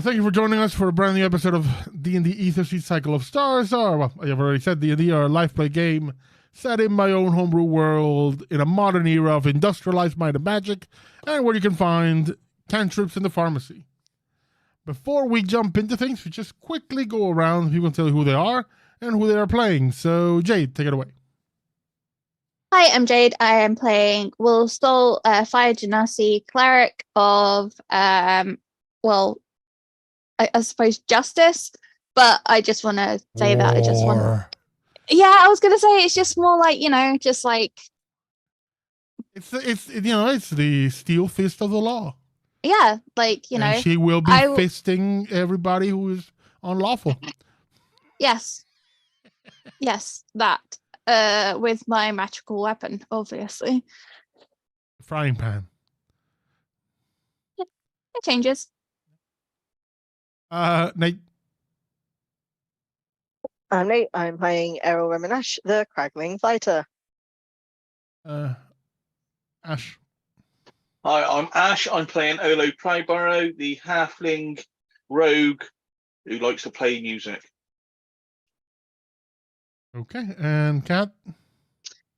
Thank you for joining us for a brand new episode of D&D Aetherseed Cycle of Stars. Well, I've already said D&D are a life play game set in my own homebrew world in a modern era of industrialized might and magic, and where you can find cantrips in the pharmacy. Before we jump into things, we just quickly go around. People tell you who they are and who they are playing. So, Jade, take it away. Hi, I'm Jade. I am playing Will Stoll, Fire Genasi, cleric of, I suppose justice, but I just want to say that I just want. Yeah, I was gonna say it's just more like just like it's the steel fist of the law. Yeah, like and she will be fisting everybody who is unlawful. Yes, that with my magical weapon, obviously. Frying pan. Yeah, it changes. Nate. I'm Nate. I'm playing Errol Reminash, the Craggling Fighter. Ash. Hi, I'm Ash. I'm playing Olo Proudburrow, the halfling rogue who likes to play music. Okay, and Kat?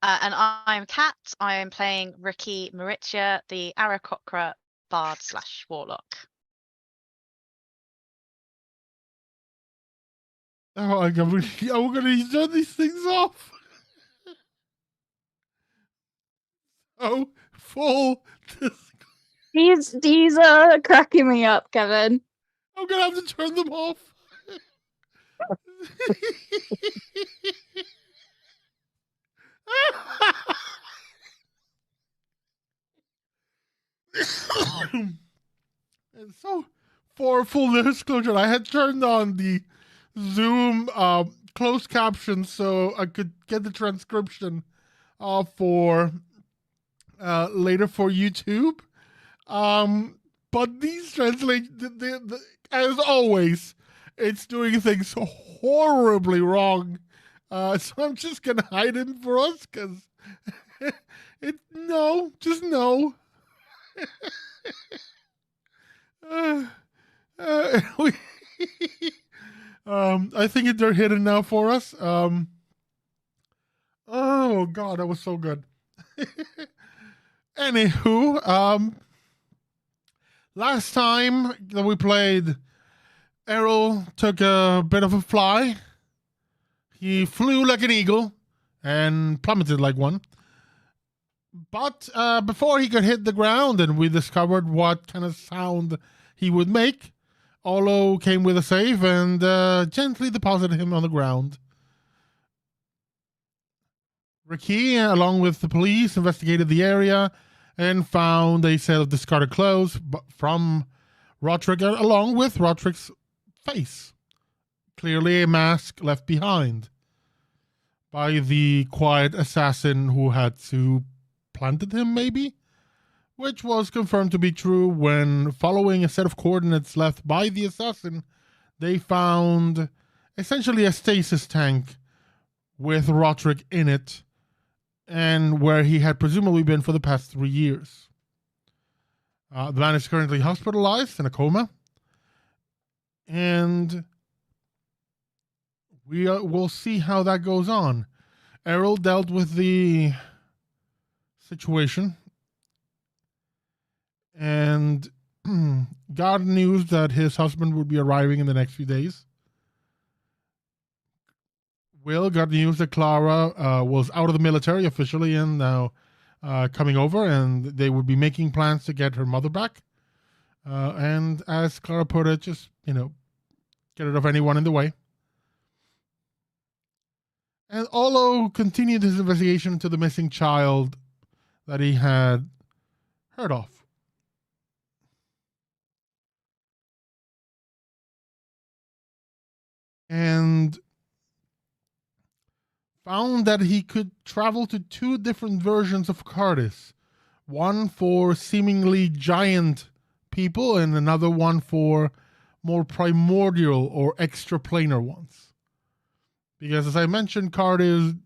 And I'm Kat. I am playing RaQui MriTtyur, the Aarakocra bard / warlock. Oh, I'm gonna turn these things off. Oh, full. These are cracking me up, Kevin. I'm gonna have to turn them off. And so, for full disclosure, I had turned on the Zoom closed caption so I could get the transcription for later for YouTube. But these translate, as always, it's doing things horribly wrong. So I'm just gonna hide him for us because just no. I think they're hidden now for us. Oh god, that was so good. Anywho, last time that we played, Errol took a bit of a fly. He flew like an eagle and plummeted like one. But before he could hit the ground and we discovered what kind of sound he would make, Olo came with a save and gently deposited him on the ground. RaQui, along with the police, investigated the area and found a set of discarded clothes from Rotrick, along with Rotrick's face. Clearly a mask left behind by the quiet assassin who had planted him, maybe? Which was confirmed to be true when, following a set of coordinates left by the assassin, they found essentially a stasis tank with Rotrick in it, and where he had presumably been for the past 3 years. The man is currently hospitalized in a coma, and we'll see how that goes on. Errol dealt with the situation and got news that his husband would be arriving in the next few days. Will got news that Clara was out of the military officially and now coming over, and they would be making plans to get her mother back. And as Clara put it, just, get rid of anyone in the way. And Olo continued his investigation to the missing child that he had heard of. And found that he could travel to 2 different versions of Cardis. One for seemingly giant people and another one for more primordial or extraplanar ones. Because as I mentioned, Cardis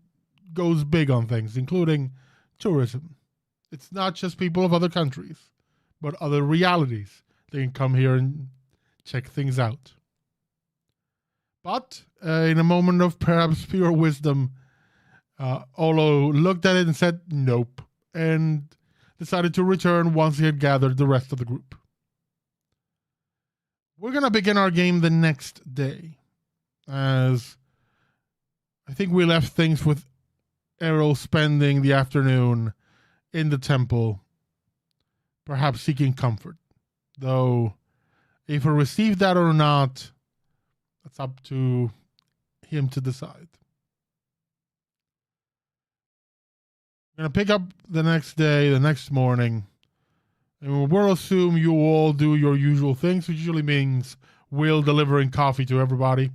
goes big on things, including tourism. It's not just people of other countries, but other realities. They can come here and check things out. But in a moment of perhaps pure wisdom, Olo looked at it and said, nope, and decided to return once he had gathered the rest of the group. We're going to begin our game the next day, as I think we left things with Errol spending the afternoon in the temple, perhaps seeking comfort. Though, if he received that or not, that's up to him to decide. I'm going to pick up the next day, the next morning, and we'll assume you all do your usual things, which usually means Will delivering coffee to everybody,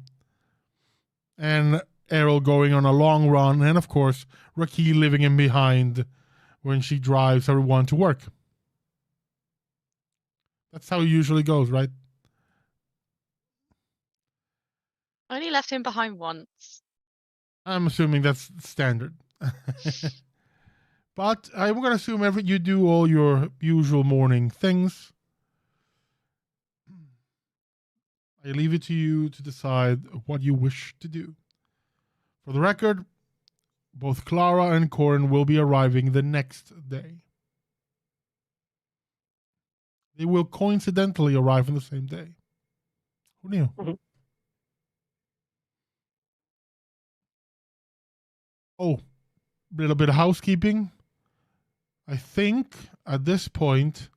and Errol going on a long run, and of course, RaQui leaving him behind when she drives everyone to work. That's how it usually goes, right? I only left him behind once. I'm assuming that's standard. But I'm going to assume you do all your usual morning things. I leave it to you to decide what you wish to do. For the record, both Clara and Corin will be arriving the next day. They will coincidentally arrive on the same day. Who knew? Mhm. Oh, a little bit of housekeeping. I think at this point,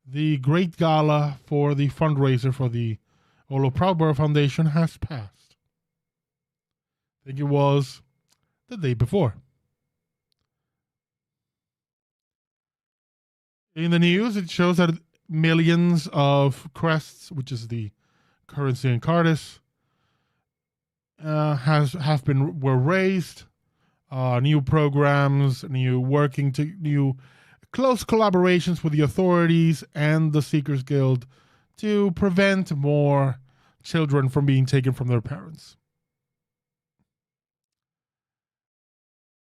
the great gala for the fundraiser for the Olo Proudburrow Foundation has passed. I think it was the day before. In the news, it shows that millions of crests, which is the currency in Cardis, were raised. New programs, new close collaborations with the authorities and the Seekers Guild to prevent more children from being taken from their parents.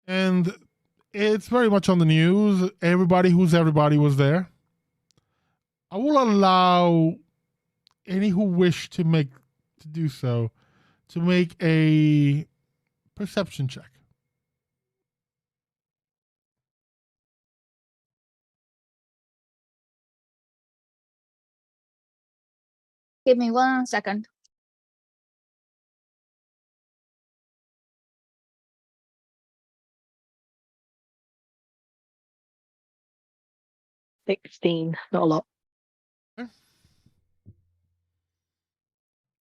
And it's very much on the news. Everybody was there. I will allow any who wish to do so to make a perception check. Give me 1 second. $16, not a lot.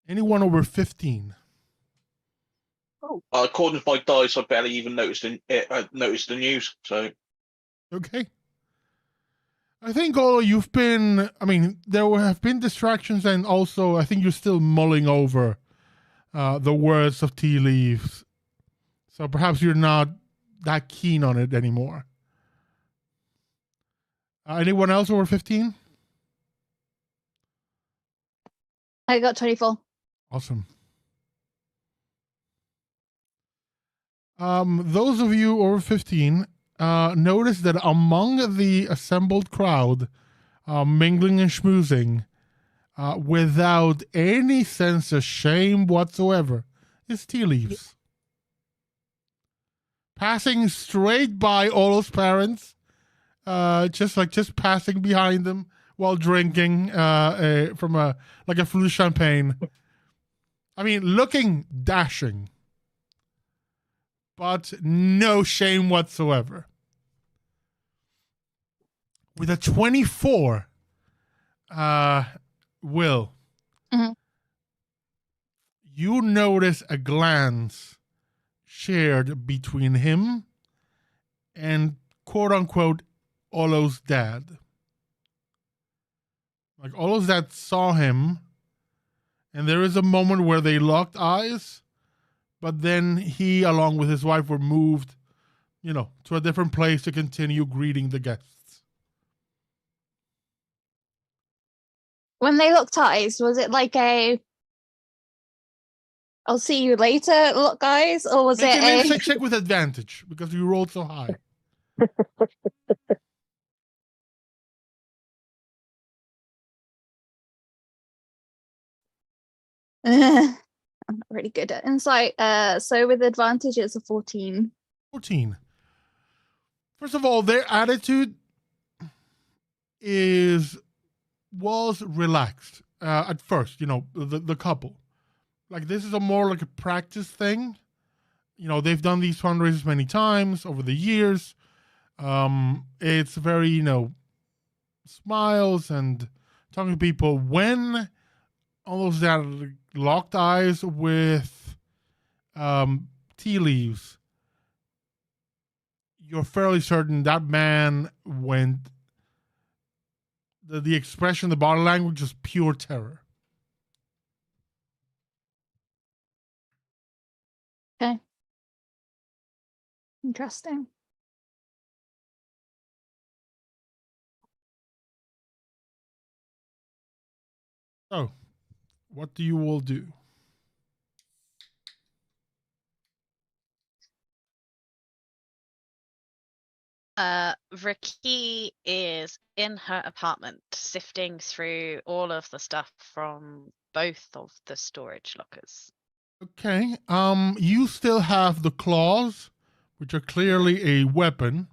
Anyone over 15? According to my dice, I barely even noticed the news. So Okay. I think all you've been, there have been distractions, and also I think you're still mulling over the words of tea leaves. So perhaps you're not that keen on it anymore. Anyone else over 15? I got 24. Awesome. Those of you over 15 notice that among the assembled crowd, mingling and schmoozing, without any sense of shame whatsoever, is tea leaves. Passing straight by Olo's parents, just passing behind them while drinking from a flute of champagne. Looking dashing, but no shame whatsoever. With a 24, Will, Mhm. you notice a glance shared between him and quote unquote Olo's dad. Like Olo's dad saw him, and there is a moment where they locked eyes, but then he, along with his wife, were moved, to a different place to continue greeting the guests. When they looked eyes, was it like a "I'll see you later" look eyes, or was Make it an a insight check with advantage because you rolled so high. I'm not really good at insight. So with advantage, it's a 14. 14. First of all, their attitude was relaxed at first. You know, the couple. Like, this is a more like a practice thing. You know, they've done these fundraisers many times over the years. It's very, you know, smiles and talking to people. When almost that locked eyes with tea leaves, you're fairly certain that man went. The expression, the body language, is pure terror. Okay. Interesting. So, what do you all do? Ricky is in her apartment sifting through all of the stuff from both of the storage lockers. Okay. You still have the claws, which are clearly a weapon.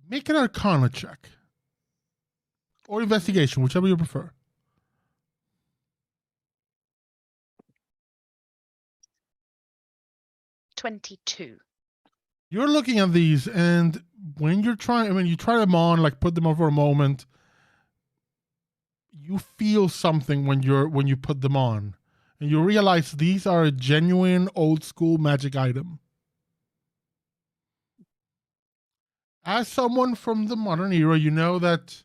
Make an Arcana check. Or investigation, whichever you prefer. 22. You're looking at these, and when you're trying, you try them on, like put them on for a moment. You feel something when you put them on, and you realize these are a genuine old school magic item. As someone from the modern era, you know that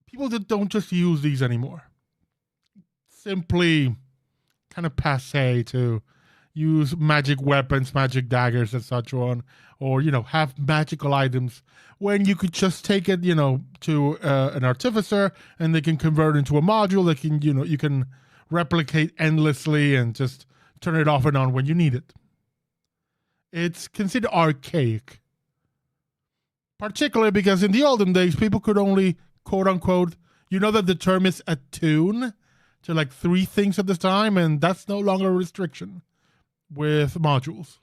people that don't just use these anymore. Simply kind of passe to use magic weapons, magic daggers, and such on, or, you know, have magical items when you could just take it, you know, to an artificer and they can convert it into a module that can, you know, you can replicate endlessly and just turn it off and on when you need it. It's considered archaic. Particularly because in the olden days, people could only, quote unquote, you know that the term is attune to like 3 things at the time, and that's no longer a restriction with modules.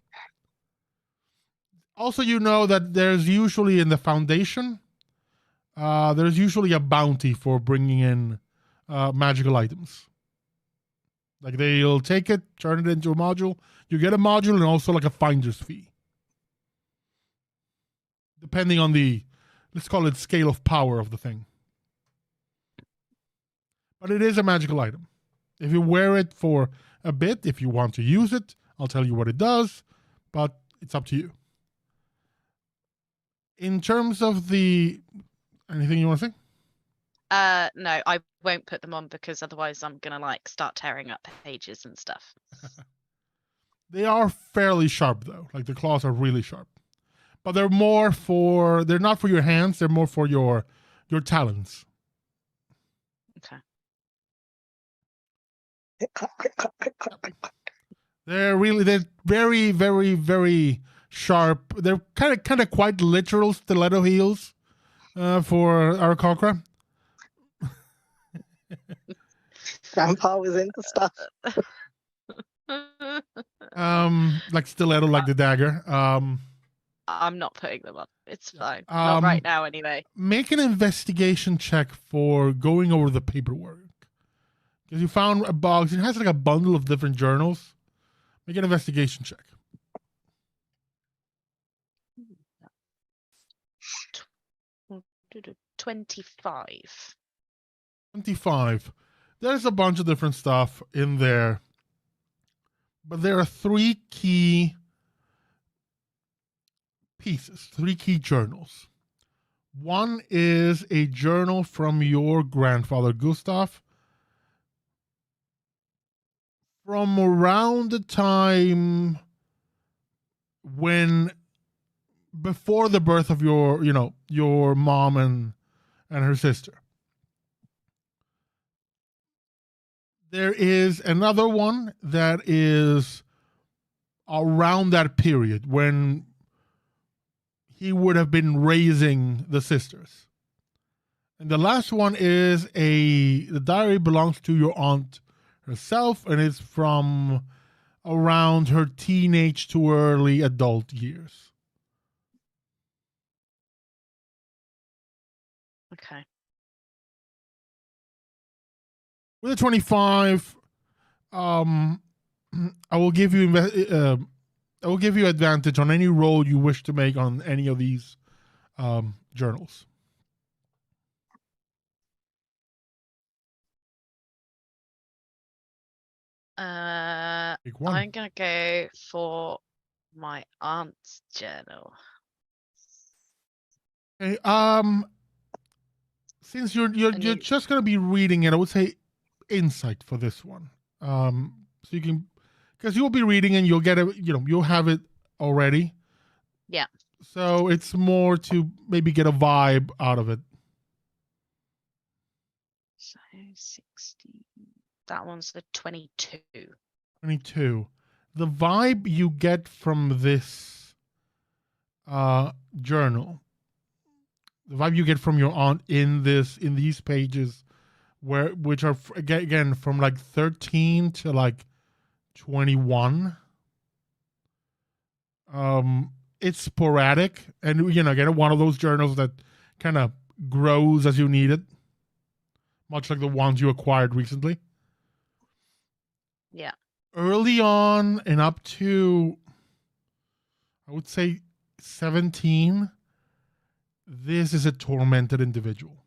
Also, you know that there's usually in the foundation, there's usually a bounty for bringing in magical items. Like, they'll take it, turn it into a module. You get a module and also like a finder's fee. Depending on the, let's call it, scale of power of the thing. But it is a magical item. If you wear it for a bit, if you want to use it, I'll tell you what it does, but it's up to you. In terms of the, anything you want to say? No, I won't put them on because otherwise I'm gonna like start tearing up pages and stuff. They are fairly sharp though. Like, the claws are really sharp. But they're not for your hands, they're more for your talons. Okay. Click, They're very, very, very sharp. They're kind of quite literal stiletto heels for our Kokra. Grandpa was into stuff. Like stiletto, like the dagger. I'm not putting them on. It's fine. Not right now, anyway. Make an investigation check for going over the paperwork. Because you found a box. It has like a bundle of different journals. Make an investigation check. 25. 25. There's a bunch of different stuff in there. But there are 3 key pieces, 3 key journals. One is a journal from your grandfather, Gustav, from around the time when, before the birth of your mom and her sister. There is another one that is around that period when he would have been raising the sisters. And the last one is the diary belongs to your aunt herself, and it's from around her teenage to early adult years. Okay. With a 25, I will give you advantage on any roll you wish to make on any of these journals. Pick one. I'm gonna go for my aunt's journal. Okay, since you're just gonna be reading it, I would say insight for this one. So you can, because you'll be reading and you'll get it. You'll have it already. Yeah. So it's more to maybe get a vibe out of it. So 60. That one's the 22. 22. The vibe you get from this journal, the vibe you get from your aunt in these pages, which are again from like 13 to like 21. It's sporadic, and again, one of those journals that kind of grows as you need it, much like the ones you acquired recently. Yeah. Early on and up to, I would say, 17, this is a tormented individual.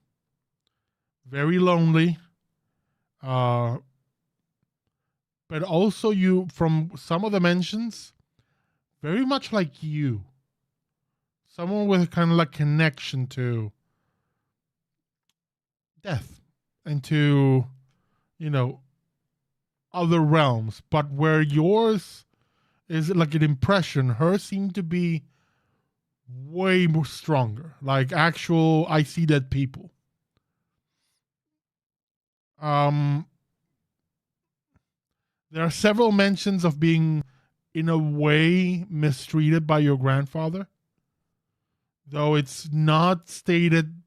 Very lonely. But also from some of the mentions, very much like you. Someone with kind of like connection to death and to, other realms, but where yours is like an impression, hers seemed to be way more stronger, like actual I see dead people. There are several mentions of being in a way mistreated by your grandfather, though it's not stated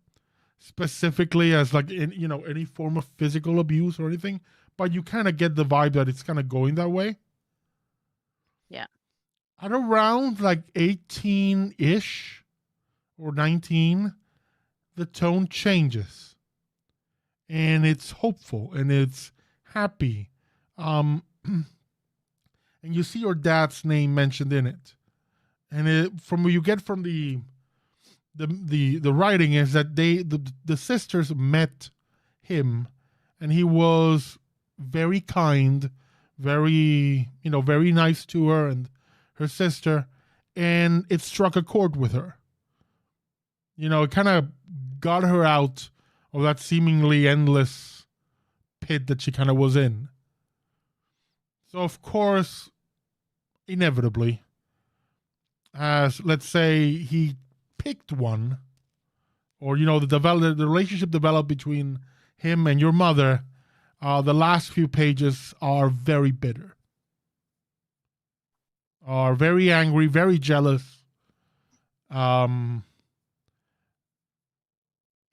specifically as like any form of physical abuse or anything, but you kind of get the vibe that it's kind of going that way. Yeah. At around like 18-ish or 19, the tone changes. And it's hopeful and it's happy. And you see your dad's name mentioned in it. And from what you get from the writing is that the sisters met him, and he was very kind, very very nice to her and her sister, and it struck a chord with her. It kind of got her out of that seemingly endless pit that she kind of was in. So of course, inevitably, as let's say he picked one, or the relationship developed between him and your mother, the last few pages are very bitter, are very angry, very jealous, and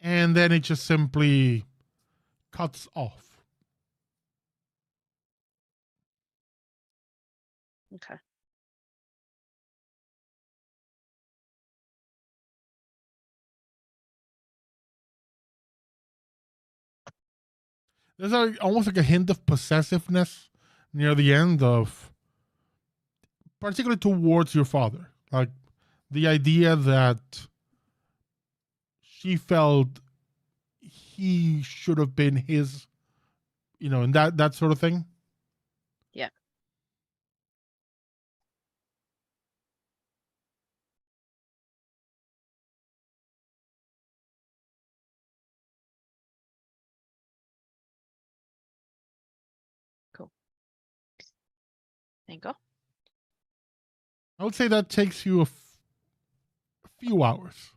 then it just simply cuts off. Okay. There's almost like a hint of possessiveness near the end particularly towards your father. Like the idea that she felt he should have been his, and that sort of thing. Yeah. Cool. There you go. I would say that takes you a few hours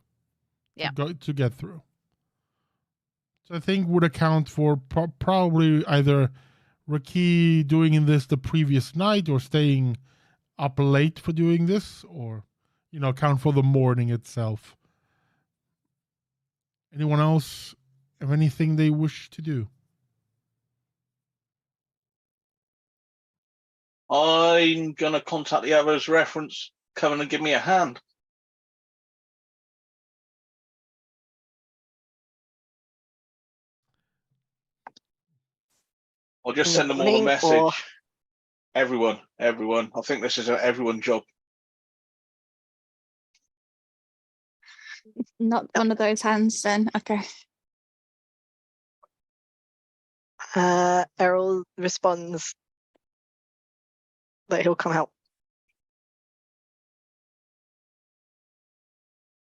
Yeah. to get through. So I think would account for probably either RaQui doing this the previous night or staying up late for doing this, or account for the morning itself. Anyone else have anything they wish to do? I'm gonna contact the others. Reference, come in and give me a hand. Or just In the send them all a morning message. or- Everyone. I think this is an everyone job. Not one of those hands then. Okay. Errol responds that he'll come out.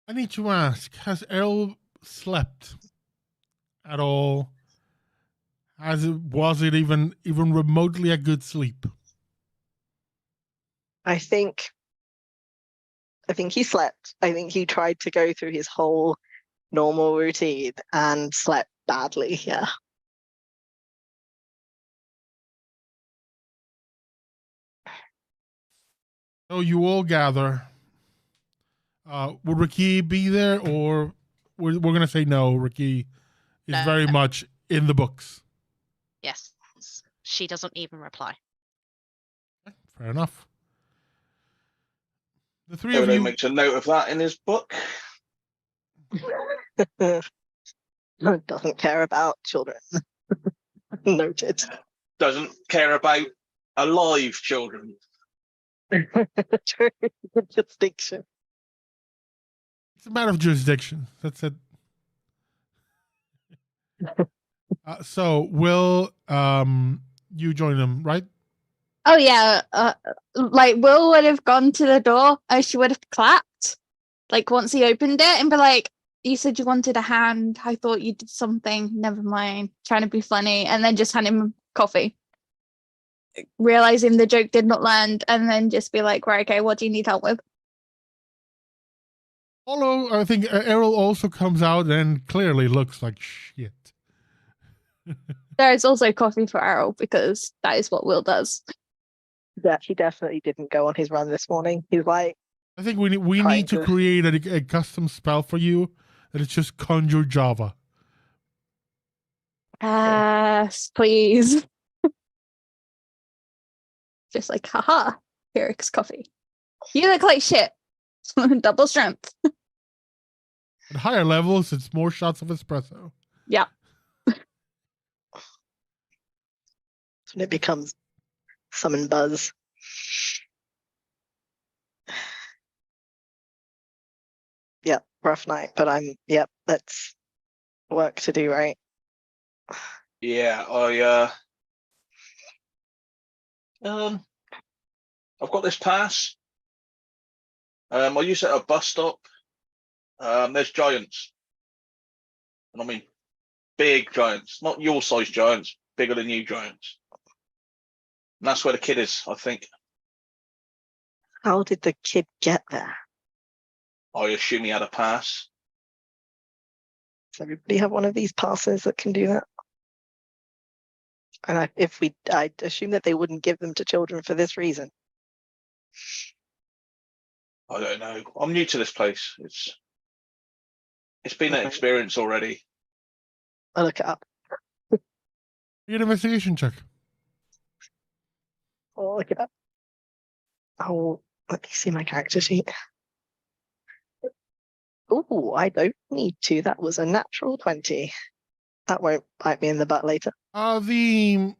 I need to ask, has Errol slept at all? Was it even remotely a good sleep? I think he slept. I think he tried to go through his whole normal routine and slept badly. Yeah. So you all gather. Would RaQui be there, or we're gonna say no? RaQui is No. very much in the books. Yes. She doesn't even reply. Fair enough. The three of Olo you. makes a note of that in his book. Doesn't care about children. Noted. Doesn't care about alive children. True. Good distinction. It's a matter of jurisdiction. That's it. So will you join them, right? Oh yeah. Like Will would have gone to the door and she would have clapped. Like once he opened it and be like, "You said you wanted a hand. I thought you did something. Never mind." Trying to be funny, and then just hand him coffee. Realizing the joke did not land, and then just be like, "Right, okay, what do you need help with?" Although I think Errol also comes out and clearly looks like shit. There is also coffee for Errol because that is what Will does. Yeah, he definitely didn't go on his run this morning. He's like, I think we Trying need to to- create a custom spell for you that is just conjure Java. Yes, please. Just like, haha, here is coffee. You look like shit. Double strength. At higher levels, it's more shots of espresso. Yeah. when it becomes summon buzz. Yep, rough night, but that's work to do, right? Yeah, I've got this pass. I use it at a bus stop. There's giants. And I mean big giants, not your size giants, bigger than you giants. And that's where the kid is, I think. How did the kid get there? I assume he had a pass. Does everybody have one of these passes that can do that? And I'd assume that they wouldn't give them to children for this reason. I don't know. I'm new to this place. It's been an Okay. experience already. I'll look it up. Get an investigation check. I'll look it up. Oh, let me see my character sheet. Oh, I don't need to. That was a natural 20. That won't bite me in the butt later. The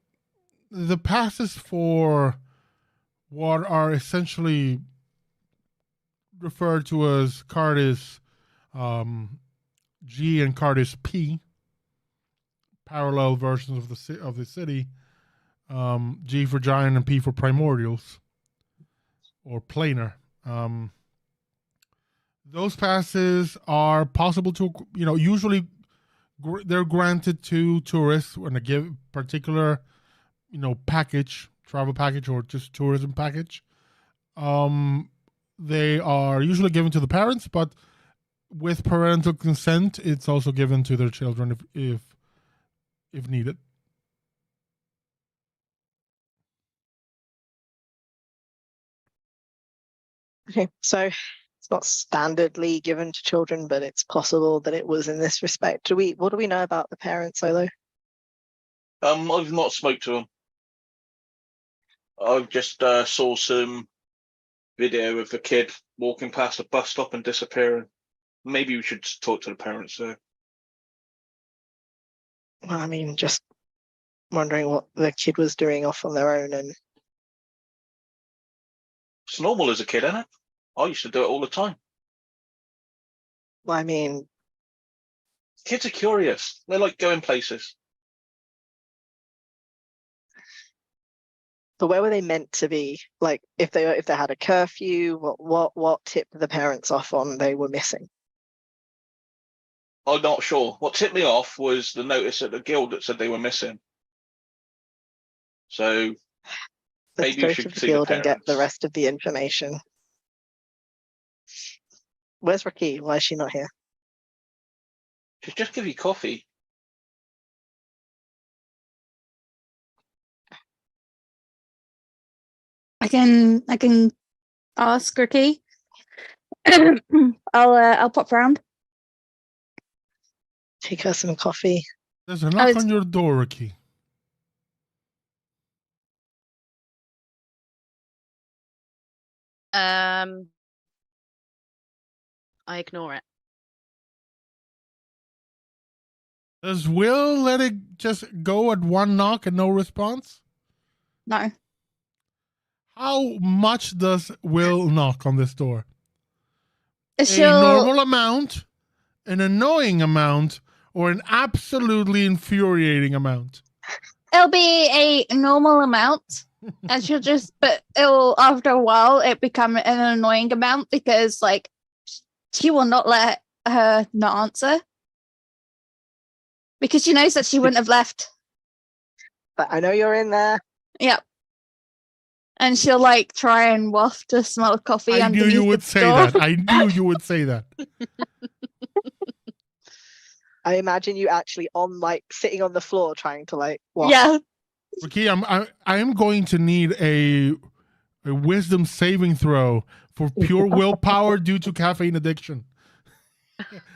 passes for what are essentially referred to as Cardis G and Cardis P, parallel versions of the city. G for giant and P for primordials or planar. Those passes are possible to, usually they're granted to tourists when they give particular, package, travel package or just tourism package. They are usually given to the parents, but with parental consent, it's also given to their children if needed. Okay, so not standardly given to children, but it's possible that it was in this respect. What do we know about the parents, Olo? I've not spoke to them. I've just saw some video of the kid walking past a bus stop and disappearing. Maybe we should talk to the parents there. Well, I mean, just wondering what the kid was doing off on their own. And It's normal as a kid, isn't it? I used to do it all the time. well, I mean, Kids are curious. They like going places. but where were they meant to be? Like, if they had a curfew, what tipped the parents off on they were missing? I'm not sure. What tipped me off was the notice at the guild that said they were missing. So Let's maybe go you to should the see the guild and get the parents. rest of the information. Where's RaQui? Why is she not here? Should just give you coffee. I can ask RaQui. I'll pop round. Take her some coffee. There's a knock it's- on your door, Ricky. I ignore it. Does Will let it just go at one knock and no response? No. How much does Will knock on this door? A She'll normal amount, an annoying amount, or an absolutely infuriating amount? it'll be a normal amount. And she'll just but it'll after a while it become an annoying amount because like she will not let her not answer. Because she knows that she wouldn't have left. But I know you're in there. Yep. And she'll like try and waft the smell of coffee I knew underneath you would the say door. that. I knew you would say that. I imagine you actually sitting on the floor trying to walk. Yeah. Ricky, I am going to need a wisdom saving throw for pure willpower due to caffeine addiction.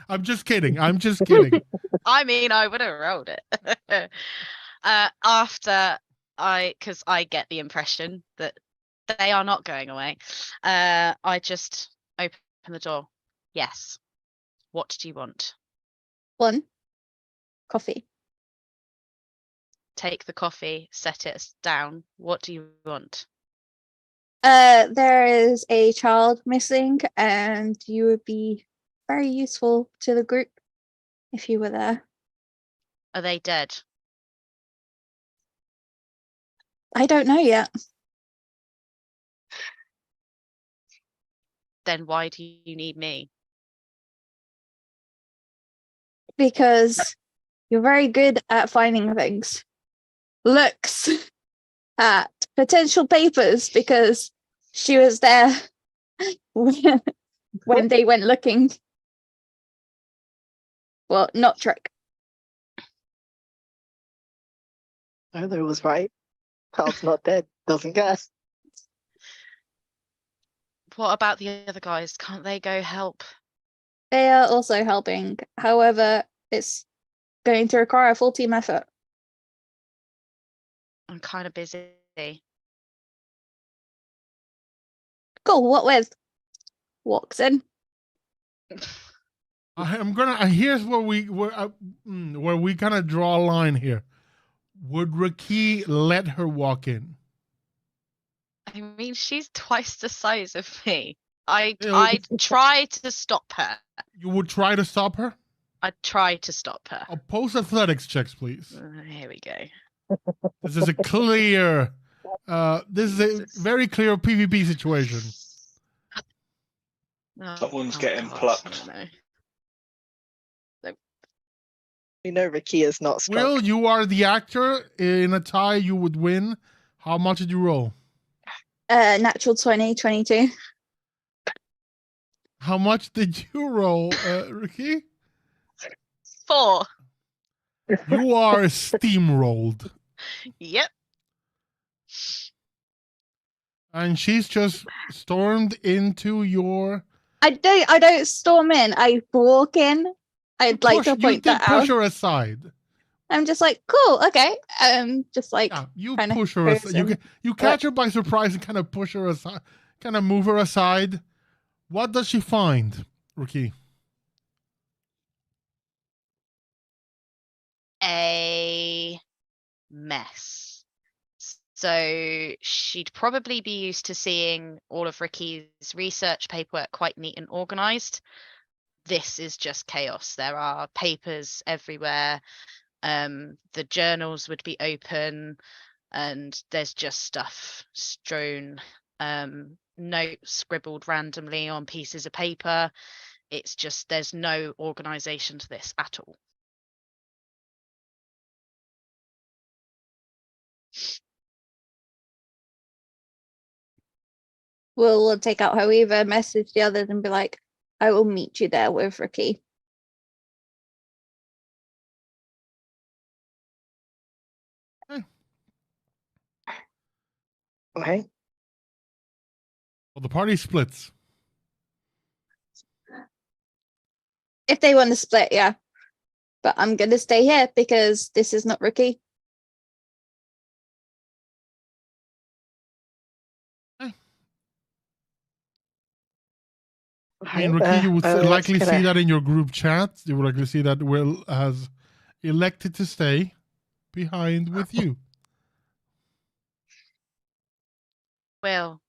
I'm just kidding. I'm just kidding. I mean, I would have rolled it. Because I get the impression that they are not going away. I just open the door. Yes. What do you want? 1. Coffee. Take the coffee, set it down. What do you want? There is a child missing and you would be very useful to the group if you were there. Are they dead? I don't know yet. Then why do you need me? Because you're very good at finding things. Looks at potential papers because she was there when they went looking. Well, not Trick. Olo was right. Child's not dead. Doesn't guess. What about the other guys? Can't they go help? They are also helping. However, it's going to require a full team effort. I'm kind of busy. Cool. What with? Walks in. I'm gonna. Here's where we kind of draw a line here. Would RaQui let her walk in? I mean, she's twice the size of me. I'd try to stop her. You would try to stop her? I'd try to stop her. Oppose athletics checks, please. Here we go. This is a clear. This is a very clear PvP situation. Someone's getting God, plucked. I don't know. We know RaQui is not skunk. Will, you are the actor. In a tie, you would win. How much did you roll? Natural 20, 22. How much did you roll, RaQui? 4. You are steamrolled. Yep. And she's just stormed into your I don't storm in. I walk in. I'd like to point that push out. her aside. I'm just like, cool, okay. Just like, Yeah, you kinda push her goes aside. You catch her by surprise and kind of push her aside, kind of move her aside. What does she find, RaQui? A mess. So she'd probably be used to seeing all of Ricky's research paperwork quite neat and organized. This is just chaos. There are papers everywhere. The journals would be open, and there's just stuff strewn, notes scribbled randomly on pieces of paper. It's just, there's no organization to this at all. we'll take out her Weaver, message the others, and be like, I will meet you there with RaQui. Okay. Well, the party splits. If they want to split, yeah. But I'm gonna stay here because this is not RaQui. I mean, RaQui, you would likely see that in your group chat. You would likely see that Will has elected to stay behind with you. Will,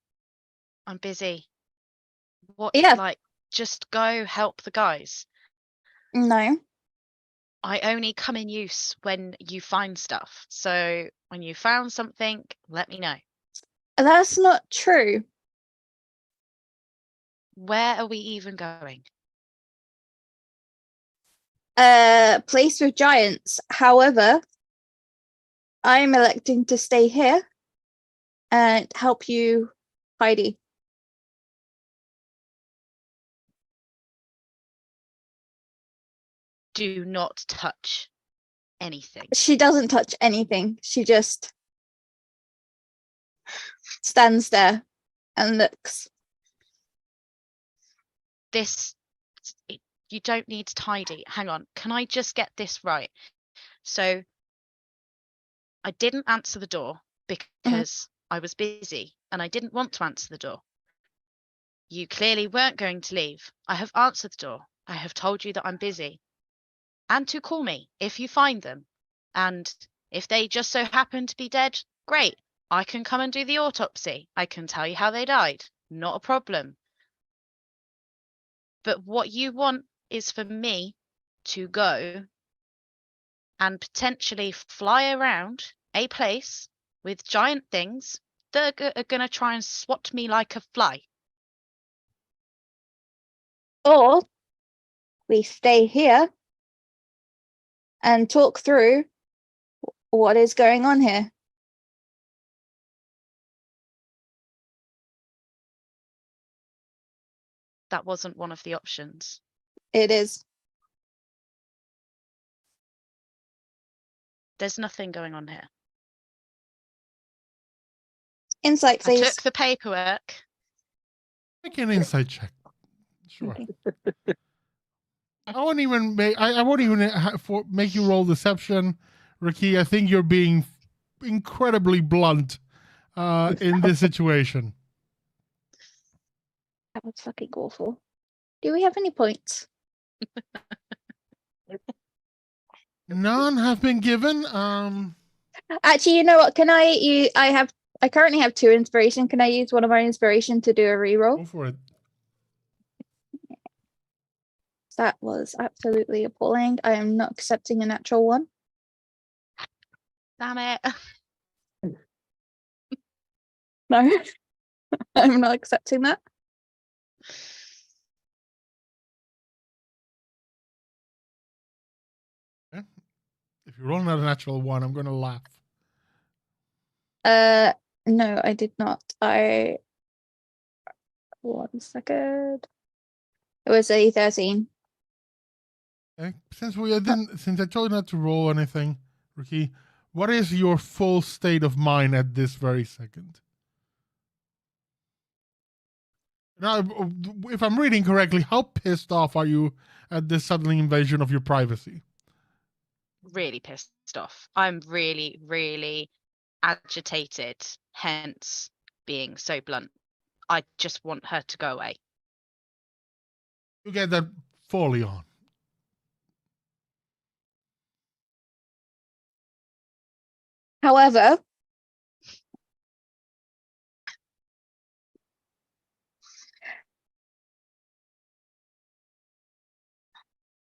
I'm busy. What, Yeah. like, just go help the guys. No. I only come in use when you find stuff. So when you found something, let me know. That's not true. Where are we even going? Place with giants. However, I'm electing to stay here and help you, Heidi. Do not touch anything. She doesn't touch anything. She just stands there and looks. You don't need to tidy. Hang on. Can I just get this right? So I didn't answer the door because I was busy and I didn't want to answer the door. You clearly weren't going to leave. I have answered the door. I have told you that I'm busy. And to call me if you find them. And if they just so happen to be dead, great. I can come and do the autopsy. I can tell you how they died. Not a problem. But what you want is for me to go and potentially fly around a place with giant things that are going to try and swat me like a fly. Or we stay here and talk through what is going on here. That wasn't one of the options. It is. There's nothing going on here. Insight, I please. took the paperwork. Make an insight check. Sure. I won't even make you roll deception, RaQui. I think you're being incredibly blunt in this situation. That was fucking awful. Do we have any points? None have been given. Actually, you know what? Can I currently have 2 inspiration. Can I use one of my inspiration to do a reroll? Go for it. That was absolutely appalling. I am not accepting a natural 1. Damn it. No, I'm not accepting that. Okay. If you're rolling out a natural 1, I'm going to laugh. No, I did not. 1 second. It was a 13. Okay. Since I told you not to roll anything, RaQui, what is your full state of mind at this very second? Now, if I'm reading correctly, how pissed off are you at this sudden invasion of your privacy? Really pissed off. I'm really, really agitated, hence being so blunt. I just want her to go away. You get that fully on. However,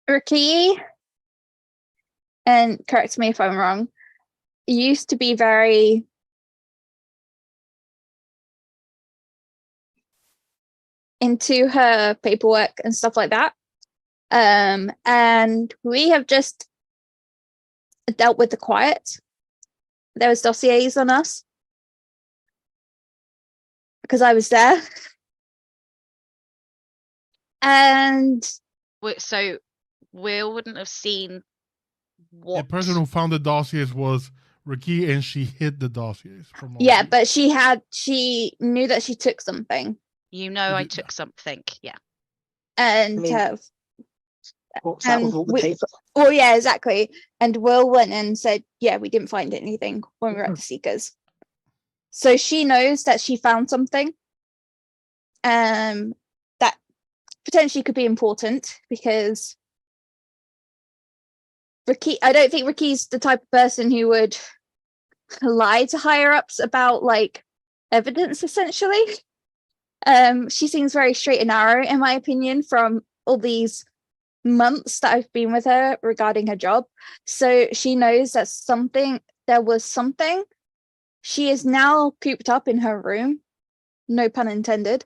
RaQui, and correct me if I'm wrong, used to be very into her paperwork and stuff like that. And we have just dealt with the quiet. There was dossiers on us because I was there. And So Will wouldn't have seen what. The person who found the dossiers was RaQui, and she hid the dossiers from all yeah, of you. but she knew that she took something. You know, I did- took something. Yeah. And I mean, what's that with all the paper? well, yeah, exactly. And Will went and said, yeah, we didn't find anything when we were at the Seekers. So she knows that she found something that potentially could be important, because RaQui, I don't think RaQui's the type of person who would lie to higher ups about like evidence, essentially. She seems very straight and narrow, in my opinion, from all these months that I've been with her regarding her job. So she knows that there was something. She is now cooped up in her room, no pun intended.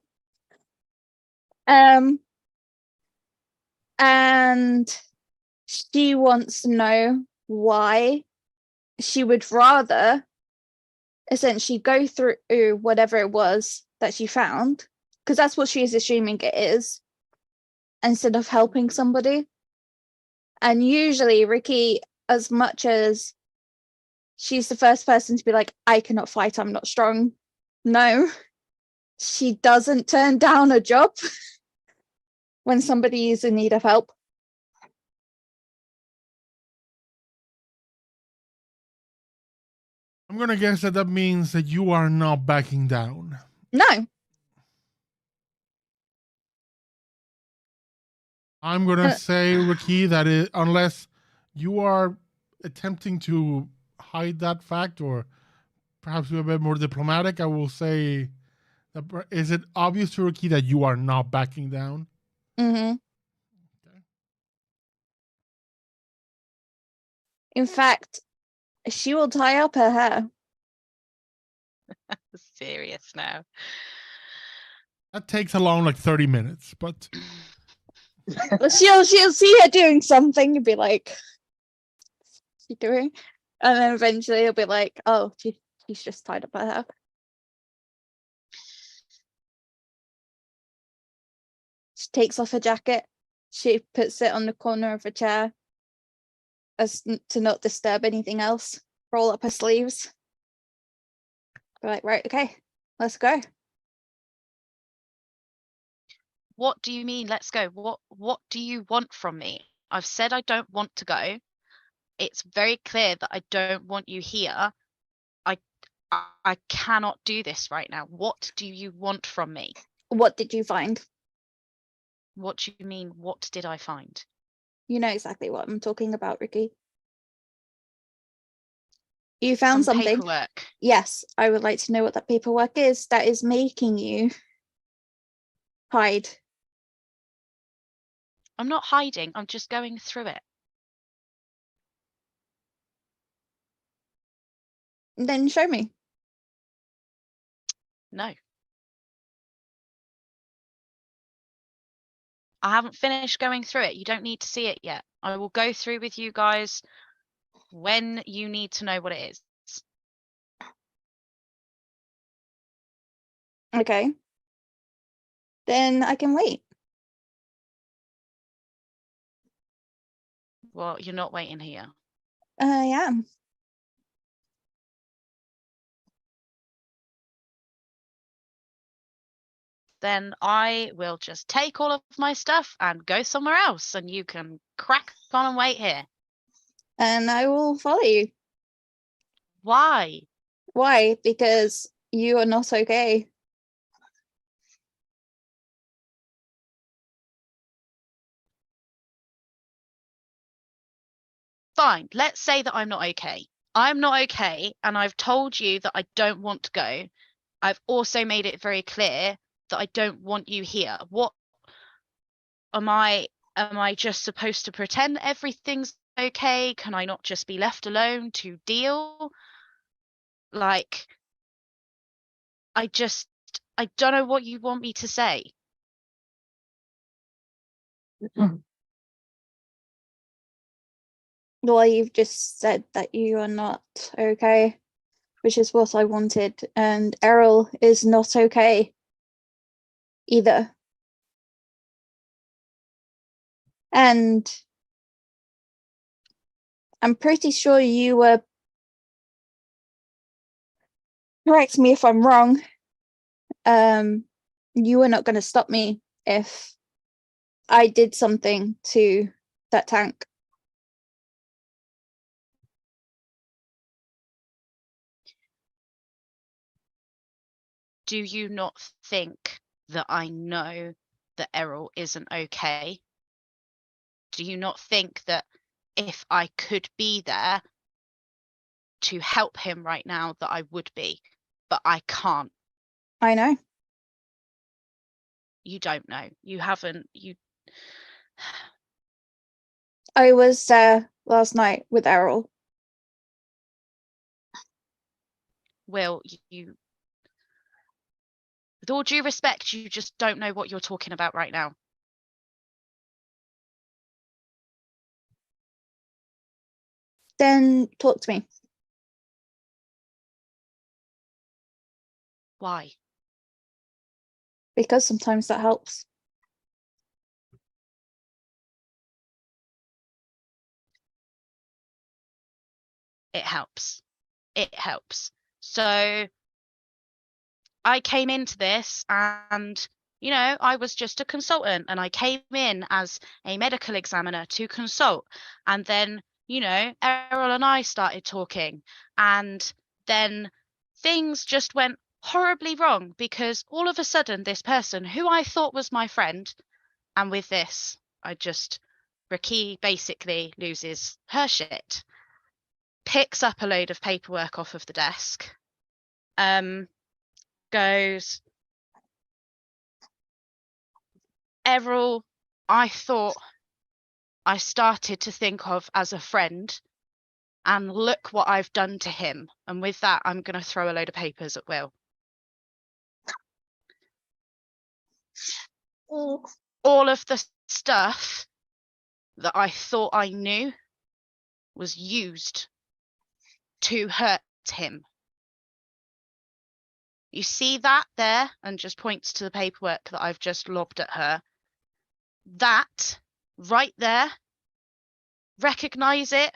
And she wants to know why. She would rather essentially go through whatever it was that she found, because that's what she is assuming it is, instead of helping somebody. And usually RaQui, as much as she's the first person to be like, I cannot fight, I'm not strong, no, she doesn't turn down a job when somebody is in need of help. I'm going to guess that means that you are not backing down. No. I'm going to say, RaQui, that unless you are attempting to hide that fact, or perhaps be a bit more diplomatic, I will say, is it obvious to RaQui that you are not backing down? Mm-hmm. Okay. In fact, she will tie up her hair. Serious now. That takes along like 30 minutes, but But she'll see her doing something and be like, what's she doing? And then eventually it'll be like, oh, she's just tied up her hair. She takes off her jacket. She puts it on the corner of a chair as to not disturb anything else. Roll up her sleeves. Be like, right, okay, let's go. What do you mean, let's go? What do you want from me? I've said I don't want to go. It's very clear that I don't want you here. I cannot do this right now. What do you want from me? What did you find? What do you mean, what did I find? You know exactly what I'm talking about, RaQui. You found Some something. paperwork. Yes, I would like to know what that paperwork is that is making you hide. I'm not hiding, I'm just going through it. Then show me. No. I haven't finished going through it. You don't need to see it yet. I will go through with you guys when you need to know what it is. Okay. Then I can wait. Well, you're not waiting here. I am. then I will just take all of my stuff and go somewhere else, and you can crack on and wait here. And I will follow you. Why? Why? Because you are not okay. Fine, let's say that I'm not okay. I'm not okay, and I've told you that I don't want to go. I've also made it very clear that I don't want you here. What am I just supposed to pretend everything's okay? Can I not just be left alone to deal? Like, I don't know what you want me to say. Well, you've just said that you are not okay, which is what I wanted, and Errol is not okay either. And I'm pretty sure you were, correct me if I'm wrong, you were not going to stop me if I did something to that tank. Do you not think that I know that Errol isn't okay? Do you not think that if I could be there to help him right now, that I would be? But I can't. I know. You don't know. You haven't. I was there last night with Errol. Will, you, with all due respect, you just don't know what you're talking about right now. Then talk to me. Why? Because sometimes that helps. It helps. It helps. So I came into this and, I was just a consultant, and I came in as a medical examiner to consult. And then, Errol and I started talking, and then things just went horribly wrong, because all of a sudden this person who I thought was my friend, and with this, RaQui basically loses her shit, picks up a load of paperwork off of the desk, goes, Errol, I thought I started to think of as a friend, and look what I've done to him. And with that, I'm going to throw a load of papers at Will. All of the stuff that I thought I knew was used to hurt him. You see that there? And just points to the paperwork that I've just lobbed at her. That right there, recognize it?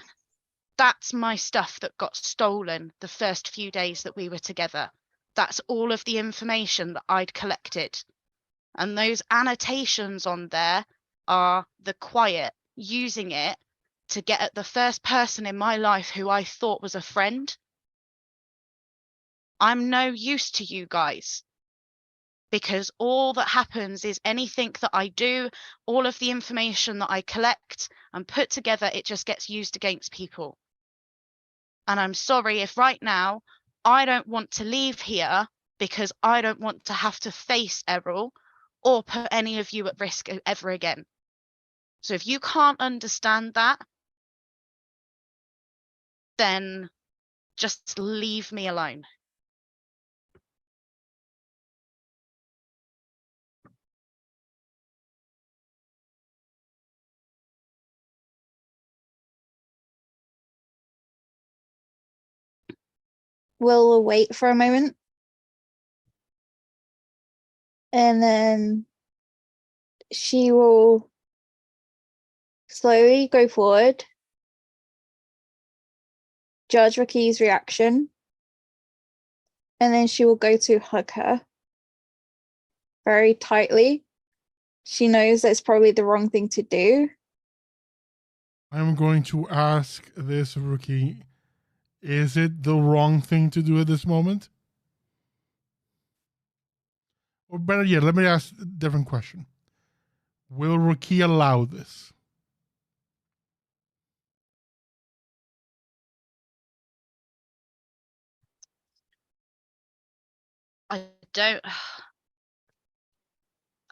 That's my stuff that got stolen the first few days that we were together. That's all of the information that I'd collected. And those annotations on there are the quiet using it to get at the first person in my life who I thought was a friend. I'm no use to you guys, because all that happens is anything that I do, all of the information that I collect and put together, it just gets used against people. And I'm sorry if right now I don't want to leave here because I don't want to have to face Errol or put any of you at risk ever again. So if you can't understand that, then just leave me alone. We'll wait for a moment. And then she will slowly go forward, judge RaQui's reaction, and then she will go to hug her. very tightly. She knows that it's probably the wrong thing to do. I'm going to ask this, RaQui. Is it the wrong thing to do at this moment? Or better yet, let me ask a different question. Will RaQui allow this? I don't.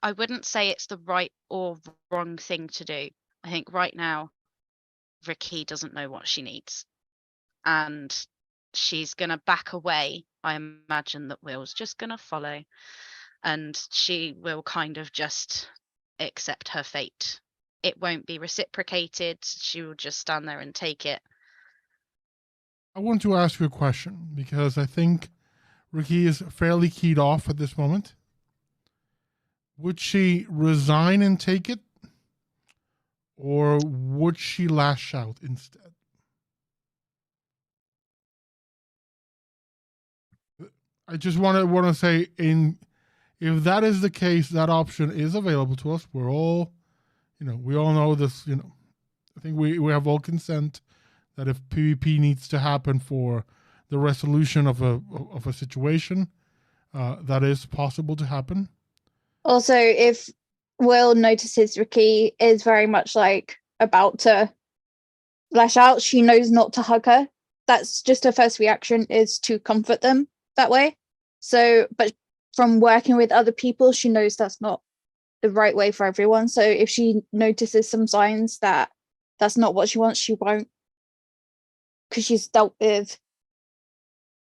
I wouldn't say it's the right or wrong thing to do. I think right now, RaQui doesn't know what she needs, and she's gonna back away. I imagine that Will's just gonna follow, and she will kind of just accept her fate. It won't be reciprocated. She will just stand there and take it. I want to ask you a question because I think RaQui is fairly keyed off at this moment. Would she resign and take it? Or would she lash out instead? I just want to say, if that is the case, that option is available to us. We're all, we all know this. I think we have all consent that if PvP needs to happen for the resolution of a situation, that is possible to happen. Also, if Will notices RaQui is very much like about to lash out, she knows not to hug her. That's just her first reaction, is to comfort them that way. So, but from working with other people, she knows that's not the right way for everyone. So if she notices some signs that that's not what she wants, she won't, because she's dealt with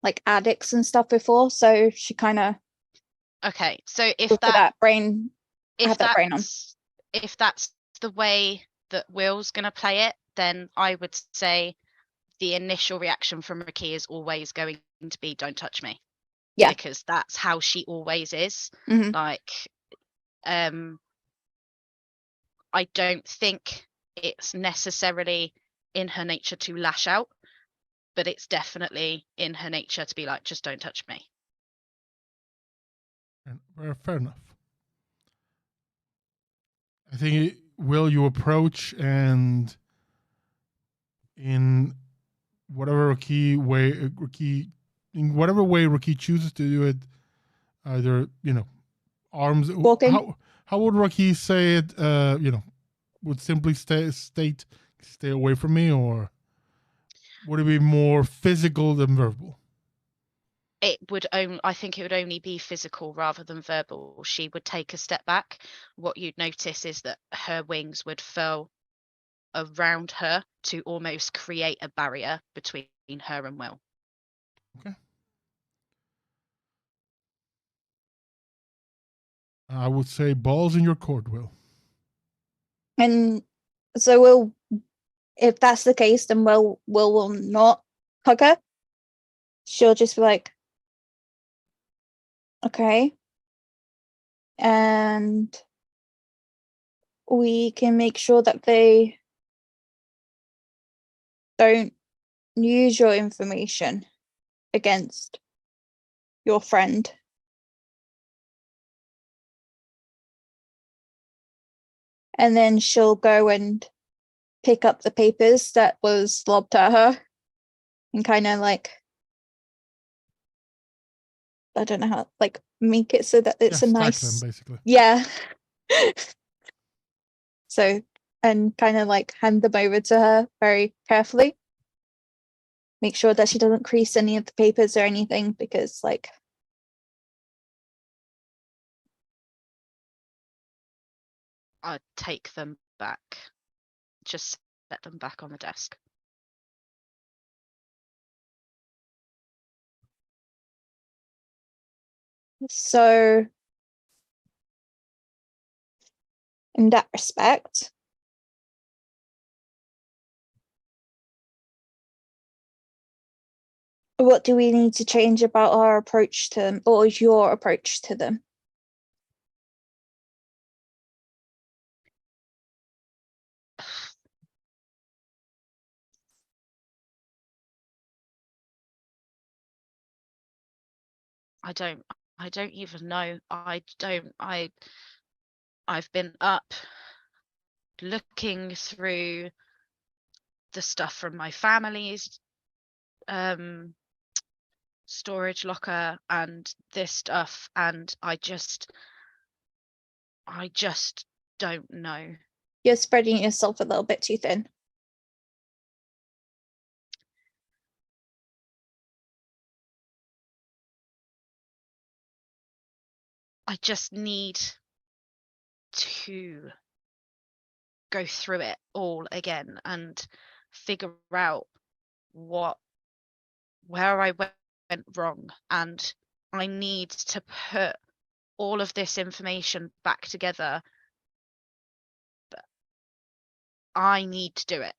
like addicts and stuff before. So she kind of Okay, so if that that brain, if have that brain on. if that's the way that Will's gonna play it, then I would say the initial reaction from RaQui is always going to be "Don't touch me." Yeah. Because that's how she always is. Mhm. Like, I don't think it's necessarily in her nature to lash out, but it's definitely in her nature to be like, just don't touch me. Fair enough. I think Will, you approach, and in whatever whatever way RaQui chooses to do it, either arms. Walking. How would RaQui say it? Would simply stay away from me, or would it be more physical than verbal? I think it would only be physical rather than verbal. She would take a step back. What you'd notice is that her wings would furl around her to almost create a barrier between her and Will. Okay. I would say balls in your court, Will. And so Will, if that's the case, then Will not hug her. She'll just be like, okay. And we can make sure that they don't use your information against your friend. And then she'll go and pick up the papers that was lobbed at her and kind of like, I don't know how, like make it so that it's a nice, stack them, basically. Yeah. So, and kind of like hand them over to her very carefully. Make sure that she doesn't crease any of the papers or anything, because like, I'd take them back. Just set them back on the desk. so in that respect, what do we need to change about our approach to them, or your approach to them? I don't I don't even know. I've been up looking through the stuff from my family's storage locker and this stuff, and I just don't know. You're spreading yourself a little bit too thin. I just need to go through it all again and figure out where I went wrong, and I need to put all of this information back together. But I need to do it,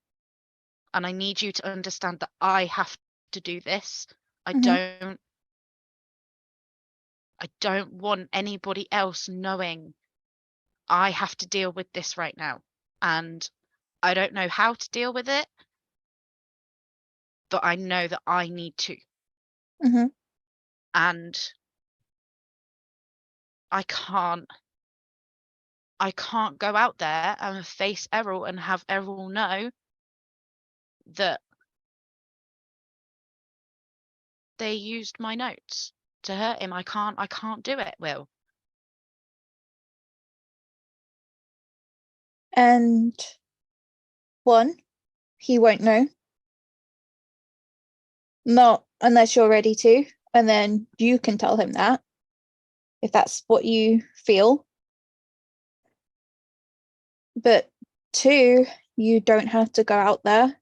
and I need you to understand that I have to do this. I don't want anybody else knowing I have to deal with this right now, and I don't know how to deal with it, but I know that I need to. And I can't go out there and face Errol and have Errol know that they used my notes to hurt him. I can't do it, Will. And one, he won't know. Not unless you're ready to, and then you can tell him that, if that's what you feel. But two, you don't have to go out there.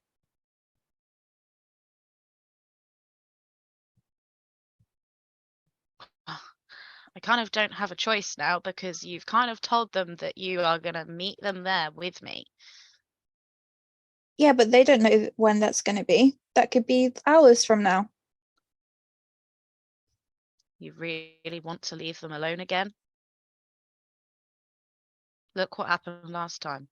I kind of don't have a choice now, because you've kind of told them that you are going to meet them there with me. Yeah, but they don't know when that's going to be. That could be hours from now. You really want to leave them alone again? Look what happened last time.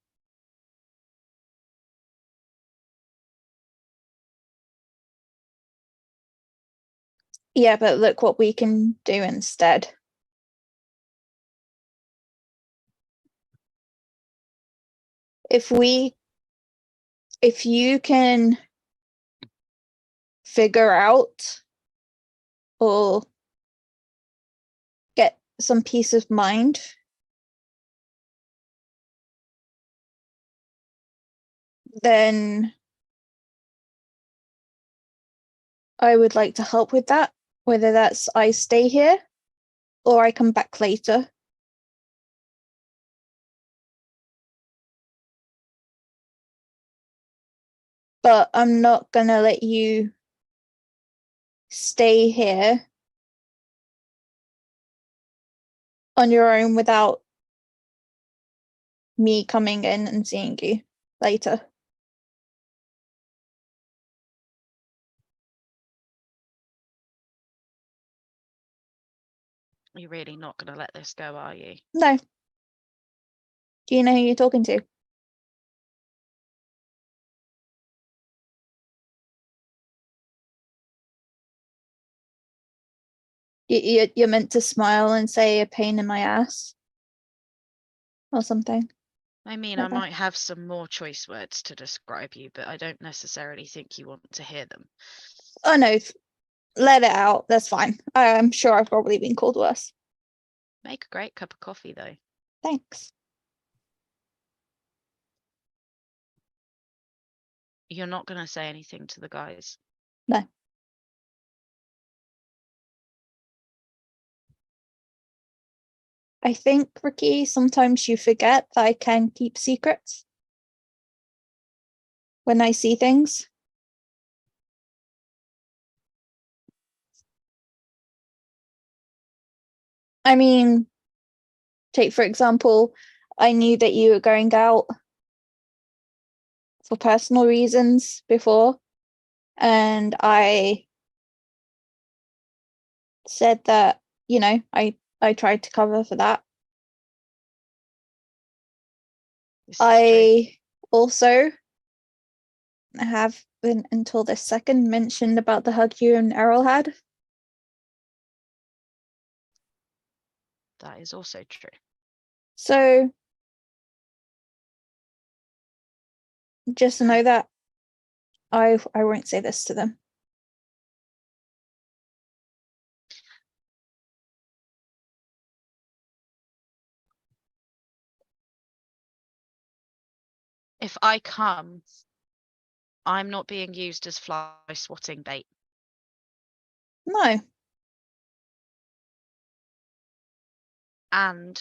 Yeah, but look what we can do instead. If you can figure out or get some peace of mind, then I would like to help with that, whether that's I stay here or I come back later. But I'm not gonna let you stay here on your own without me coming in and seeing you later. You're really not going to let this go, are you? No. Do you know who you're talking to? You're meant to smile and say a pain in my ass or something. I mean, I might have some more choice words to describe you, but I don't necessarily think you want to hear them. Oh no, let it out. That's fine. I'm sure I've probably been called worse. Make a great cup of coffee, though. Thanks. You're not going to say anything to the guys? No. I think, RaQui, sometimes you forget that I can keep secrets when I see things. I mean, take for example, I knew that you were going out for personal reasons before, and I said that, you know, I tried to cover for that. I also have been, until this second, mentioned about the hug you and Errol had. That is also true. So just know that I won't say this to them. If I come, I'm not being used as fly swatting bait. No. And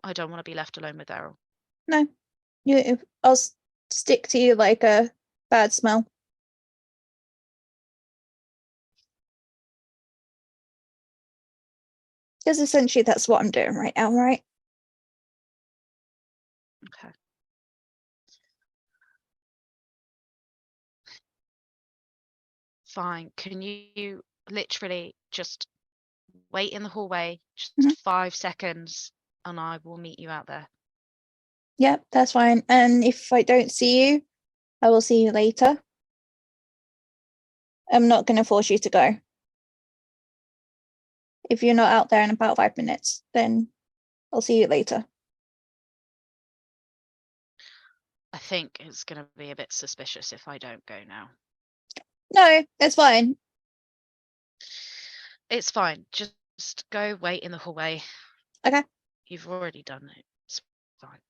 I don't want to be left alone with Errol. No. I'll stick to you like a bad smell. Because essentially that's what I'm doing right now, right? Okay. Fine. Can you literally just wait in the hallway, just Mhm. 5 seconds, and I will meet you out there? Yep, that's fine. And if I don't see you, I will see you later. I'm not going to force you to go. If you're not out there in about 5 minutes, then I'll see you later. I think it's going to be a bit suspicious if I don't go now. No, it's fine. It's fine. Just go wait in the hallway. Okay. You've already done it. It's fine.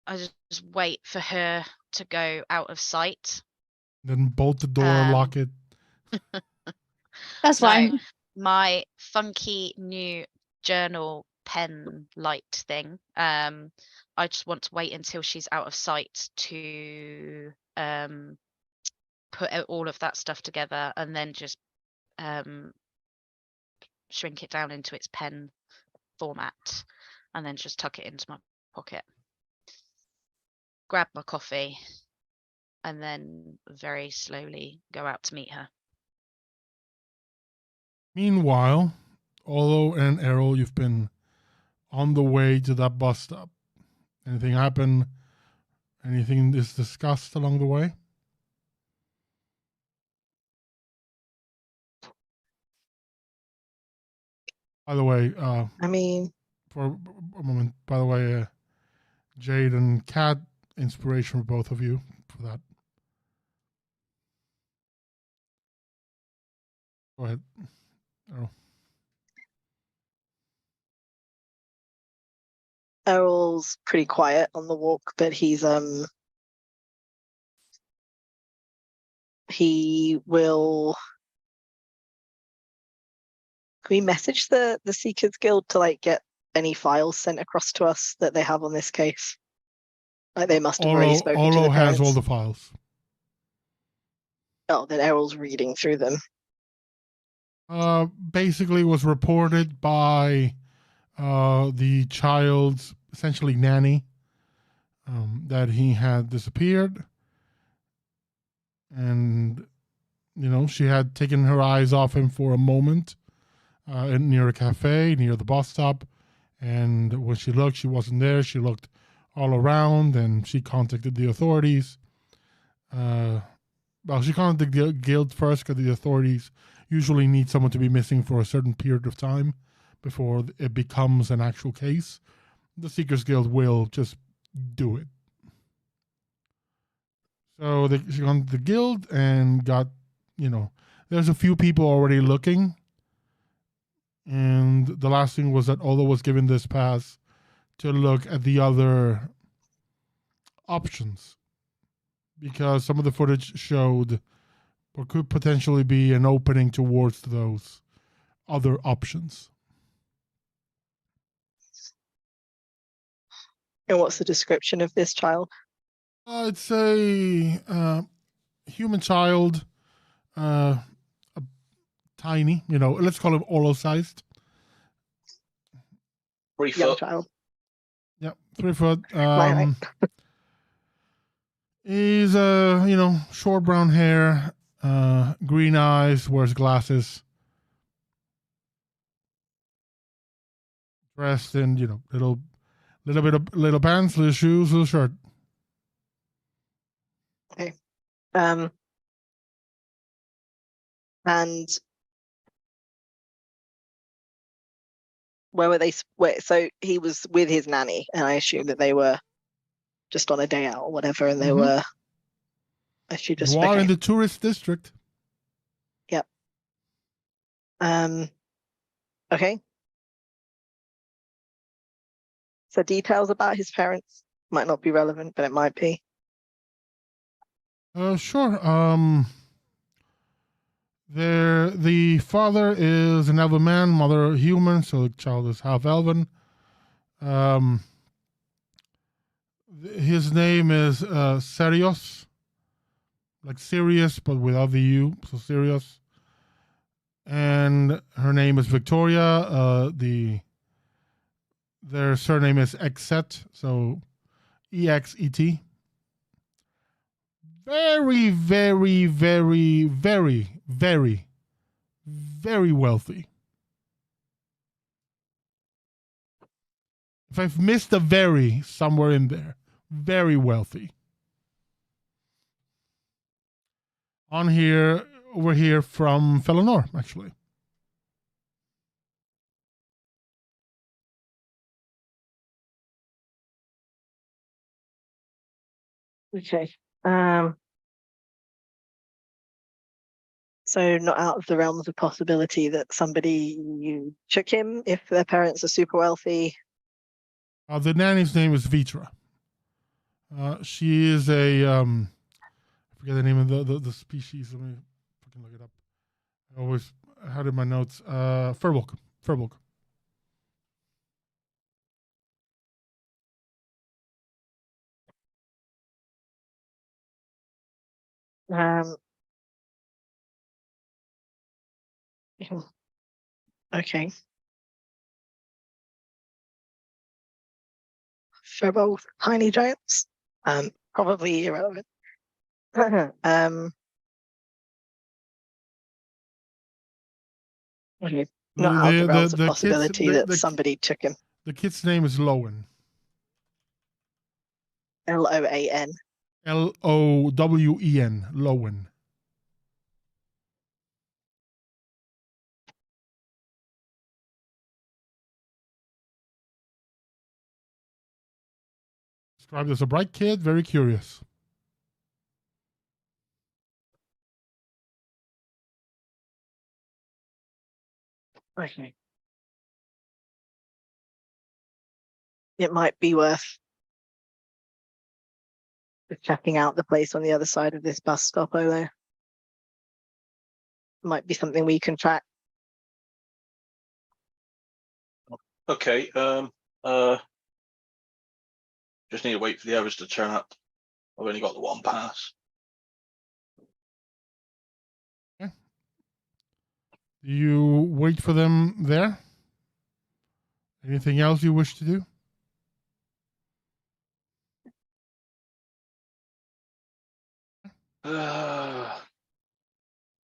I just wait for her to go out of sight. Then bolt the door, lock it. That's No, fine. my funky new journal pen light thing. I just want to wait until she's out of sight to put all of that stuff together and then just shrink it down into its pen format and then just tuck it into my pocket. Grab my coffee and then very slowly go out to meet her. Meanwhile, Olo and Errol, you've been on the way to that bus stop. Anything happen? Anything is discussed along the way? By the way, I mean, for a moment, by the way, Jade and Kat, inspiration for both of you for that. Go ahead, Errol. Errol's pretty quiet on the walk, but he will. Can we message the Seekers Guild to like get any files sent across to us that they have on this case? Like they must have already spoken to Olo the has parents. all the files. Oh, then Errol's reading through them. Basically was reported by the child's essentially nanny that he had disappeared, and she had taken her eyes off him for a moment near a cafe near the bus stop, and when she looked, she wasn't there. She looked all around, and she contacted the authorities. Well, she contacted the guild first because the authorities usually need someone to be missing for a certain period of time before it becomes an actual case. The Seekers Guild will just do it. So she contacted the guild and got, there's a few people already looking. And the last thing was that Olo was given this pass to look at the other options, because some of the footage showed what could potentially be an opening towards those other options. And what's the description of this child? It's a human child, tiny, let's call him Olo-sized. 3 Young foot. child. Yep, 3 foot. Right. He's short brown hair, green eyes, wears glasses, dressed in little pants, little shoes, little shirt. Okay. And where were they? So he was with his nanny, and I assume that they were just on a day out or whatever, and they Mhm. were. She just You are okay. in the tourist district. Yep. Okay. So details about his parents might not be relevant, but it might be. Sure. The father is an elven man, mother human, so the child is half elven. His name is Serios, like Sirius, but without the U, so Sirius. And her name is Victoria. Their surname is Exet, so EXET. Very, very, very, very, very, very wealthy. If I've missed a very somewhere in there, very wealthy. On here, over here from Felinor, actually. Okay. So not out of the realms of possibility that somebody you took him if their parents are super wealthy. The nanny's name is Vitra. She is a I forget the name of the species. Let me fucking look it up. I always had it in my notes. Furbolg. Furbolg. Okay. For both tiny giants, probably irrelevant. Okay. Not out of the realms of possibility that somebody took him. The kid's name is Lowen. Loan. Lowen. Lowen. Described as a bright kid, very curious. Okay. It might be worth checking out the place on the other side of this bus stop, Olo. Might be something we can track. Okay. Just need to wait for the others to turn up. I've only got the one pass. Okay. Do you wait for them there? Anything else you wish to do?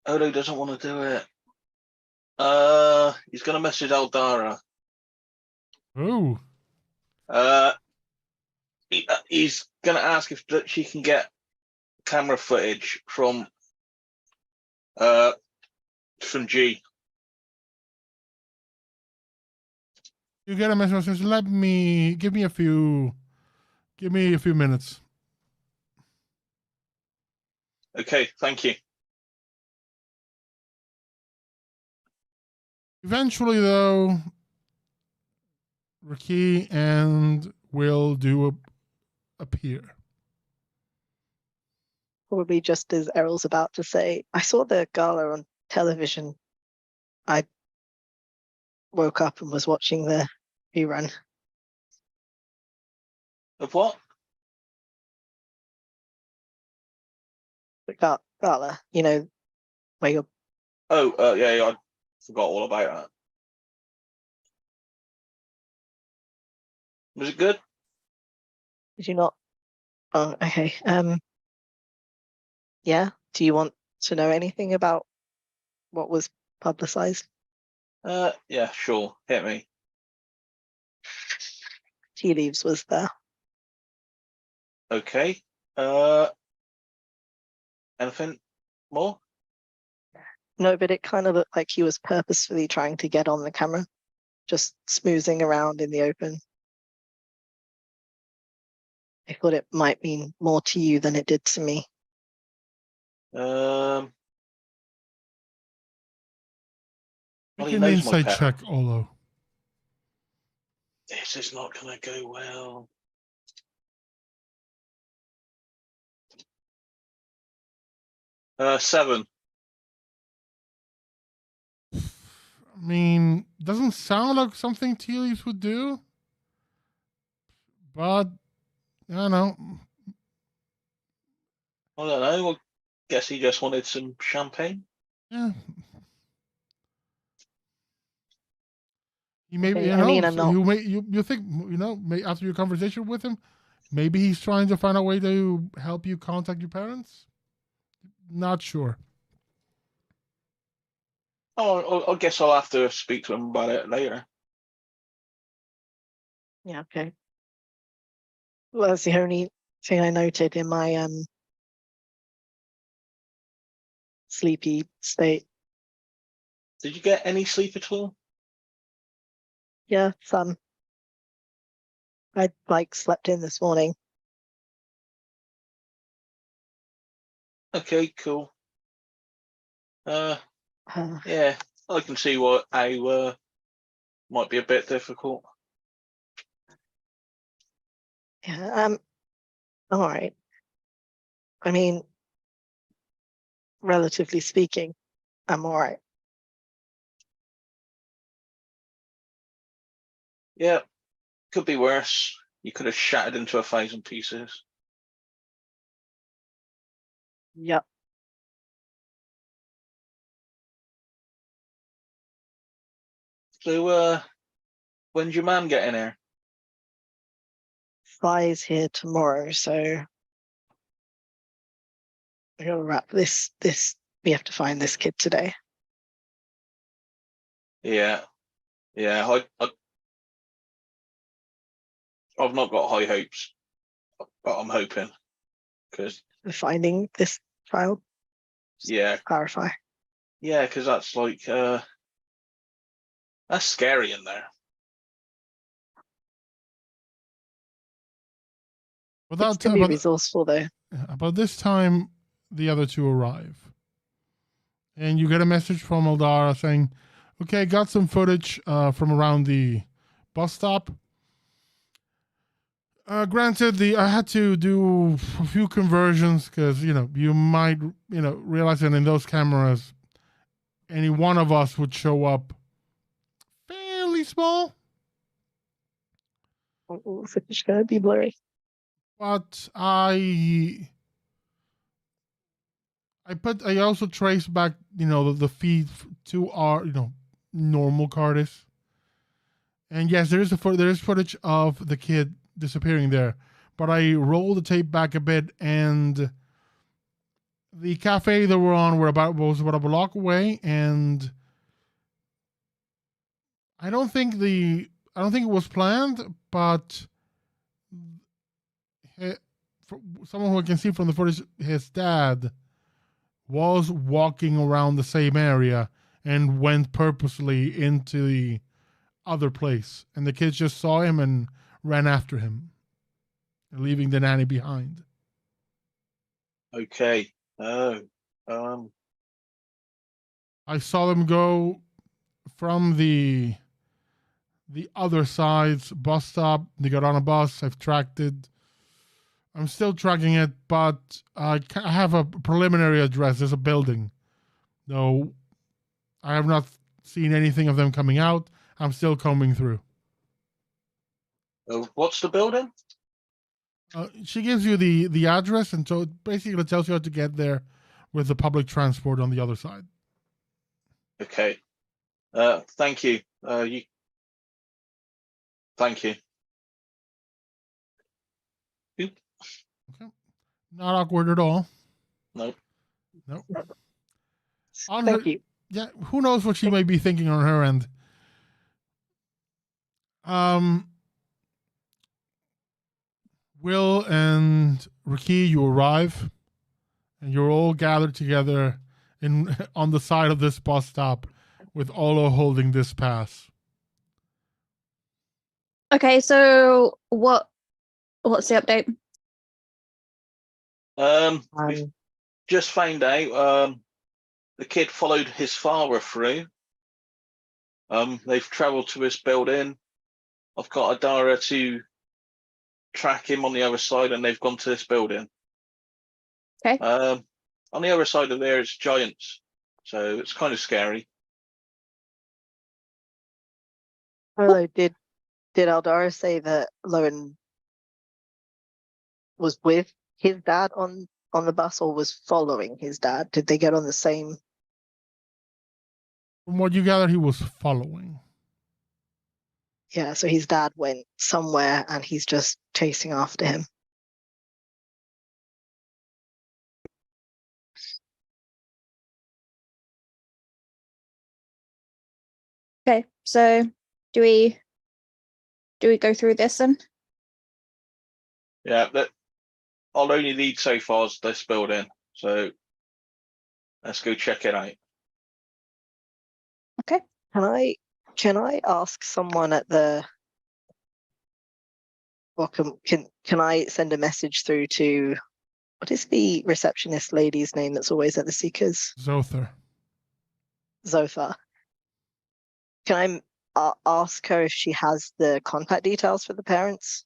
Odo doesn't want to do it. He's gonna message Aldara. Oh. He's gonna ask if she can get camera footage from G. You get a message that says, give me a few minutes. Okay, thank you. Eventually, though, RaQui and Will do appear. Probably just as Errol's about to say, I saw the gala on television. I woke up and was watching the rerun. Of what? The gala, you know, where you're. Oh, yeah, I forgot all about that. Was it good? Did you not? Oh, okay. Yeah. Do you want to know anything about what was publicized? Yeah, sure. Hit me. Tea Leaves was there. Okay. Anything more? No, but it kind of looked like he was purposefully trying to get on the camera, just smoozing around in the open. I thought it might mean more to you than it did to me. Well, Make he an knows my insight pet. check, Olo. This is not going to go well. Seven. I mean, doesn't sound like something tea leaves would do, but I don't know. I don't know. I guess he just wanted some champagne. Yeah. He maybe, Okay, you I know, mean, I'm so not. you think, you know, after your conversation with him, maybe he's trying to find a way to help you contact your parents. Not sure. Oh, I guess I'll have to speak to him about it later. Yeah, okay. Well, that's the only thing I noted in my sleepy state. Did you get any sleep at all? Yeah, some. I like slept in this morning. Okay, cool. Uh, Yeah, I can see what I might be a bit difficult. yeah, all right. I mean, relatively speaking, I'm all right. Yeah, could be worse. You could have shattered into 1,000 pieces. Yep. So, when's your man getting here? Fly's here tomorrow, so I gotta wrap this. We have to find this kid today. Yeah, I've not got high hopes, but I'm hoping because We're finding this child. yeah, Clarify. yeah, because that's like that's scary in there. It's gonna be resourceful though. About this time, the other two arrive. And you get a message from Eldara saying, okay, got some footage from around the bus stop. Granted, I had to do a few conversions because, you might, realize that in those cameras, any one of us would show up fairly small. Footage gonna be blurry. But I also traced back, the feed to our, normal Cardis. And yes, there is footage of the kid disappearing there. But I rolled the tape back a bit, and the cafe that we're on was about a block away, and I don't think it was planned, but someone who I can see from the footage, his dad was walking around the same area and went purposely into the other place, and the kids just saw him and ran after him, leaving the nanny behind. Okay. I saw them go from the other side's bus stop. They got on a bus. I've tracked it. I'm still tracking it, but I have a preliminary address. There's a building, though I have not seen anything of them coming out. I'm still combing through. What's the building? She gives you the address, and so it basically tells you how to get there with the public transport on the other side. Okay. Thank you. Thank you. Okay. Not awkward at all. Nope. Nope. Thank you. Yeah, who knows what she may be thinking on her end. Will and RaQui, you arrive, and you're all gathered together in on the side of this bus stop with Olo holding this pass. Okay, so what's the update? We've just found out the kid followed his father through. They've travelled to his building. I've got a Dara to track him on the other side, and they've gone to this building. Okay. On the other side of there is giants, so it's kind of scary. Hello, did Aldara say that Lowen was with his dad on the bus, or was following his dad? Did they get on the same? From what you gather, he was following. Yeah, so his dad went somewhere and he's just chasing after him. Okay, so do we go through this then? Yeah, that I'll only lead so far as this building, so let's go check it out. Okay. Can I ask someone at the? Well, can I send a message through to? What is the receptionist lady's name that's always at the Seekers? Zother. Zotha. Can I ask her if she has the contact details for the parents?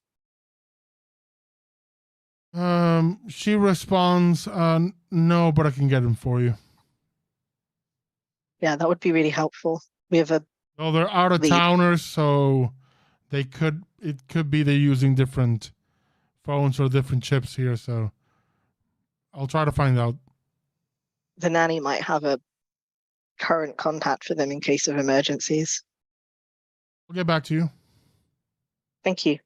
She responds, no, but I can get them for you. Yeah, that would be really helpful. We have a. Oh, they're out of towners, so it could be they're using different phones or different chips here, so I'll try to find out. The nanny might have a current contact for them in case of emergencies. We'll get back to you. Thank you.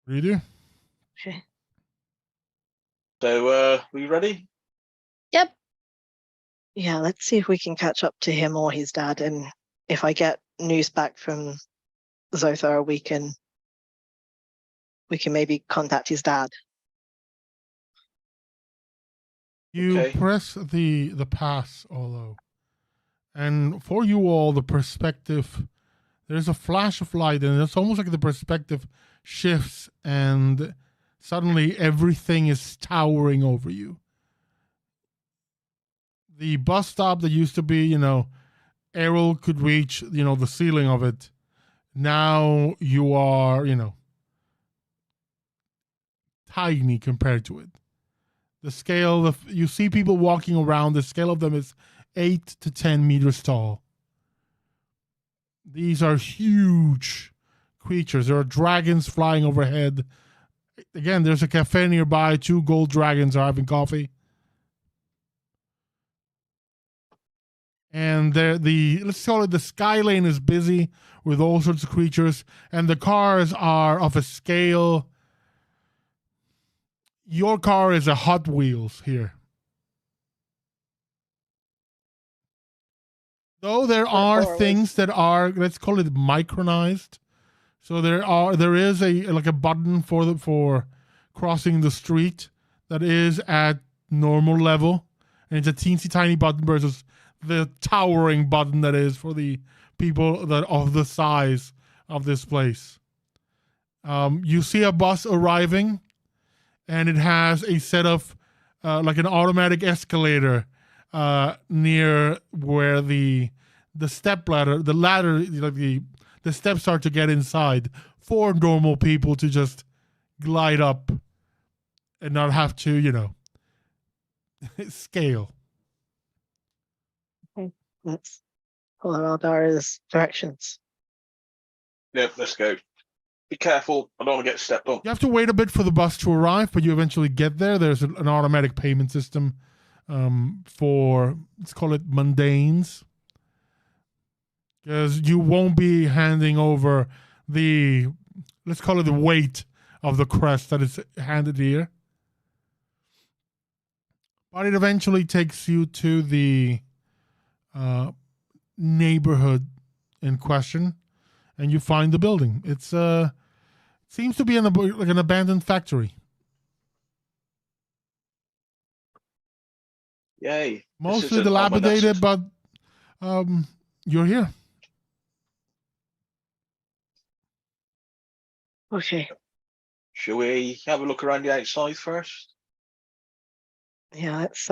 What do you do? Okay. So, we ready? Yep. Yeah, let's see if we can catch up to him or his dad, and if I get news back from Zotha, we can maybe contact his dad. You Okay. press the pass, Olo, and for you all, the perspective, there's a flash of light, and it's almost like the perspective shifts, and suddenly everything is towering over you. The bus stop that used to be, Errol could reach, the ceiling of it. Now you are, tiny compared to it. The scale you see people walking around, the scale of them is 8 to 10 meters tall. These are huge creatures. There are dragons flying overhead. Again, there's a cafe nearby. 2 gold dragons are having coffee. And let's call it the sky lane is busy with all sorts of creatures, and the cars are of a scale. Your car is a Hot Wheels here. Though there are things that are, let's call it micronized. So there is a button for crossing the street that is at normal level, and it's a teensy tiny button versus the towering button that is for the people that of the size of this place. You see a bus arriving, and it has a set of like an automatic escalator near where the step ladder, the steps start to get inside for normal people to just glide up and not have to, scale. Let's follow Aldara's directions. Yep, let's go. Be careful. I don't want to get stepped on. You have to wait a bit for the bus to arrive, but you eventually get there. There's an automatic payment system for, let's call it mundanes. Because you won't be handing over let's call it the weight of the crest that is handed here. But it eventually takes you to the neighborhood in question, and you find the building. It's seems to be like an abandoned factory. Yay. This Mostly isn't dilapidated, ominous. but you're here. Okay. Shall we have a look around the outside first? Yeah, let's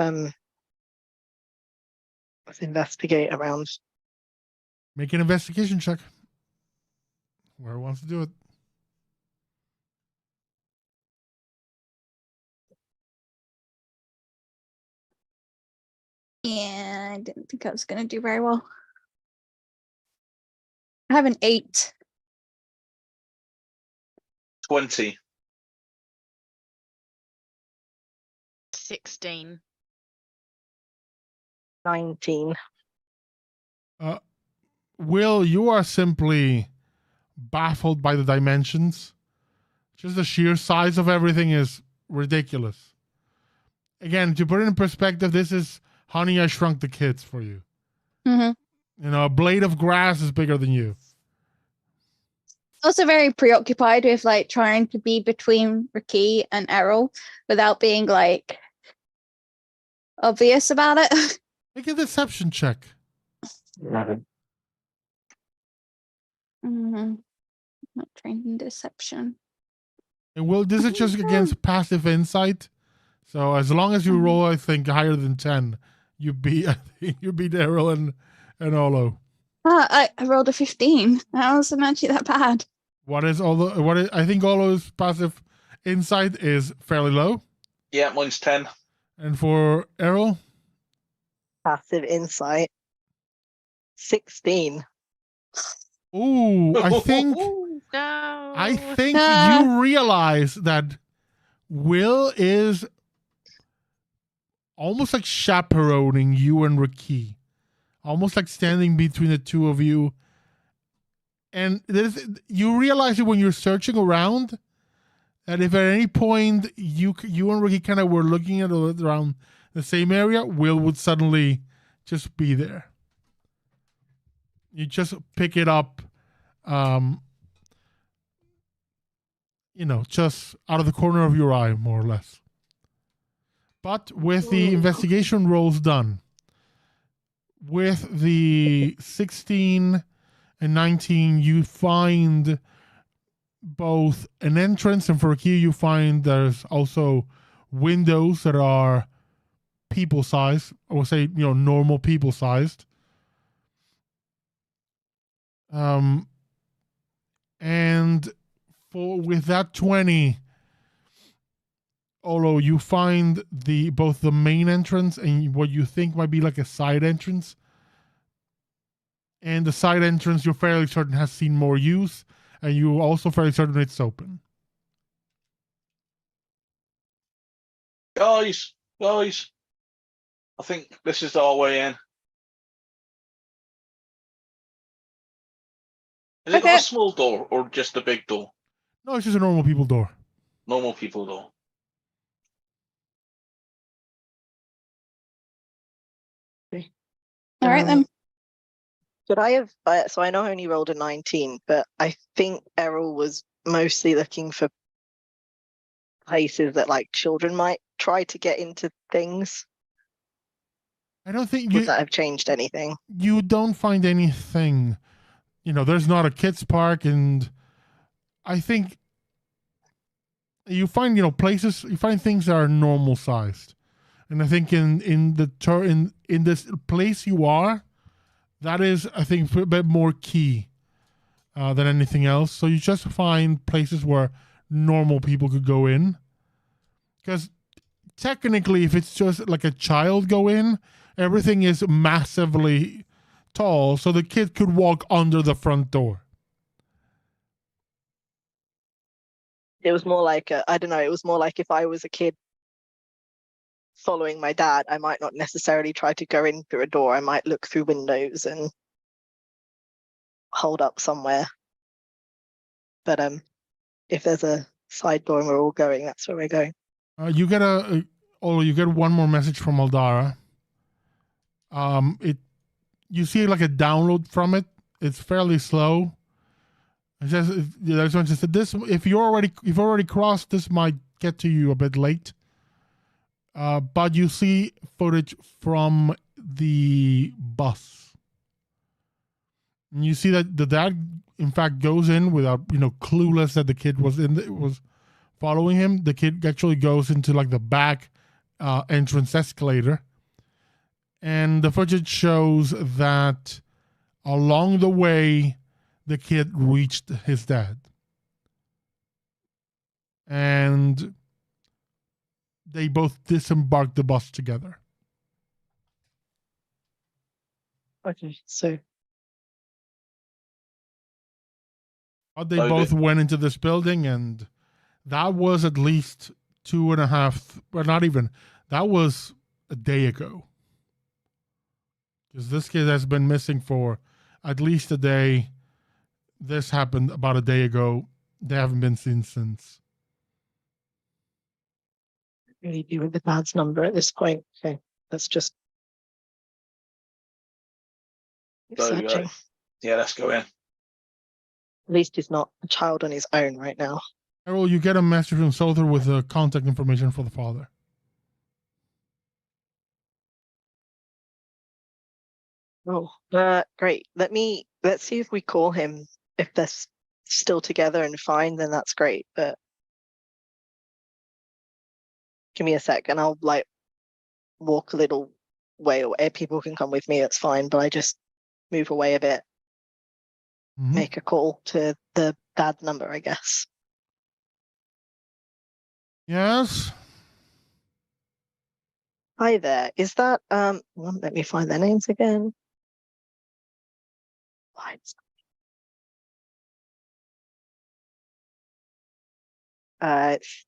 investigate around. Make an investigation check. Whoever wants to do it. Yeah, I didn't think I was going to do very well. I have an 8. 20. 16. 19. Will, you are simply baffled by the dimensions. Just the sheer size of everything is ridiculous. Again, to put it in perspective, this is Honey, I Shrunk the Kids for you. Mm-hmm. You know, a blade of grass is bigger than you. Also very preoccupied with like trying to be between RaQui and Errol without being like obvious about it. Make a deception check. Not trained in deception. And Will, this is just against passive insight. So as long as you roll, I think, higher than 10, you beat Errol and Olo. I rolled a 15. That wasn't actually that bad. I think Olo's passive insight is fairly low. Yeah, mine's 10. And for Errol? Passive insight. 16. Ooh, I think No. you realize that Will is almost like chaperoning you and RaQui. Almost like standing between the two of you. And you realize it when you're searching around that if at any point you and RaQui kind of were looking at around the same area, Will would suddenly just be there. You just pick it up, just out of the corner of your eye, more or less. But with the investigation rolls done, with the 16 and 19, you find both an entrance, and for RaQui, you find there's also windows that are people sized. I would say, normal people sized. And with that 20, Olo, you find both the main entrance and what you think might be like a side entrance. And the side entrance, you're fairly certain has seen more use, and you're also fairly certain it's open. Guys, I think this is our way in. Has it got a small door or just a big door? No, it's just a normal people door. Normal people door. All right then. Could I have? So I know I only rolled a 19, but I think Errol was mostly looking for places that like children might try to get into things. I don't think Would that have changed anything? You don't find anything. There's not a kids park, and I think you find places. You find things that are normal sized, and I think in this place you are, that is, I think, a bit more key than anything else. So you just find places where normal people could go in, because technically, if it's just like a child go in, everything is massively tall, so the kid could walk under the front door. It was more like I don't know. It was more like if I was a kid following my dad, I might not necessarily try to go in through a door. I might look through windows and hold up somewhere. But if there's a side door and we're all going, that's where we're going. You get you get one more message from Aldara. You see like a download from it. It's fairly slow. It says there's one just said this. If you've already crossed, this might get to you a bit late. But you see footage from the bus. And you see that the dad, in fact, goes in without, clueless that the kid was following him. The kid actually goes into like the back entrance escalator. And the footage shows that along the way, the kid reached his dad. And they both disembarked the bus together. Okay, so But they both went into this building, and that was at least 2.5, well, not even, that was a day ago. Because this kid has been missing for at least a day. This happened about a day ago. They haven't been seen since. really be with the dad's number at this point. Okay, let's just keep So, searching. yeah, let's go in. At least he's not a child on his own right now. Errol, you get a message from Souther with the contact information for the father. Oh, great. Let's see if we call him. If they're still together and fine, then that's great. But give me a sec, and I'll walk a little way away. People can come with me. It's fine, but I just move away a bit. Mhm. Make a call to the dad's number, I guess. Yes. Hi there. Is that let me find their names again.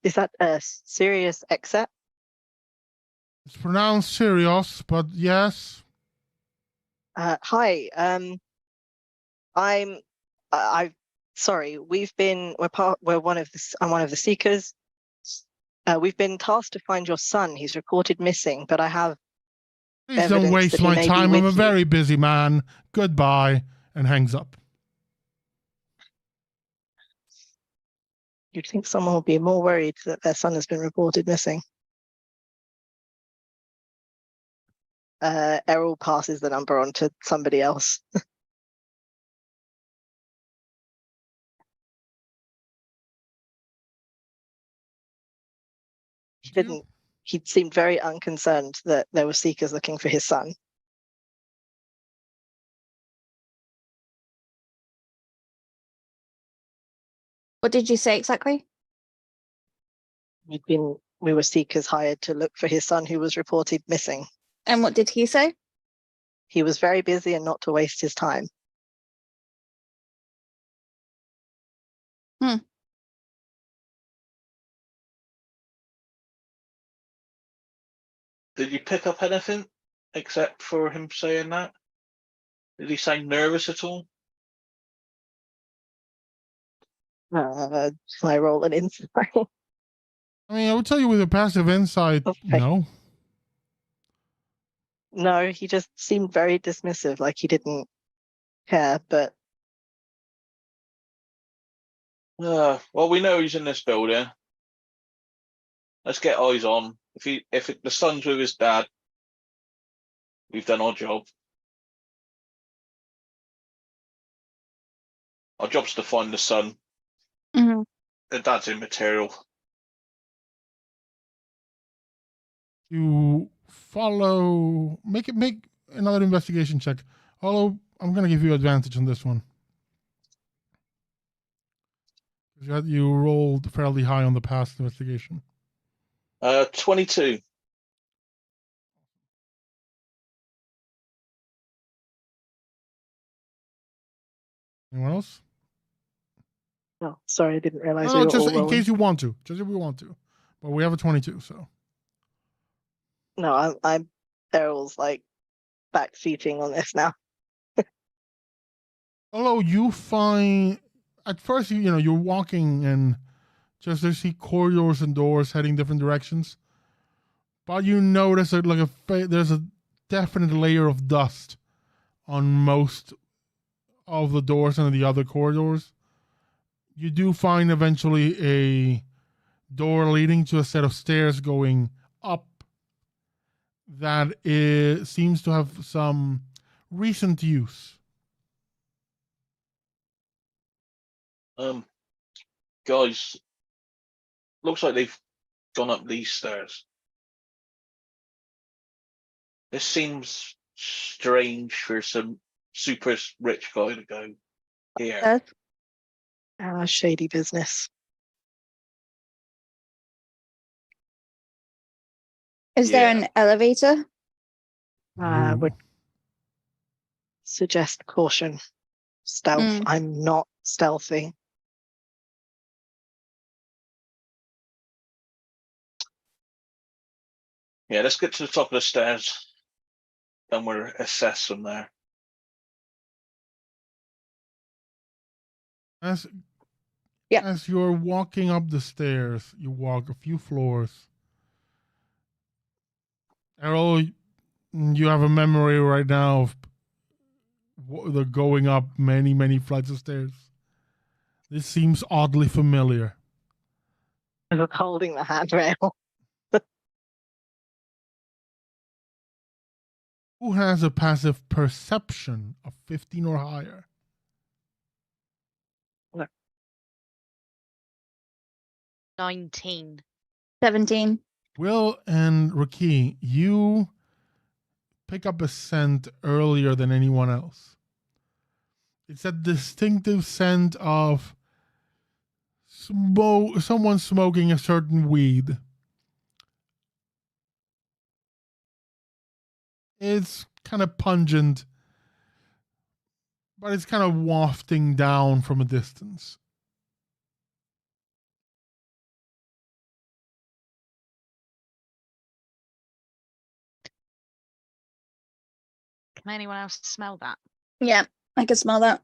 Is that a serious exit? It's pronounced serious, but yes. Hi. I'm sorry. I'm one of the seekers. We've been tasked to find your son. He's reported missing, but I have Please don't evidence waste that he my may be time. I'm a with you. very busy man. Goodbye. And hangs up. You'd think someone would be more worried that their son has been reported missing. Errol passes the number on to somebody else. He seemed very unconcerned that there were seekers looking for his son. What did you say exactly? We were seekers hired to look for his son who was reported missing. And what did he say? He was very busy and not to waste his time. Did you pick up anything except for him saying that? Did he sound nervous at all? Can I roll an insight? I mean, I would tell you with a passive insight, Okay. no. No, he just seemed very dismissive, like he didn't care, but Well, we know he's in this building. Let's get eyes on. If the son's with his dad, we've done our job. Our job's to find the son. Mm-hmm. The dad's immaterial. You follow. Make another investigation check. Although I'm gonna give you advantage on this one. You rolled fairly high on the past investigation. 22. Anyone else? no, sorry, I didn't realize we No, were just all in rolling. case you want to. Just if we want to. But we have a 22, so. No, I'm Errol's back seating on this now. Although you find at first you're walking and just you see corridors and doors heading different directions, but you notice that there's a definite layer of dust on most of the doors and the other corridors. You do find eventually a door leading to a set of stairs going up that seems to have some recent use. Guys, looks like they've gone up these stairs. This seems strange for some super rich guy to go here. Shady business. Is there Yeah. an elevator? Would suggest caution. Stealth. Mm. I'm not stealthy. Yeah, let's get to the top of the stairs. Then we'll assess from there. As Yeah. as you're walking up the stairs, you walk a few floors. Errol, you have a memory right now of the going up many, many flights of stairs. This seems oddly familiar. I'm holding the handrail. Who has a passive perception of 15 or higher? 19. 17. Will and RaQui, you pick up a scent earlier than anyone else. It's a distinctive scent of someone smoking a certain weed. It's kind of pungent, but it's kind of wafting down from a distance. Can anyone else smell that? Yeah, I can smell that.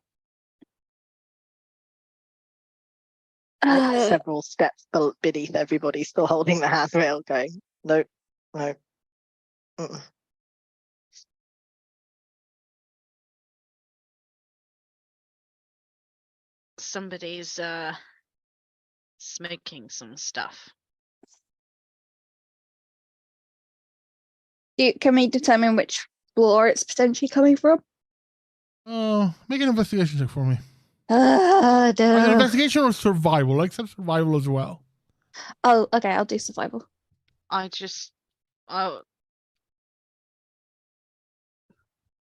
Several steps beneath everybody, still holding the handrail, going, no, no. Mm-mm. Somebody's smoking some stuff. Can we determine which floor it's potentially coming from? Make an investigation check for me. Duh. Either investigation or survival. I accept survival as well. Oh, okay, I'll do survival. I just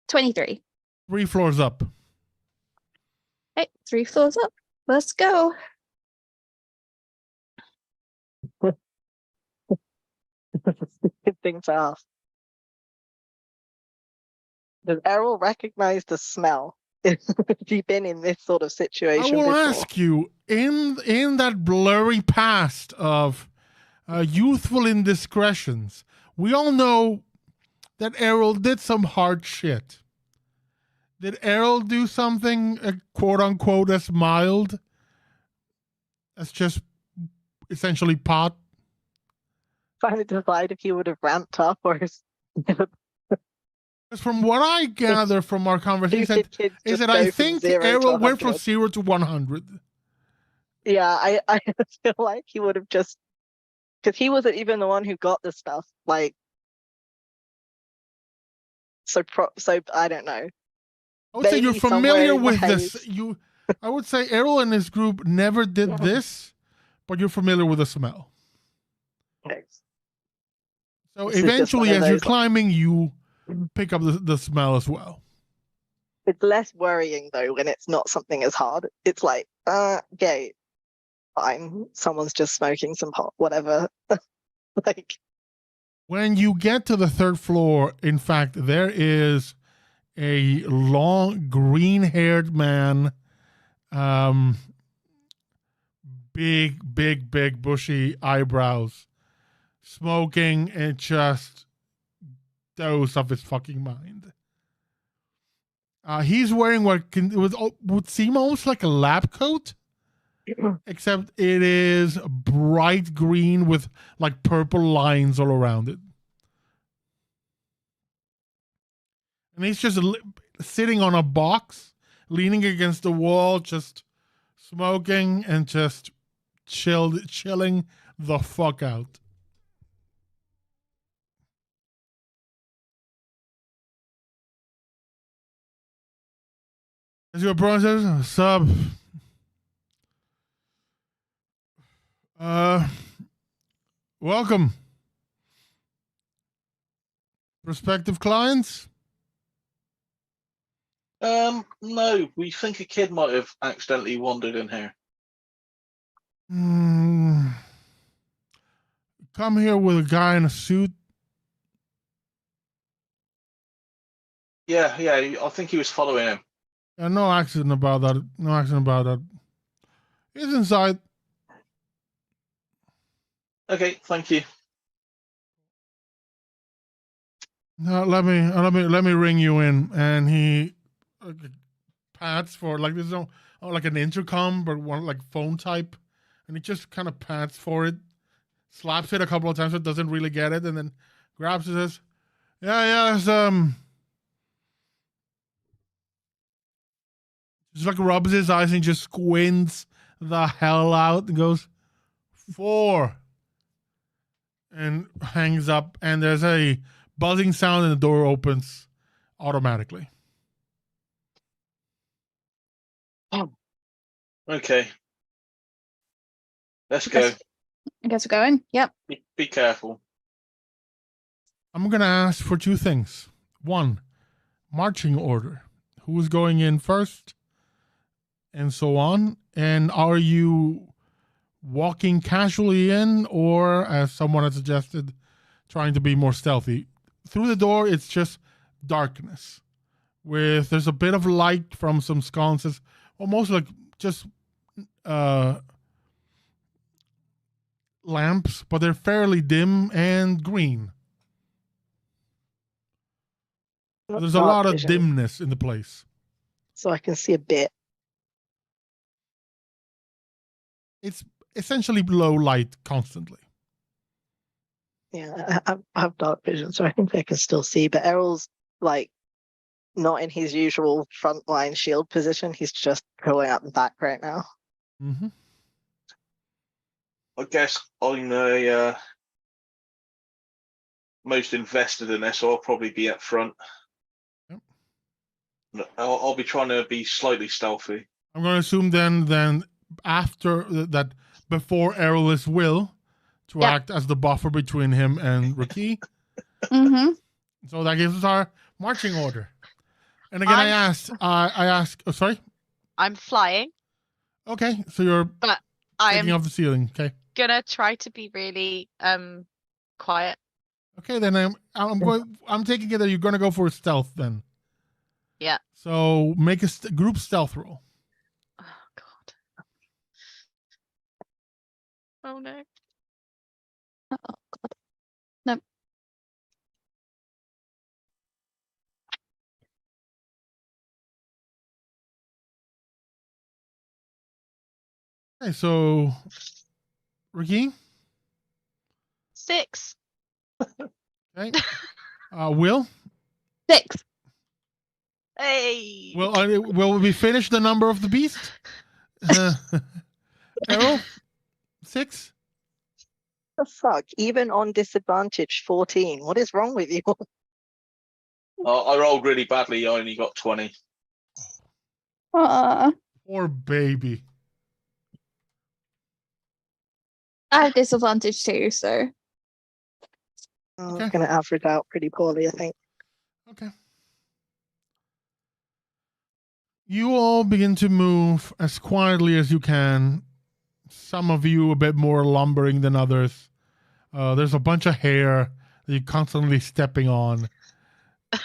23. 3 floors up. Okay, 3 floors up. Let's go. Good thing to ask. Does Errol recognize the smell? Have you been in this sort of I situation will before? ask you, in that blurry past of youthful indiscretions, we all know that Errol did some hard shit. Did Errol do something, quote unquote, as mild as just essentially pot? Trying to decide if he would have ramped up or Because from what I gather from our conversation, stupid kids is just that I go from think 0 to Errol went from 100. 0 to 100. Yeah, I feel like he would have just, because he wasn't even the one who got the stuff. Like, so I don't know. I would say you're Maybe somewhere familiar in the with this. haze. I would say Errol and his group never did this, but you're familiar with the smell. Okay. So This is just eventually, one of as you're those- climbing, you pick up the smell as well. It's less worrying though when it's not something as hard. It's like, okay, fine. Someone's just smoking some pot, whatever. Like, When you get to the 3rd floor, in fact, there is a long green-haired man, big bushy eyebrows, smoking and just dose of his fucking mind. He's wearing what would seem almost like a lab coat, except it is bright green with like purple lines all around it. And he's just sitting on a box, leaning against the wall, just smoking and just chilling the fuck out. As your process, sub. Welcome. Prospective clients? No, we think a kid might have accidentally wandered in here. Come here with a guy in a suit. Yeah, I think he was following him. No accident about that. No accident about that. He's inside. Okay, thank you. No, let me ring you in. And he pats for like there's no like an intercom, but one like phone type, and he just kind of pats for it, slaps it a couple of times, so it doesn't really get it, and then grabs it. Says, "Yeah, just like rubs his eyes and just squints the hell out and goes 4, and hangs up. And there's a buzzing sound, and the door opens automatically. Okay. Let's go. I guess we're going. Yep. Be careful. I'm gonna ask for 2 things. 1, marching order. Who's going in first? And so on. And are you walking casually in, or as someone had suggested, trying to be more stealthy? Through the door, it's just darkness. There's a bit of light from some sconces, almost like just lamps, but they're fairly dim and green. There's a lot of dimness in the place. So I can see a bit. It's essentially low light constantly. Yeah, I have dark vision, so I think I can still see. But Errol's like not in his usual frontline shield position. He's just pulling out the back right now. Mm-hmm. I guess I'm the most invested in this, so I'll probably be up front. Yep. I'll be trying to be slightly stealthy. I'm going to assume then after that, before Errol is Will to act as the buffer between him and RaQui. Mm-hmm. So that gives us our marching order. And again, I asked. Oh, sorry. I'm flying. Okay, so you're taking off the ceiling. Okay. Gonna try to be really quiet. Okay, then I'm taking it that you're gonna go for a stealth then. Yeah. So make a group stealth roll. Oh god. Oh no. Oh god. No. Okay, so RaQui. 6. Okay. Will. 6. Hey. Well, will we finish the number of the beast? Errol. 6. The fuck? Even on disadvantage, 14. What is wrong with you? I rolled really badly. I only got 20. Poor baby. I have disadvantage too, so. Okay. It's going to average out pretty poorly, I think. Okay. You all begin to move as quietly as you can. Some of you a bit more lumbering than others. There's a bunch of hair that you're constantly stepping on.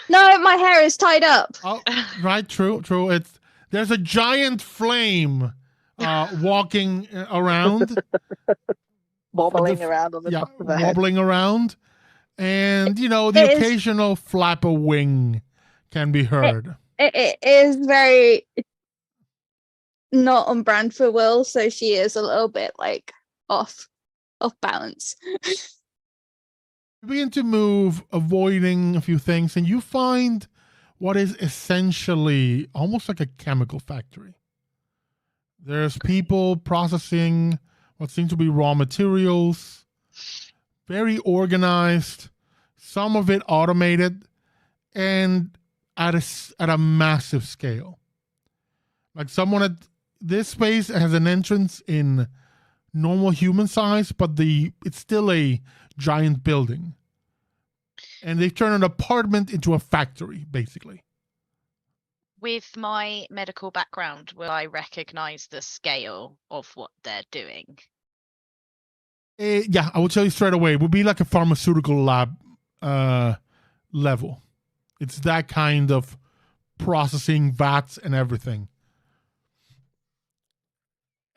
No, my hair is tied up. Oh, right, true. There's a giant flame walking around. Wobbling around on the top of the head. Wobbling around. And, the occasional flap of wing can be heard. It is very not on brand for Will, so she is a little bit like off balance. You begin to move, avoiding a few things, and you find what is essentially almost like a chemical factory. There's people processing what seem to be raw materials, very organized, some of it automated, and at a massive scale. Like someone at this space has an entrance in normal human size, but it's still a giant building. And they've turned an apartment into a factory, basically. With my medical background, will I recognize the scale of what they're doing? Yeah, I will tell you straight away. It would be like a pharmaceutical lab level. It's that kind of processing, vats and everything.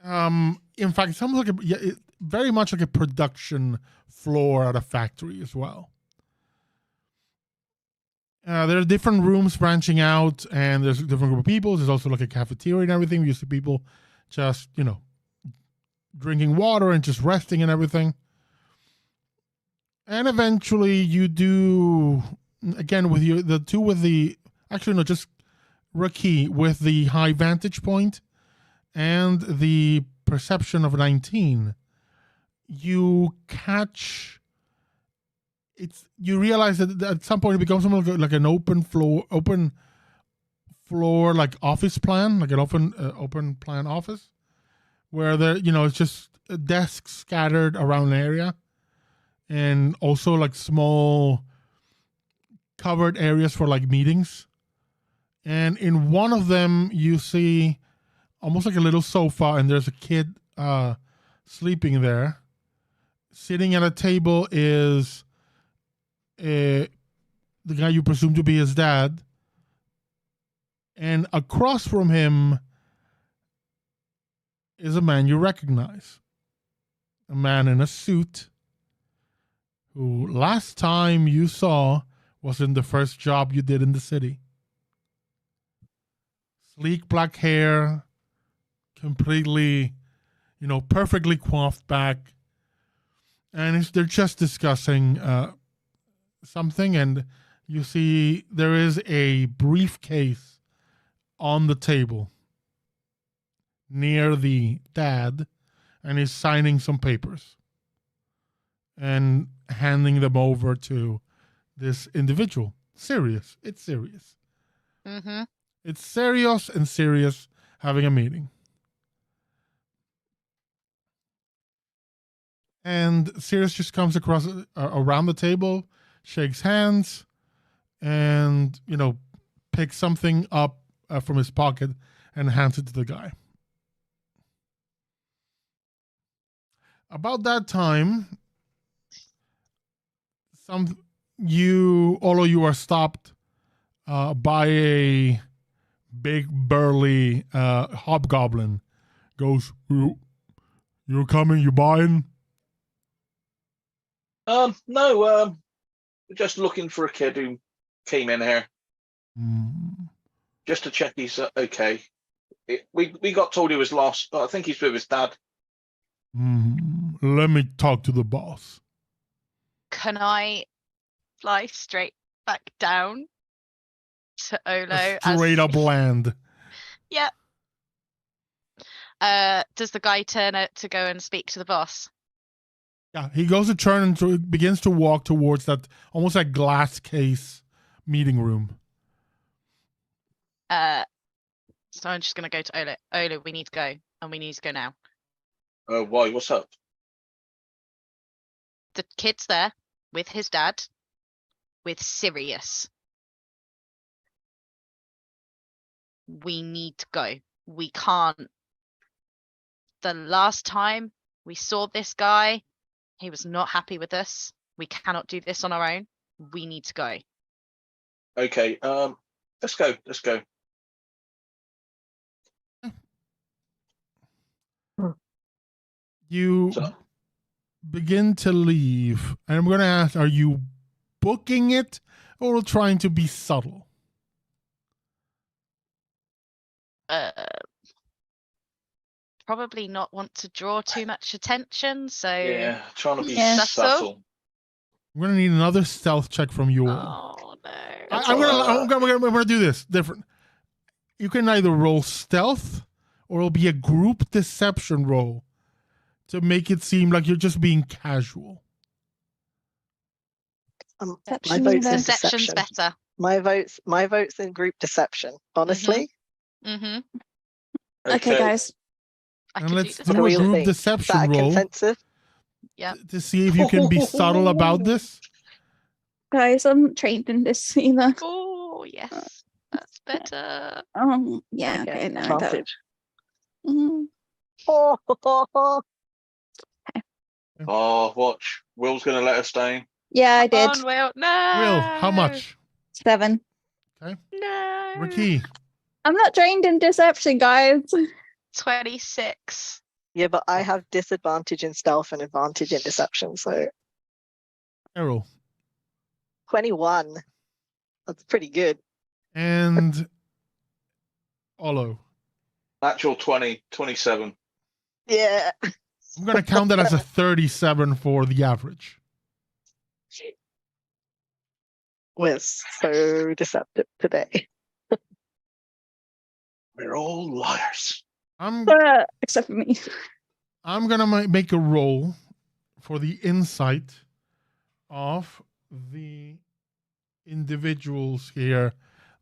In fact, it's almost like very much like a production floor at a factory as well. There are different rooms branching out, and there's a different group of people. There's also like a cafeteria and everything. You see people just, drinking water and just resting and everything. And eventually you do, again, with just RaQui with the high vantage point and the perception of 19, you catch, you realize that at some point it becomes something like an open floor, like office plan, like an open plan office, where it's just desks scattered around the area, and also like small covered areas for like meetings. And in one of them, you see almost like a little sofa, and there's a kid sleeping there. Sitting at a table is the guy you presume to be his dad. And across from him is a man you recognize. A man in a suit who last time you saw was in the first job you did in the city. Sleek black hair, completely, perfectly coiffed back. And they're just discussing something, and you see there is a briefcase on the table near the dad, and he's signing some papers and handing them over to this individual. Serious. It's serious. Mm-hmm. It's serious and serious having a meeting. And Sirius just comes across around the table, shakes hands, and, picks something up from his pocket and hands it to the guy. About that time, all of you are stopped by a big burly hobgoblin. Goes, you're coming, you buying? No, we're just looking for a kid who came in here. Just to check he's okay. We got told he was lost, but I think he's with his dad. Let me talk to the boss. Can I fly straight back down to Olo? Straight up land. Yep. Does the guy turn it to go and speak to the boss? Yeah, he goes to turn and begins to walk towards that almost like glass case meeting room. So I'm just gonna go to Olo. Olo, we need to go, and we need to go now. Why? What's up? The kid's there with his dad, with Sirius. We need to go. We can't. The last time we saw this guy, he was not happy with us. We cannot do this on our own. We need to go. Okay, let's go. Let's go. You begin to leave, and I'm going to ask, are you booking it or trying to be subtle? Probably not want to draw too much attention, so Yeah, trying to be Yeah. subtle. I'm going to need another stealth check from you all. Oh no. I'm gonna do this different. You can either roll stealth, or it'll be a group deception roll to make it seem like you're just being casual. My Deception vote's in Deception's deception. better. My vote's in group deception. Honestly, Mm-hmm. Okay, guys. I And could let's do do this. a we all group think? Is deception that a roll consensus? Yeah. to see if you can be subtle about this. Guys, I'm not trained in this either. Oh, yes. That's better. Yeah, Okay, okay, no, I don't. advantage. Mhm. Oh, Oh, watch. Will's going to let us down. Yeah, I did. On Will. No. Will, how much? 7. No. RaQui, I'm not trained in deception, guys. 26. yeah, but I have disadvantage in stealth and advantage in deception, so Errol, 21. That's pretty good. and Olo. Natural 20, 27. Yeah. I'm going to count that as a 37 for the average. We're so deceptive today. We're all liars. Except for me. I'm going to make a roll for the insight of the individuals here,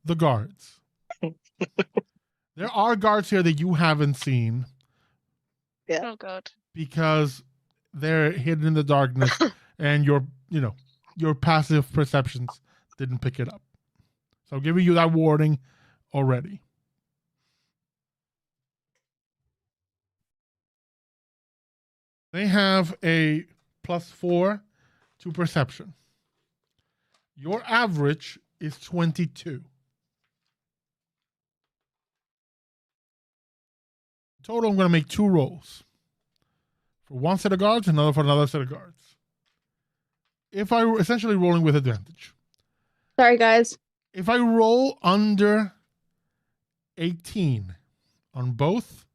the guards. There are guards here that you haven't seen Yeah. Oh, God. because they're hidden in the darkness and your passive perceptions didn't pick it up. So I'm giving you that warning already. They have a +4 to perception. Your average is 22. Total, I'm going to make 2 rolls. For one set of guards, another for another set of guards. If I essentially rolling with advantage. Sorry, guys. If I roll under 18 on both,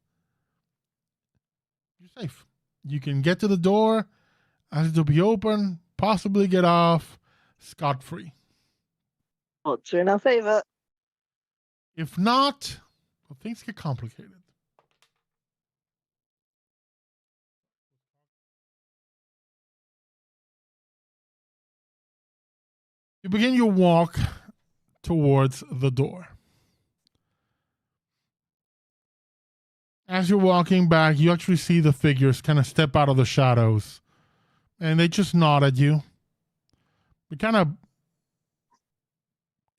you're safe. You can get to the door as it'll be open, possibly get off scot-free. Odds are in our favor. If not, well, things get complicated. You begin your walk towards the door. As you're walking back, you actually see the figures kind of step out of the shadows, and they just nod at you. They're kind of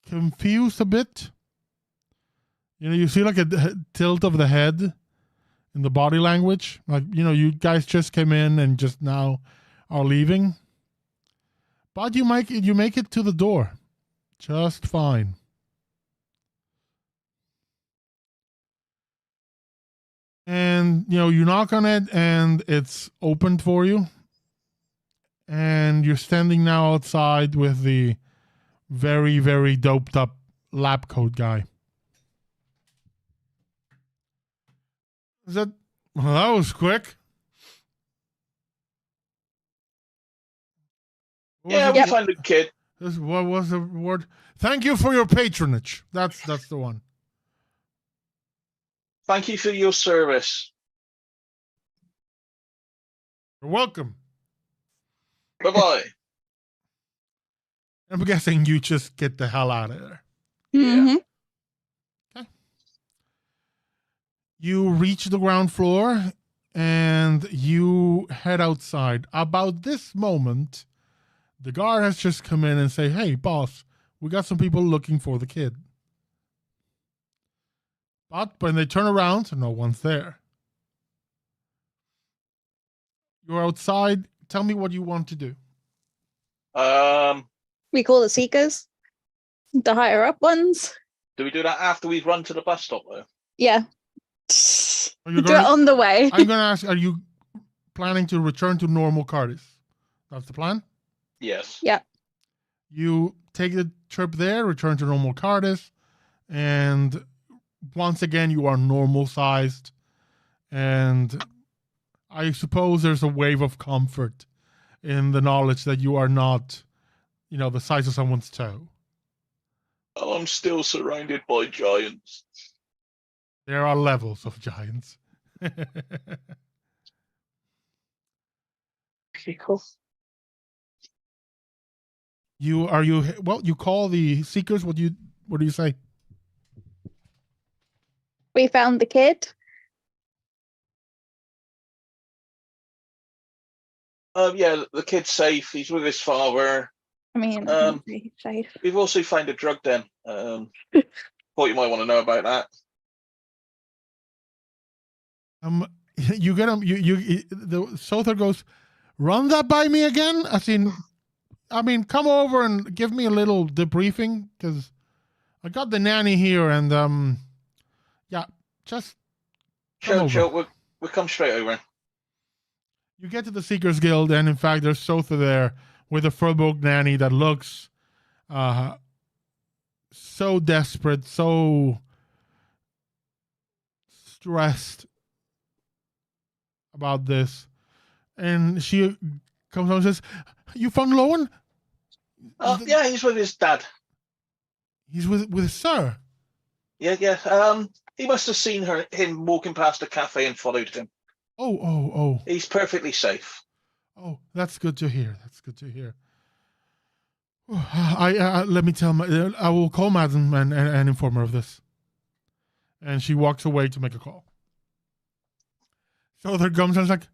confused a bit. You see like a tilt of the head in the body language. Like, you guys just came in and just now are leaving. But you make it to the door just fine. And you knock on it and it's opened for you. And you're standing now outside with the very, very doped up lab coat guy. Well, that was quick. Yeah, we found a kid. What was the word? Thank you for your patronage. That's the one. Thank you for your service. You're welcome. Bye-bye. I'm guessing you just get the hell out of there. Mhm. Okay. You reach the ground floor and you head outside. About this moment, the guard has just come in and say, "Hey, boss, we got some people looking for the kid." But when they turn around, no one's there. You're outside. Tell me what you want to do. We call the seekers. The higher up ones. Do we do that after we've run to the bus stop, though? Yeah. Are you Do it on the way. I'm going to ask, are you planning to return to normal Cardis? That's the plan? Yes. Yeah. You take the trip there, return to normal Cardis, and once again, you are normal sized. And I suppose there's a wave of comfort in the knowledge that you are not, the size of someone's toe. Oh, I'm still surrounded by giants. There are levels of giants. Okay, cool. You call the seekers. What do you say? We found the kid. Yeah, the kid's safe. He's with his father. I mean, he's safe. We've also found a drug den. Thought you might want to know about that. You get him. The Souther goes, run that by me again. I mean, come over and give me a little debriefing because I got the nanny here, and yeah, just come over. Sure. We'll come straight over. You get to the Seekers Guild, and in fact, there's Souther there with a furbolg nanny that looks so desperate, so stressed about this. And she comes on and says, you found Lowen? Yeah, he's with his dad. He's with Sir. Yeah. He must have seen him walking past the cafe and followed him. Oh. He's perfectly safe. Oh, that's good to hear. Let me tell I will call Madam and inform her of this. And she walks away to make a call. So there comes and is like,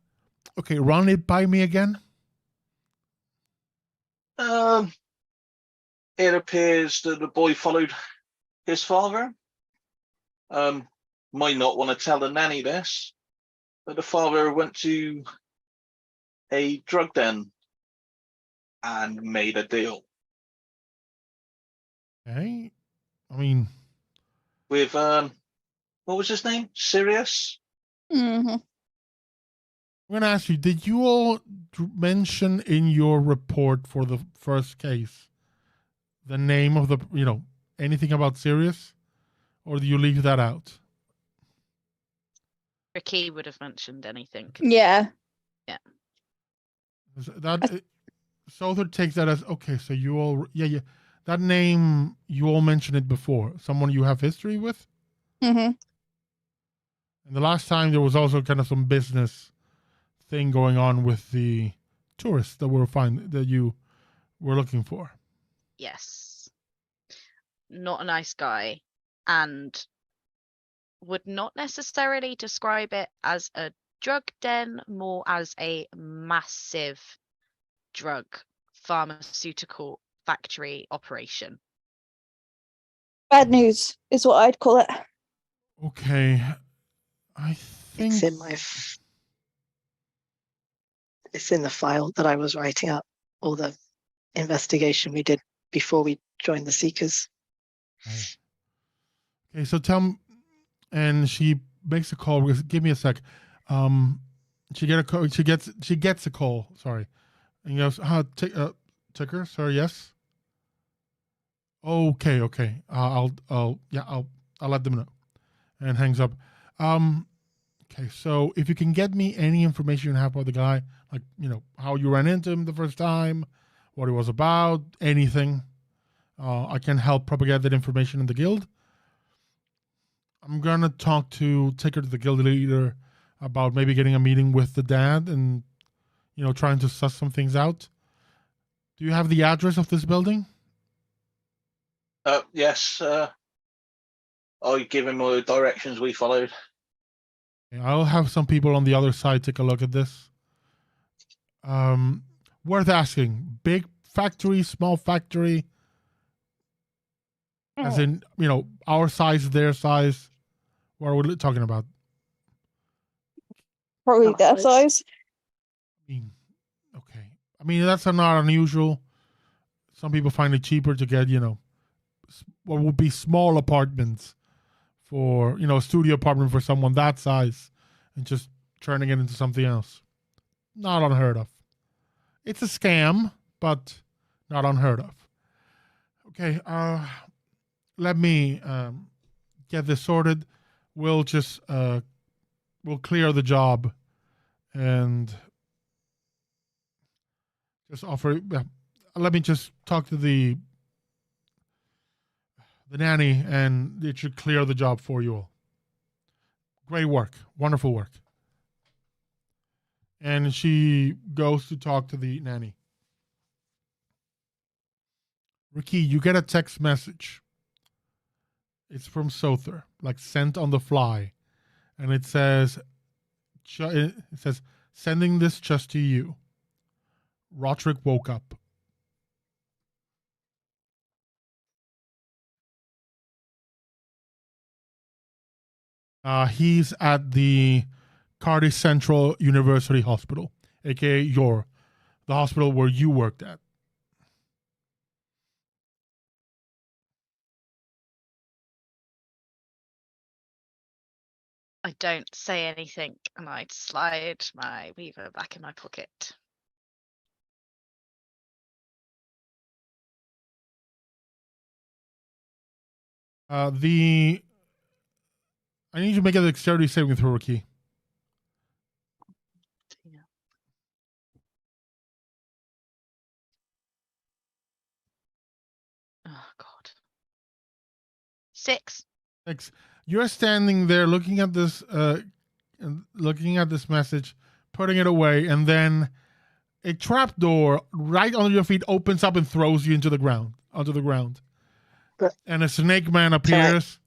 okay, run it by me again. It appears that the boy followed his father. Might not want to tell the nanny this, but the father went to a drug den and made a deal. Okay. I mean, with what was his name? Sirius? Mm-hmm. I'm going to ask you, did you all mention in your report for the first case the name of the, anything about Sirius? Or do you leave that out? RaQui would have mentioned anything. Yeah. Souther takes that as, okay, so you all, yeah. That name, you all mentioned it before. Someone you have history with? Mm-hmm. And the last time there was also kind of some business thing going on with the tourists that you were looking for. Yes. Not a nice guy, and would not necessarily describe it as a drug den, more as a massive drug pharmaceutical factory operation. Bad news is what I'd call it. Okay. I think It's in it's in the file that I was writing up, all the investigation we did before we joined the Seekers. Okay, so tell me, and she makes a call. Give me a sec. She gets a call. Sorry, and he goes, ticker. Sorry, yes. Okay. I'll let them know, and hangs up. Okay, so if you can get me any information you have about the guy, like how you ran into him the first time, what he was about, anything, I can help propagate that information in the guild. I'm gonna take her to the guild leader about maybe getting a meeting with the dad and trying to suss some things out. Do you have the address of this building? Yes. I give him all the directions we followed. I'll have some people on the other side take a look at this. Worth asking. Big factory, small factory? As in, our size, their size? What are we talking about? Probably their size. Okay. I mean, that's not unusual. Some people find it cheaper to get, what would be small apartments for, a studio apartment for someone that size and just turning it into something else. Not unheard of. It's a scam, but not unheard of. Okay, let me get this sorted. We'll just we'll clear the job and just offer. Let me just talk to the nanny, and it should clear the job for you all. Great work, wonderful work. And she goes to talk to the nanny. RaQui, you get a text message. It's from Souther, like sent on the fly, and it says, sending this just to you. Roderick woke up. He's at the Cardiff Central University Hospital, aka the hospital where you worked at. I don't say anything, and I'd slide my weaver back in my pocket. I need you to make a dexterity saving throw, RaQui. Yeah. Oh God. 6. You're standing there looking at this message, putting it away, and then a trapdoor right under your feet opens up and throws you onto the ground. But- And a snake man appears,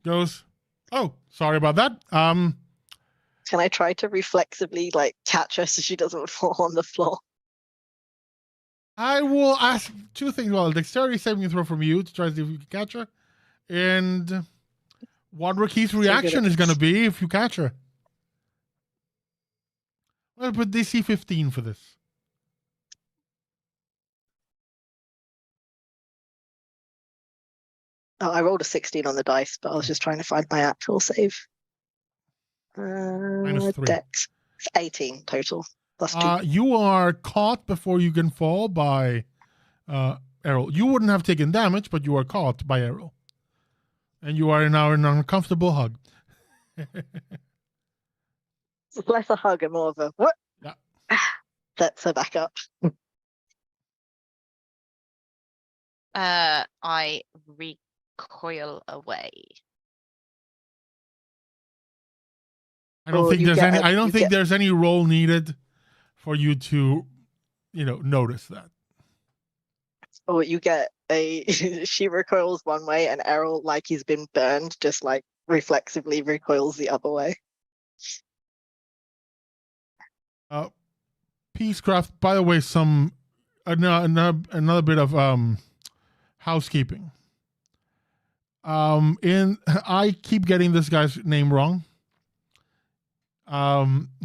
goes, "Oh, sorry about that. Can I try to reflexively like catch her so she doesn't fall on the floor? I will ask 2 things. Well, dexterity saving throw from you to try to see if you can catch her, and what RaQui's reaction is going to be if you catch her. Well, put DC 15 for this. Oh, I rolled a 16 on the dice, but I was just trying to find my actual save. -3. Dex. It's 18 total. Plus 2. You are caught before you can fall by Errol. You wouldn't have taken damage, but you are caught by Errol. And you are now in an uncomfortable hug. It's less a hug and more of a what? Yeah. That's her back up. I recoil away. I don't Or think you there's get any. a- I don't you think get- there's any roll needed for you to, notice that. Or you get a she recoils one way and Errol, like he's been burned, just like reflexively recoils the other way. Peacecraft. By the way, another bit of housekeeping. I keep getting this guy's name wrong.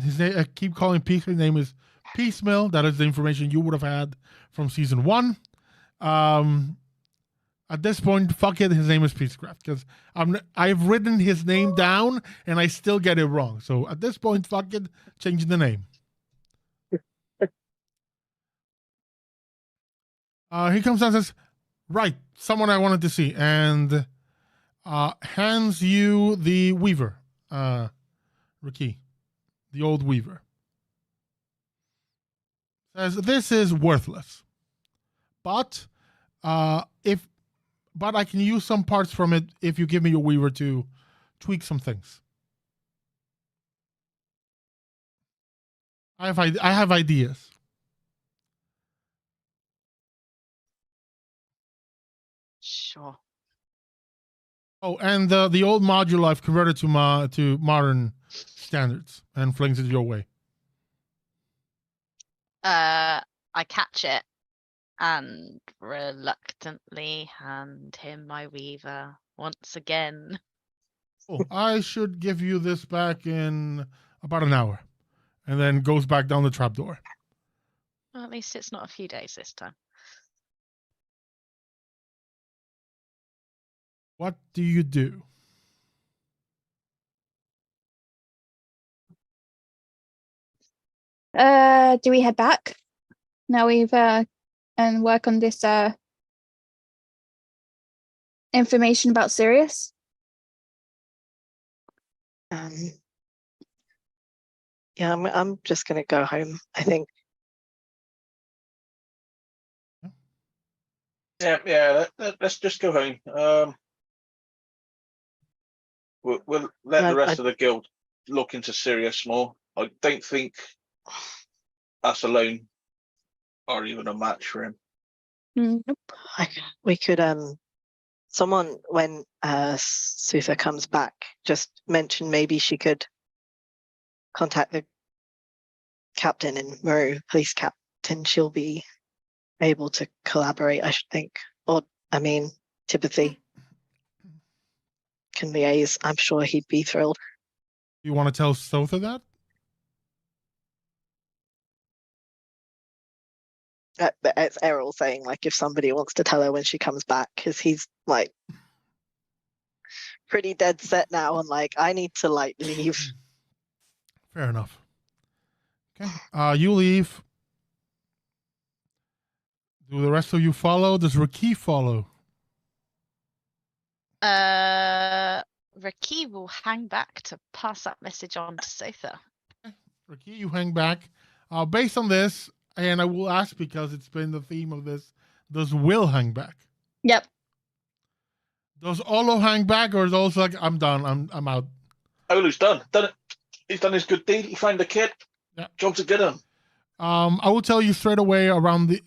His name, I keep calling Peace. His name is Peacemill. That is the information you would have had from season 1. At this point, fuck it. His name is Peacecraft because I've written his name down and I still get it wrong. So at this point, fuck it. Changing the name. He comes down and says, "Right, someone I wanted to see," and hands you the Weaver, RaQui, the old Weaver. Says, "This is worthless, but I can use some parts from it if you give me your Weaver to tweak some things. I have ideas." Sure. Oh, and the old module I've converted to modern standards and flings it your way. I catch it and reluctantly hand him my weaver once again. Oh, I should give you this back in about an hour, and then goes back down the trapdoor. Well, at least it's not a few days this time. What do you do? Do we head back? Now we've and work on this information about Sirius? Yeah, I'm just gonna go home, I think. Yeah. Let's just go home. We'll let the rest of the guild look into Sirius more. I don't think us alone are even a match for him. Nope. We could someone when Sutha comes back, just mention maybe she could contact the captain in Maru, police cap, and she'll be able to collaborate, I should think. Or, I mean, Timothy can liaise. I'm sure he'd be thrilled. You want to tell Sotha that? But it's Errol saying, like, if somebody wants to tell her when she comes back, because he's, like, pretty dead set now and, like, I need to, like, leave. Fair enough. Okay. You leave. Do the rest of you follow? Does RaQui follow? RaQui will hang back to pass that message on to Sotha. RaQui, you hang back. Based on this, and I will ask because it's been the theme of this, does Will hang back? Yep. Does Olo hang back, or is also like, I'm done, I'm out? Olu's done it. He's done his good deed. He found the kid. Yeah. Job's a good one. I will tell you straight away around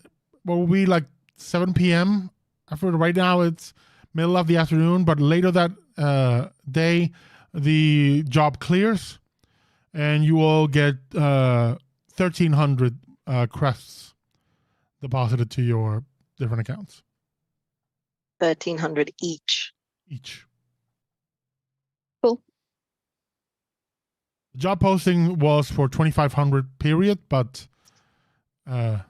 what will be like 7 p.m. After right now it's middle of the afternoon, but later that day the job clears, and you will get 1,300 crests deposited to your different accounts. 1,300 each. Cool. The job posting was for 2,500 period, but there's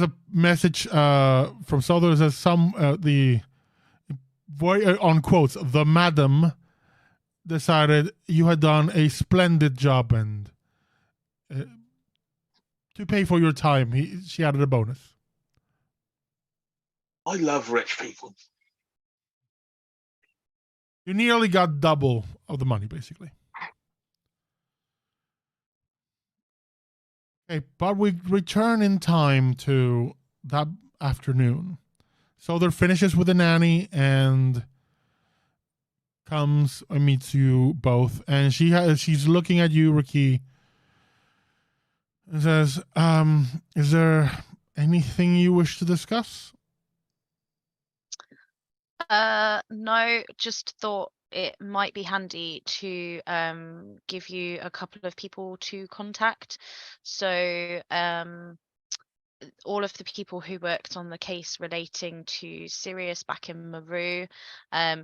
a message from Souther that says on quotes, the madam decided you had done a splendid job, and to pay for your time, she added a bonus. I love rich people. You nearly got double of the money, basically. Okay, but we return in time to that afternoon. Souther finishes with the nanny and comes and meets you both, and she's looking at you, RaQui, and says, is there anything you wish to discuss? No, just thought it might be handy to give you a couple of people to contact. So all of the people who worked on the case relating to Sirius back in Maru,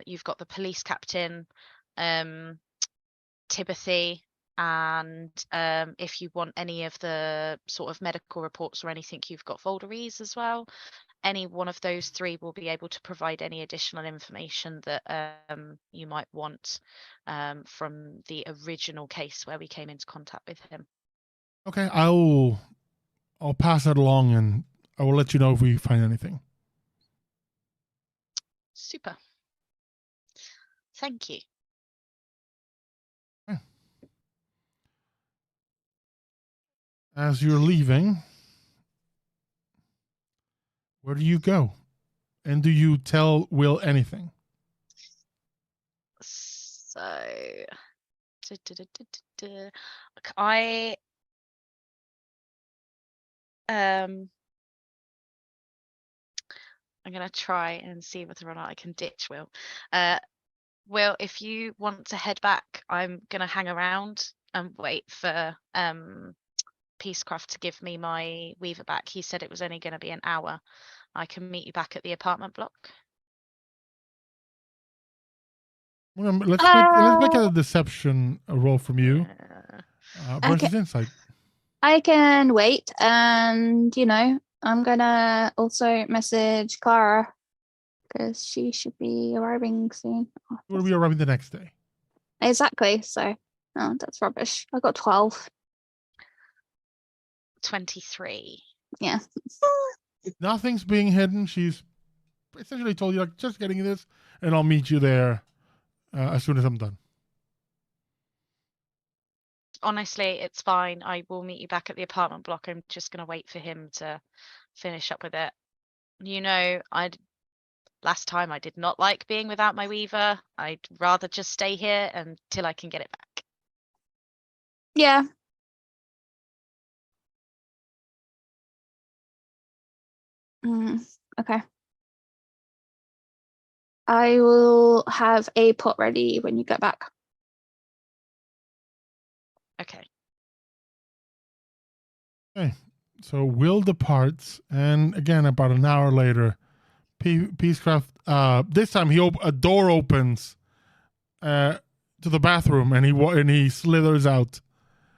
you've got the police captain, Timothy, and if you want any of the sort of medical reports or anything, you've got Volderies as well. Any one of those three will be able to provide any additional information that you might want from the original case where we came into contact with him. Okay, I'll pass that along, and I will let you know if we find anything. Super. Thank you. Okay. As you're leaving, where do you go? And do you tell Will anything? So, I'm going to try and see whether or not I can ditch Will. Will, if you want to head back, I'm going to hang around and wait for Peacecraft to give me my Weaver back. He said it was only going to be an hour. I can meet you back at the apartment block. Well, let's make a deception roll from you versus insight. I can wait, and I'm gonna also message Clara because she should be arriving soon. Will be arriving the next day. Exactly. So, oh, that's rubbish. I got 12. 23. Yeah. Nothing's being hidden. She's essentially told you, like, just getting this, and I'll meet you there as soon as I'm done. Honestly, it's fine. I will meet you back at the apartment block. I'm just going to wait for him to finish up with it. Last time I did not like being without my Weaver. I'd rather just stay here until I can get it back. Yeah. Okay. I will have a pot ready when you get back. Okay. Okay, so Will departs, and again, about an hour later, Peacecraft. This time, a door opens to the bathroom, and he slithers out.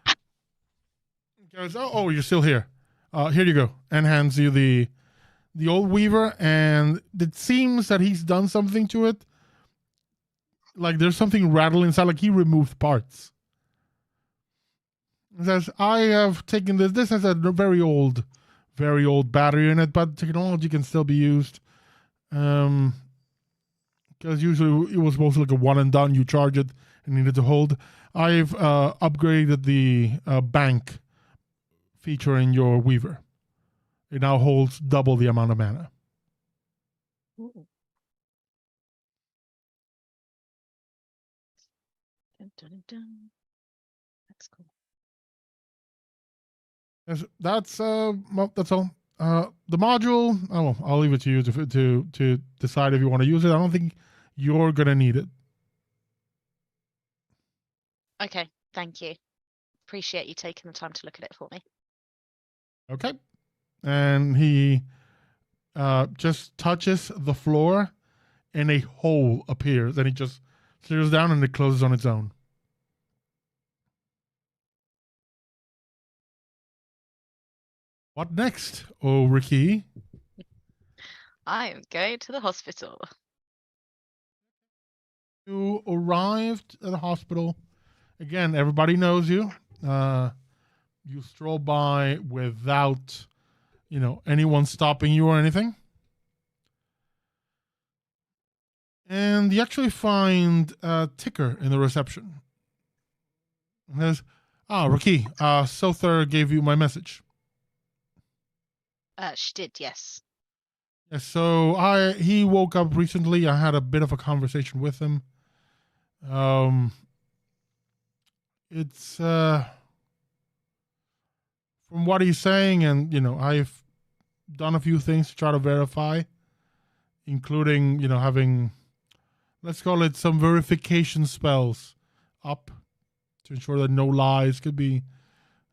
He goes, "Oh, you're still here. Here you go," and hands you the old Weaver, and it seems that he's done something to it. Like there's something rattling inside, like he removed parts. It says, I have taken this. This has a very old battery in it, but technology can still be used. Because usually it was mostly like a one and done. You charge it and needed to hold. I've upgraded the bank feature in your Weaver. It now holds double the amount of mana. Ooh. Dun, dun, dun. That's cool. Yes, that's that's all. The module. Oh, I'll leave it to you to decide if you want to use it. I don't think you're gonna need it. Okay, thank you. Appreciate you taking the time to look at it for me. Okay. And he just touches the floor, and a hole appears, and he just slithers down, and it closes on its own. What next, oh RaQui? I am going to the hospital. You arrived at the hospital. Again, everybody knows you. You stroll by without, anyone stopping you or anything. And you actually find a ticker in the reception. It says, RaQui, Sother gave you my message. She did, yes. Yes, so he woke up recently. I had a bit of a conversation with him. It's from what he's saying, and I've done a few things to try to verify, including having, let's call it, some verification spells up to ensure that no lies could be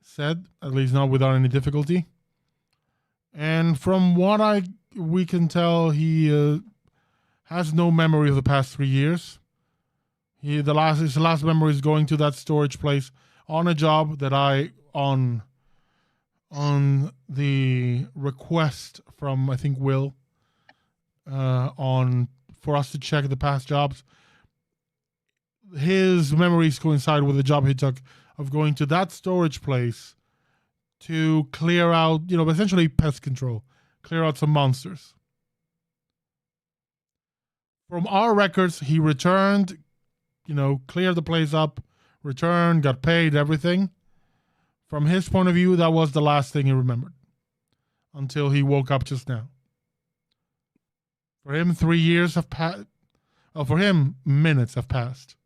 said, at least not without any difficulty. And from what we can tell, he has no memory of the past 3 years. His last memory is going to that storage place on a job that on the request from, I think, Will, for us to check the past jobs. His memories coincide with the job he took of going to that storage place to clear out, essentially pest control, clear out some monsters. From our records, he returned, cleared the place up, returned, got paid, everything. From his point of view, that was the last thing he remembered until he woke up just now. For him, 3 years have passed. For him, minutes have passed.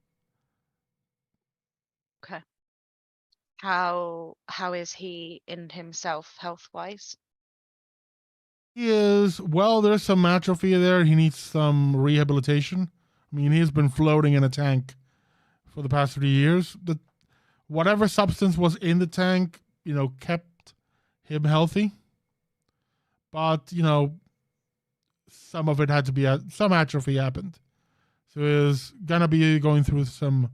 Okay. How is he in himself health-wise? He is, well, there's some atrophy there. He needs some rehabilitation. I mean, he's been floating in a tank for the past 3 years. Whatever substance was in the tank, kept him healthy. But, some of it had to be, some atrophy happened. So he's going to be going through some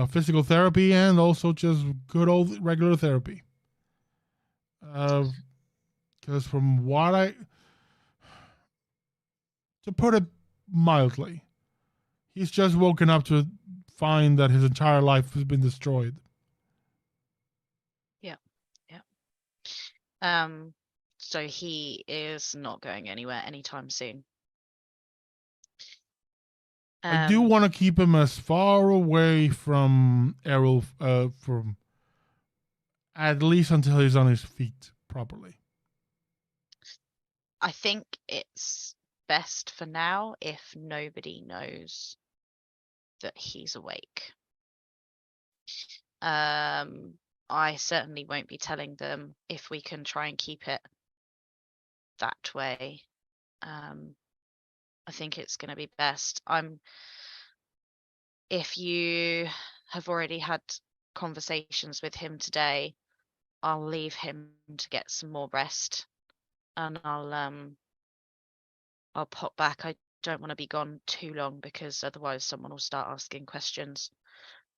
physical therapy and also just good old regular therapy. Because from what to put it mildly, he's just woken up to find that his entire life has been destroyed. Yeah. So he is not going anywhere anytime soon. I do want to keep him as far away from Errol, from at least until he's on his feet properly. I think it's best for now if nobody knows that he's awake. I certainly won't be telling them if we can try and keep it that way. I think it's going to be best. If you have already had conversations with him today, I'll leave him to get some more rest, and I'll pop back. I don't want to be gone too long because otherwise someone will start asking questions.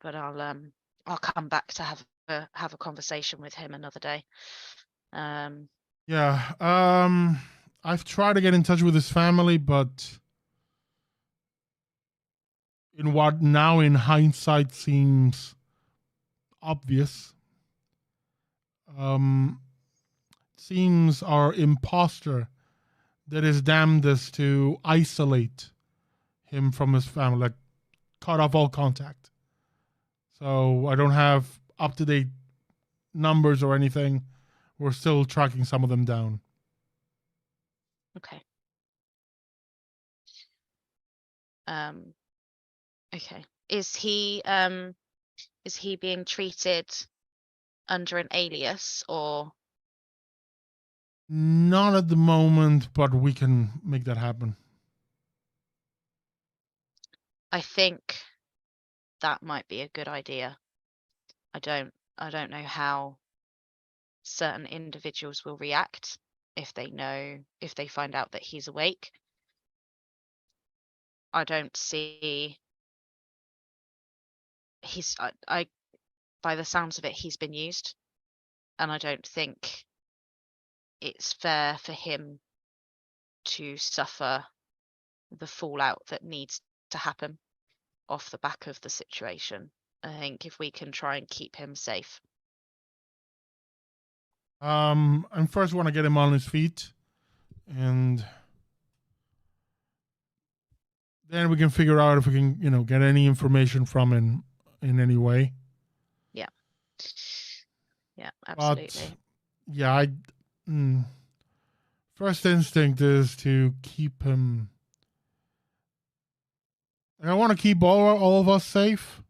But I'll come back to have a conversation with him another day. Yeah. I've tried to get in touch with his family, but in what now in hindsight seems obvious, seems our imposter that is damnedest to isolate him from his family, like cut off all contact. So I don't have up-to-date numbers or anything. We're still tracking some of them down. Okay. Okay. Is he being treated under an alias or? Not at the moment, but we can make that happen. I think that might be a good idea. I don't know how certain individuals will react if they find out that he's awake. I don't see I by the sounds of it, he's been used, and I don't think it's fair for him to suffer the fallout that needs to happen off the back of the situation. I think if we can try and keep him safe. And first want to get him on his feet, and then we can figure out if we can, get any information from him in any way. Yeah, absolutely. But yeah, first instinct is to keep him. I want to keep all of us safe,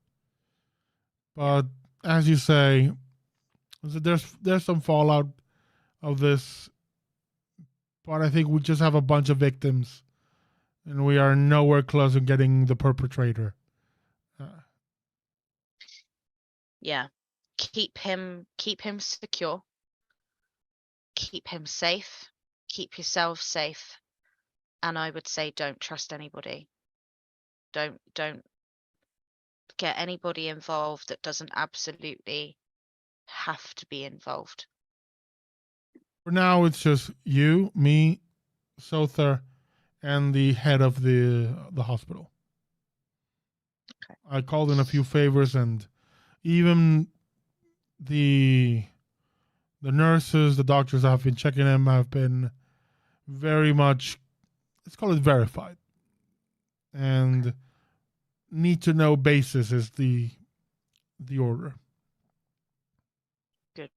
but as you say, there's some fallout of this, but I think we just have a bunch of victims, and we are nowhere close to getting the perpetrator. Yeah, keep him secure, keep him safe, keep yourself safe, and I would say don't trust anybody. Don't get anybody involved that doesn't absolutely have to be involved. For now, it's just you, me, Sother, and the head of the hospital. Okay. I called in a few favors, and even the nurses, the doctors that have been checking him have been very much, let's call it verified, and need to know basis is the order. Good.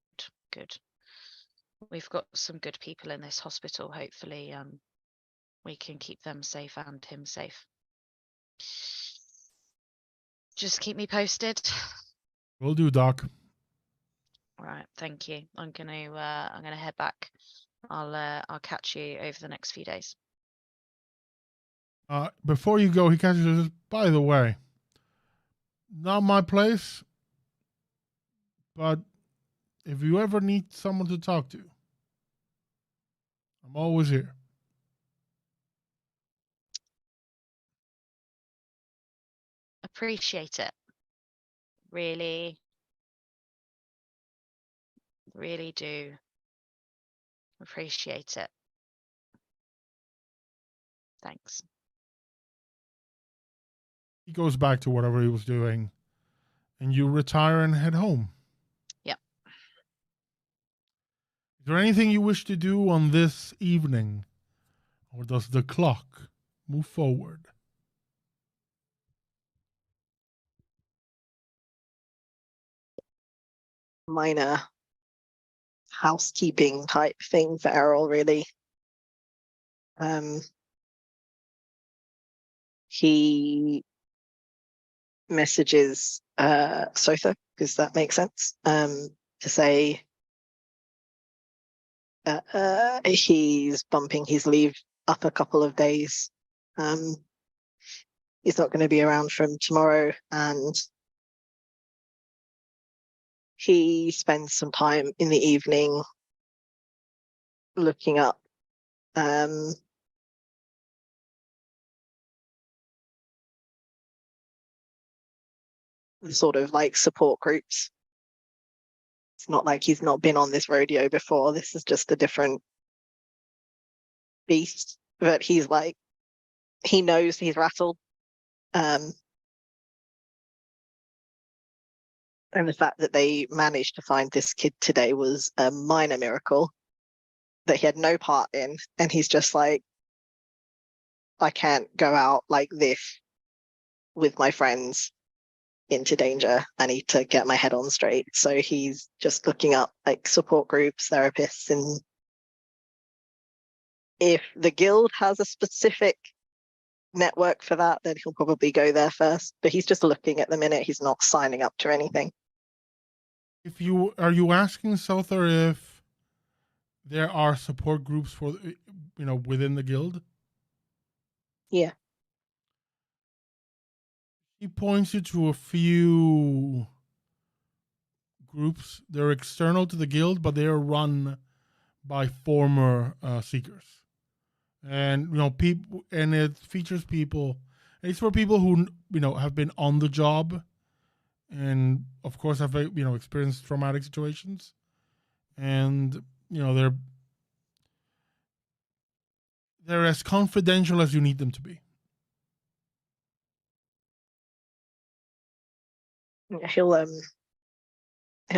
We've got some good people in this hospital. Hopefully, we can keep them safe and him safe. Just keep me posted. Will do, Doc. All right, thank you. I'm gonna head back. I'll catch you over the next few days. Before you go, he catches us. By the way, not my place, but if you ever need someone to talk to, I'm always here. Appreciate it. Really, really do appreciate it. Thanks. He goes back to whatever he was doing, and you retire and head home. Yep. Is there anything you wish to do on this evening, or does the clock move forward? Minor housekeeping type thing for Errol, really. He messages Sotha, because that makes sense, to say he's bumping his leave up a couple of days. He's not going to be around from tomorrow, and he spends some time in the evening looking up sort of like support groups. It's not like he's not been on this rodeo before. This is just a different beast. But he's like, he knows he's rattled. And the fact that they managed to find this kid today was a minor miracle that he had no part in. And he's just like, I can't go out like this with my friends into danger. I need to get my head on straight. So he's just looking up like support groups, therapists, and if the guild has a specific network for that, then he'll probably go there first. But he's just looking at the minute. He's not signing up to anything. Are you asking Souther if there are support groups for within the guild? Yeah. He points you to a few groups. They're external to the guild, but they are run by former seekers, and people, and it features people. It's for people who have been on the job, and of course have experienced traumatic situations, and they're as confidential as you need them to be. He'll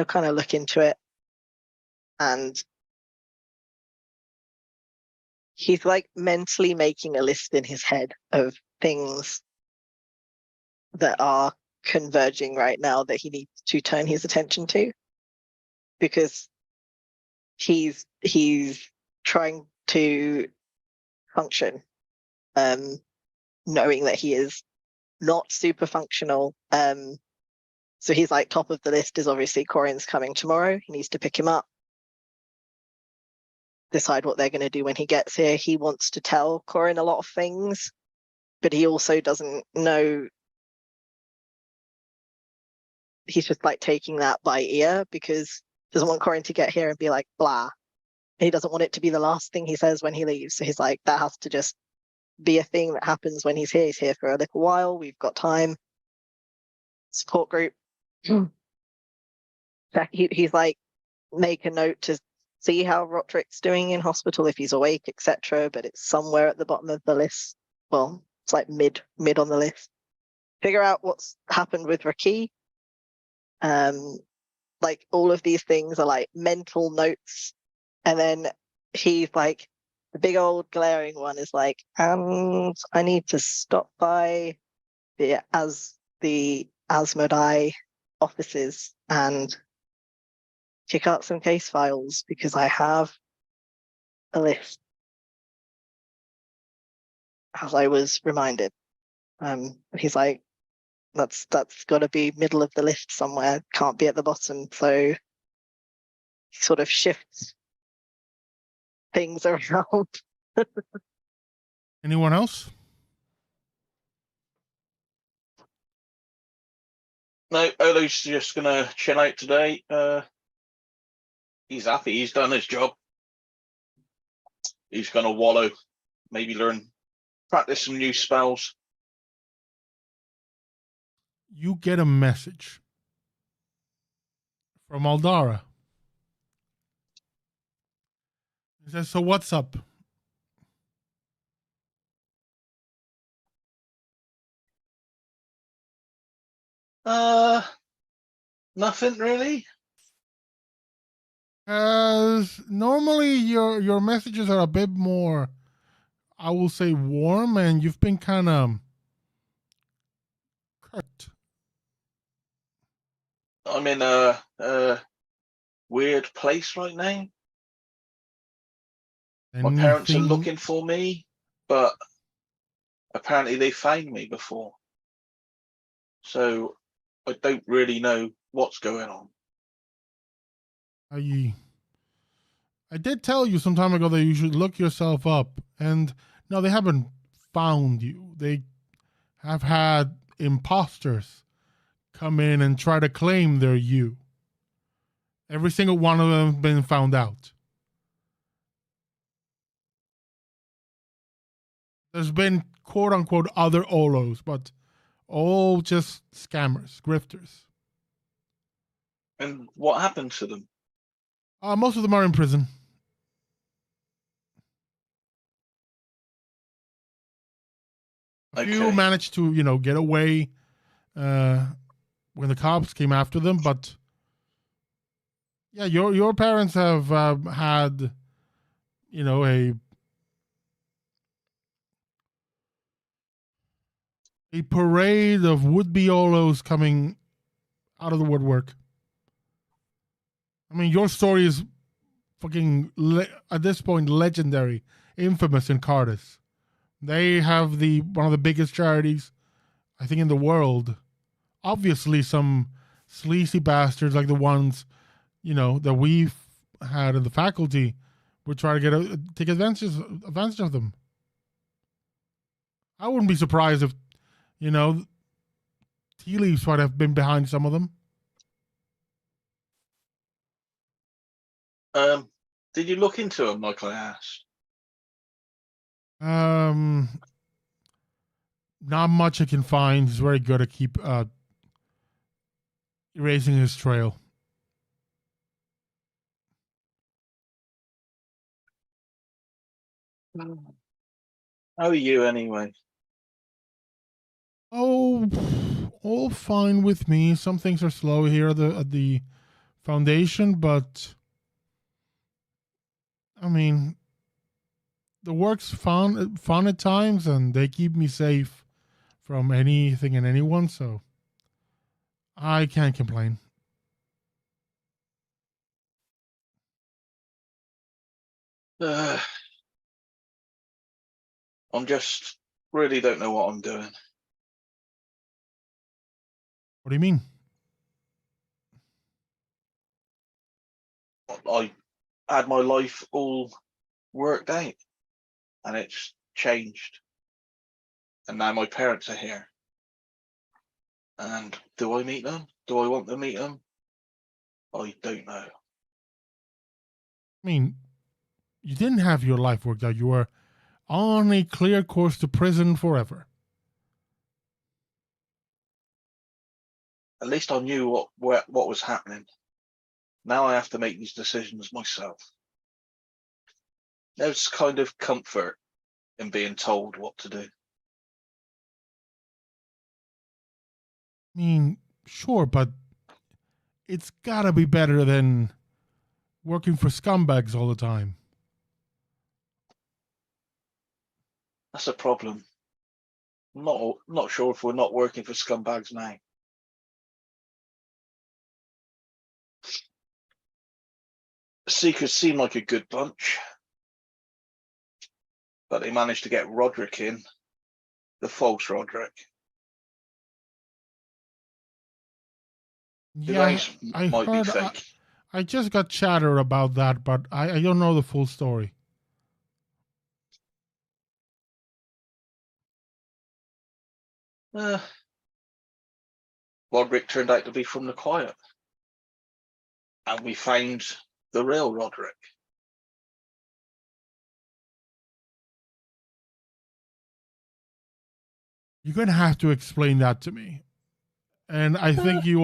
kind of look into it, and he's like mentally making a list in his head of things that are converging right now that he needs to turn his attention to, because he's trying to function, knowing that he is not super functional. So he's like, top of the list is obviously Corin's coming tomorrow. He needs to pick him up, decide what they're going to do when he gets here. He wants to tell Corin a lot of things, but he also doesn't know. He's just like taking that by ear because he doesn't want Corin to get here and be like, blah. He doesn't want it to be the last thing he says when he leaves. So he's like, that has to just be a thing that happens when he's here. He's here for a little while. We've got time. Support group. He's like, make a note to see how Rotrick's doing in hospital, if he's awake, etc. But it's somewhere at the bottom of the list. Well, it's like mid on the list. Figure out what's happened with RaQui. Like all of these things are like mental notes. And then he's like, the big old glaring one is like, and I need to stop by the Asmodai offices and check out some case files because I have a list, as I was reminded. He's like, that's got to be middle of the list somewhere, can't be at the bottom. So he sort of shifts things around. Anyone else? No, Olo's just gonna chill out today. He's happy. He's done his job. He's gonna wallow, maybe practice some new spells. You get a message from Aldara. He says, so what's up? Nothing really. Normally your messages are a bit more, I will say, warm, and you've been kind of curt. I'm in a weird place right now. My parents are looking for me, but apparently they found me before. So I don't really know what's going on. I did tell you some time ago that you should look yourself up, and no, they haven't found you. They have had imposters come in and try to claim they're you. Every single one of them has been found out. There's been quote unquote other Olos, but all just scammers, grifters. And what happened to them? Most of them are in prison. A few Okay. managed to, get away when the cops came after them, but yeah, your parents have had, a parade of would-be Olos coming out of the woodwork. I mean, your story is fucking at this point legendary, infamous in Cardiff. They have one of the biggest charities, I think, in the world. Obviously, some sleazy bastards like the ones, that we've had in the faculty would try to take advantage of them. I wouldn't be surprised if, tea leaves might have been behind some of them. Did you look into them like I asked? Not much I can find. He's very good at keep erasing his trail. How are you anyway? Oh, all fine with me. Some things are slow here at the foundation, but I mean, the work's fun at times, and they keep me safe from anything and anyone, so I can't complain. I'm just really don't know what I'm doing. What do you mean? I had my life all worked out, and it's changed. And now my parents are here. And do I meet them? Do I want to meet them? I don't know. I mean, you didn't have your life worked out. You were on a clear course to prison forever. At least I knew what was happening. Now I have to make these decisions myself. There's kind of comfort in being told what to do. I mean, sure, but it's gotta be better than working for scumbags all the time. That's a problem. I'm not sure if we're not working for scumbags now. Seekers seem like a good bunch, but they managed to get Roderick in, the false Roderick. Yeah, I might be heard. fake. I just got chatter about that, but I don't know the full story. Roderick turned out to be from the Quiet, and we found the real Roderick. You're gonna have to explain that to me. And I think you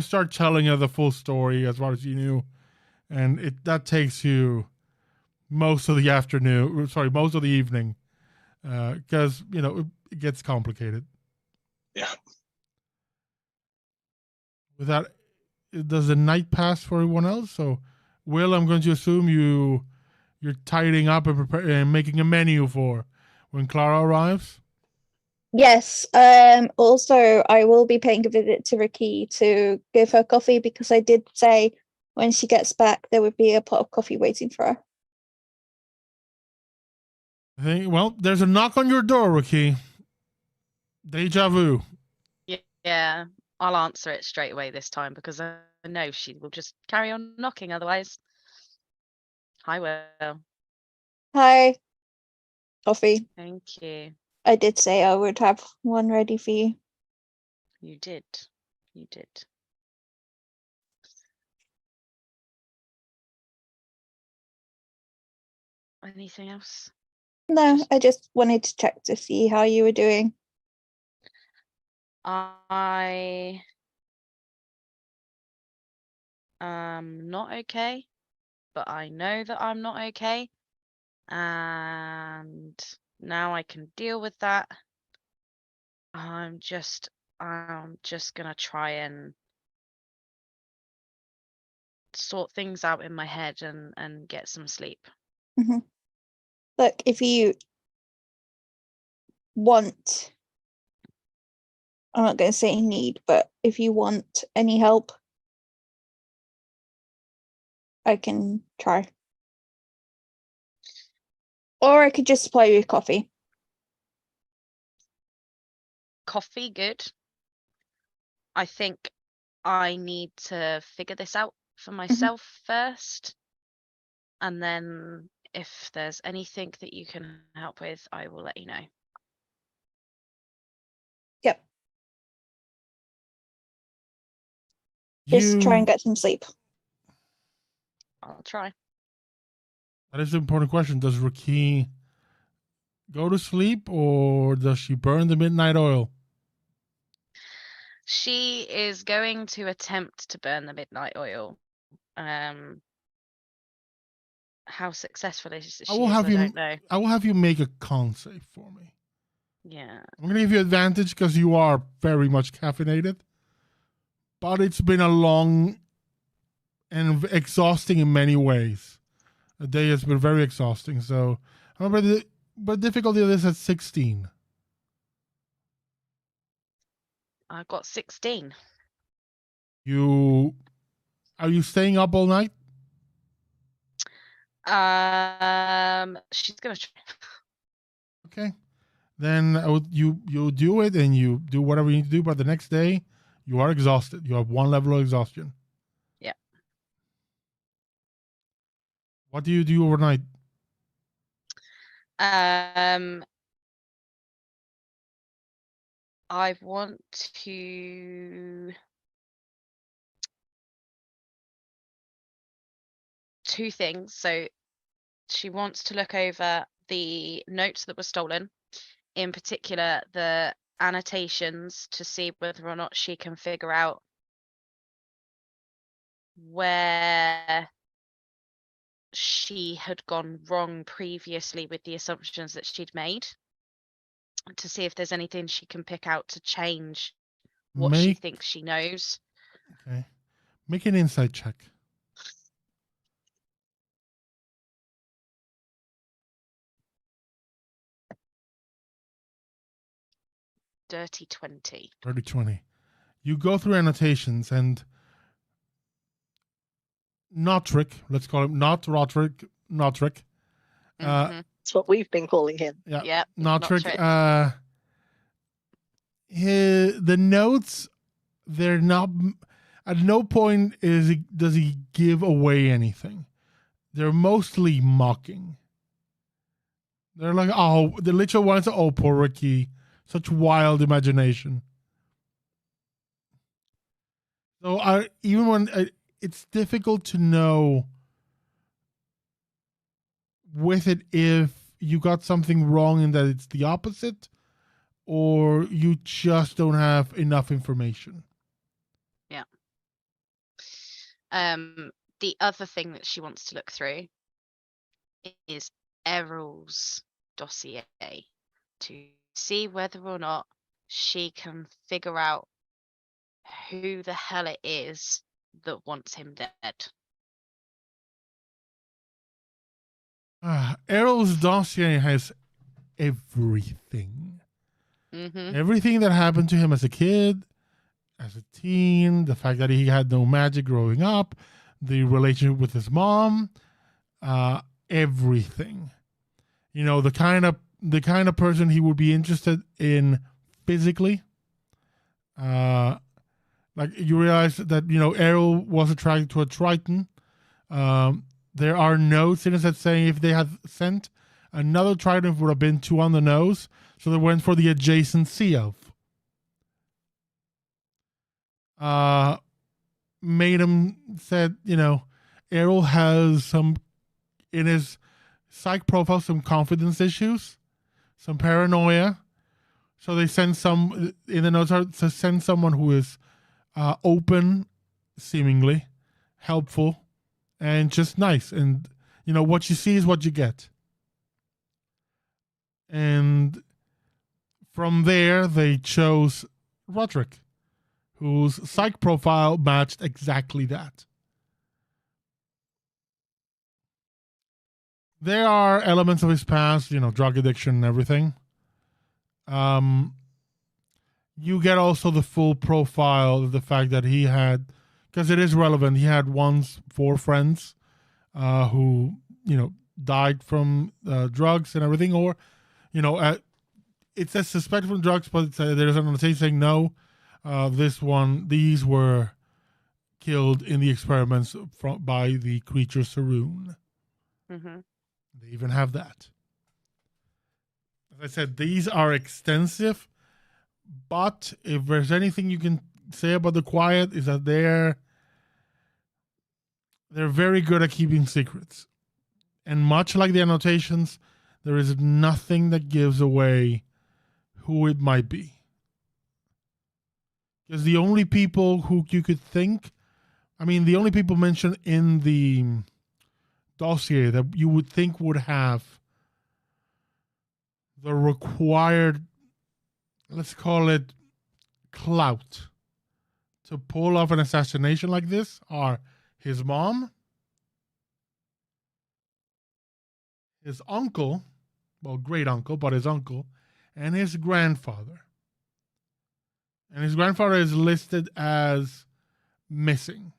start telling her the full story as far as you knew, and that takes you most of the afternoon. Sorry, most of the evening, because it gets complicated. Yeah. With that, does the night pass for everyone else? So, Will, I'm going to assume you're tidying up and and making a menu for when Clara arrives. Yes. Also, I will be paying a visit to RaQui to give her coffee because I did say when she gets back there would be a pot of coffee waiting for her. Well, there's a knock on your door, RaQui. Deja vu. Yeah, I'll answer it straight away this time because I know she will just carry on knocking otherwise. Hi, Will. Hi. Coffee. Thank you. I did say I would have one ready for you. You did. You did. Anything else? No, I just wanted to check to see how you were doing. I am not okay, but I know that I'm not okay. And now I can deal with that. I'm just gonna try and sort things out in my head and get some sleep. Look, if you want, I'm not going to say need, but if you want any help, I can try. Or I could just supply you with coffee. Coffee, good. I think I need to figure this out for myself first. And then if there's anything that you can help with, I will let you know. Yep. Just try You, and get some sleep. I'll try. that is an important question. Does RaQui go to sleep or does she burn the midnight oil? She is going to attempt to burn the midnight oil. How successful she is, I don't know. I will have you make a con save for me. Yeah. I'm gonna give you advantage because you are very much caffeinated. But it's been a long and exhausting in many ways. The day has been very exhausting. So remember but difficulty of this at 16. I got 16. Are you staying up all night? She's gonna try. Okay. Then you do it and you do whatever you need to do, but the next day you are exhausted. You have one level of exhaustion. Yeah. What do you do overnight? I want to two things. So she wants to look over the notes that were stolen, in particular the annotations, to see whether or not she can figure out where she had gone wrong previously with the assumptions that she'd made, to see if there's anything she can pick out to change what she thinks she knows. Okay. Make an insight check. Dirty 20. Dirty 20. You go through annotations and Notrick, let's call him not Roderick, Notrick. That's what we've been calling him. Yeah. Yep. Notrick. Notrick. The notes, they're not, at no point does he give away anything. They're mostly mocking. They're like, oh, the literal ones are, oh, poor RaQui, such wild imagination. So even when it's difficult to know with it if you got something wrong and that it's the opposite, or you just don't have enough information. Yeah. The other thing that she wants to look through is Errol's dossier to see whether or not she can figure out who the hell it is that wants him dead. Errol's dossier has everything. Mm-hmm. Everything that happened to him as a kid, as a teen, the fact that he had no magic growing up, the relationship with his mom, everything. You know, the kind of person he would be interested in physically. Like you realize that, you know, Errol was attracted to a Triton. There are notes in it that saying if they had sent another Triton, it would have been two on the nose. So they went for the adjacent sea elf. Made him said, you know, Errol has some in his psych profile, some confidence issues, some paranoia. So they send some in the notes are to send someone who is open, seemingly helpful, and just nice. And you know what you see is what you get. And from there, they chose Roderick, whose psych profile matched exactly that. There are elements of his past, you know, drug addiction and everything. You get also the full profile of the fact that he had, because it is relevant, he had once 4 friends who, you know, died from drugs and everything, or, you know, it says suspected from drugs, but there's an annotation saying no. These were killed in the experiments by the creature Saroon. Mm-hmm. They even have that. As I said, these are extensive, but if there's anything you can say about the Quiet is that they're very good at keeping secrets. And much like the annotations, there is nothing that gives away who it might be. Because the only people who you could think, the only people mentioned in the dossier that you would think would have the required, let's call it, clout to pull off an assassination like this are his mom, his uncle, well, great uncle, but his uncle, and his grandfather. And his grandfather is listed as missing.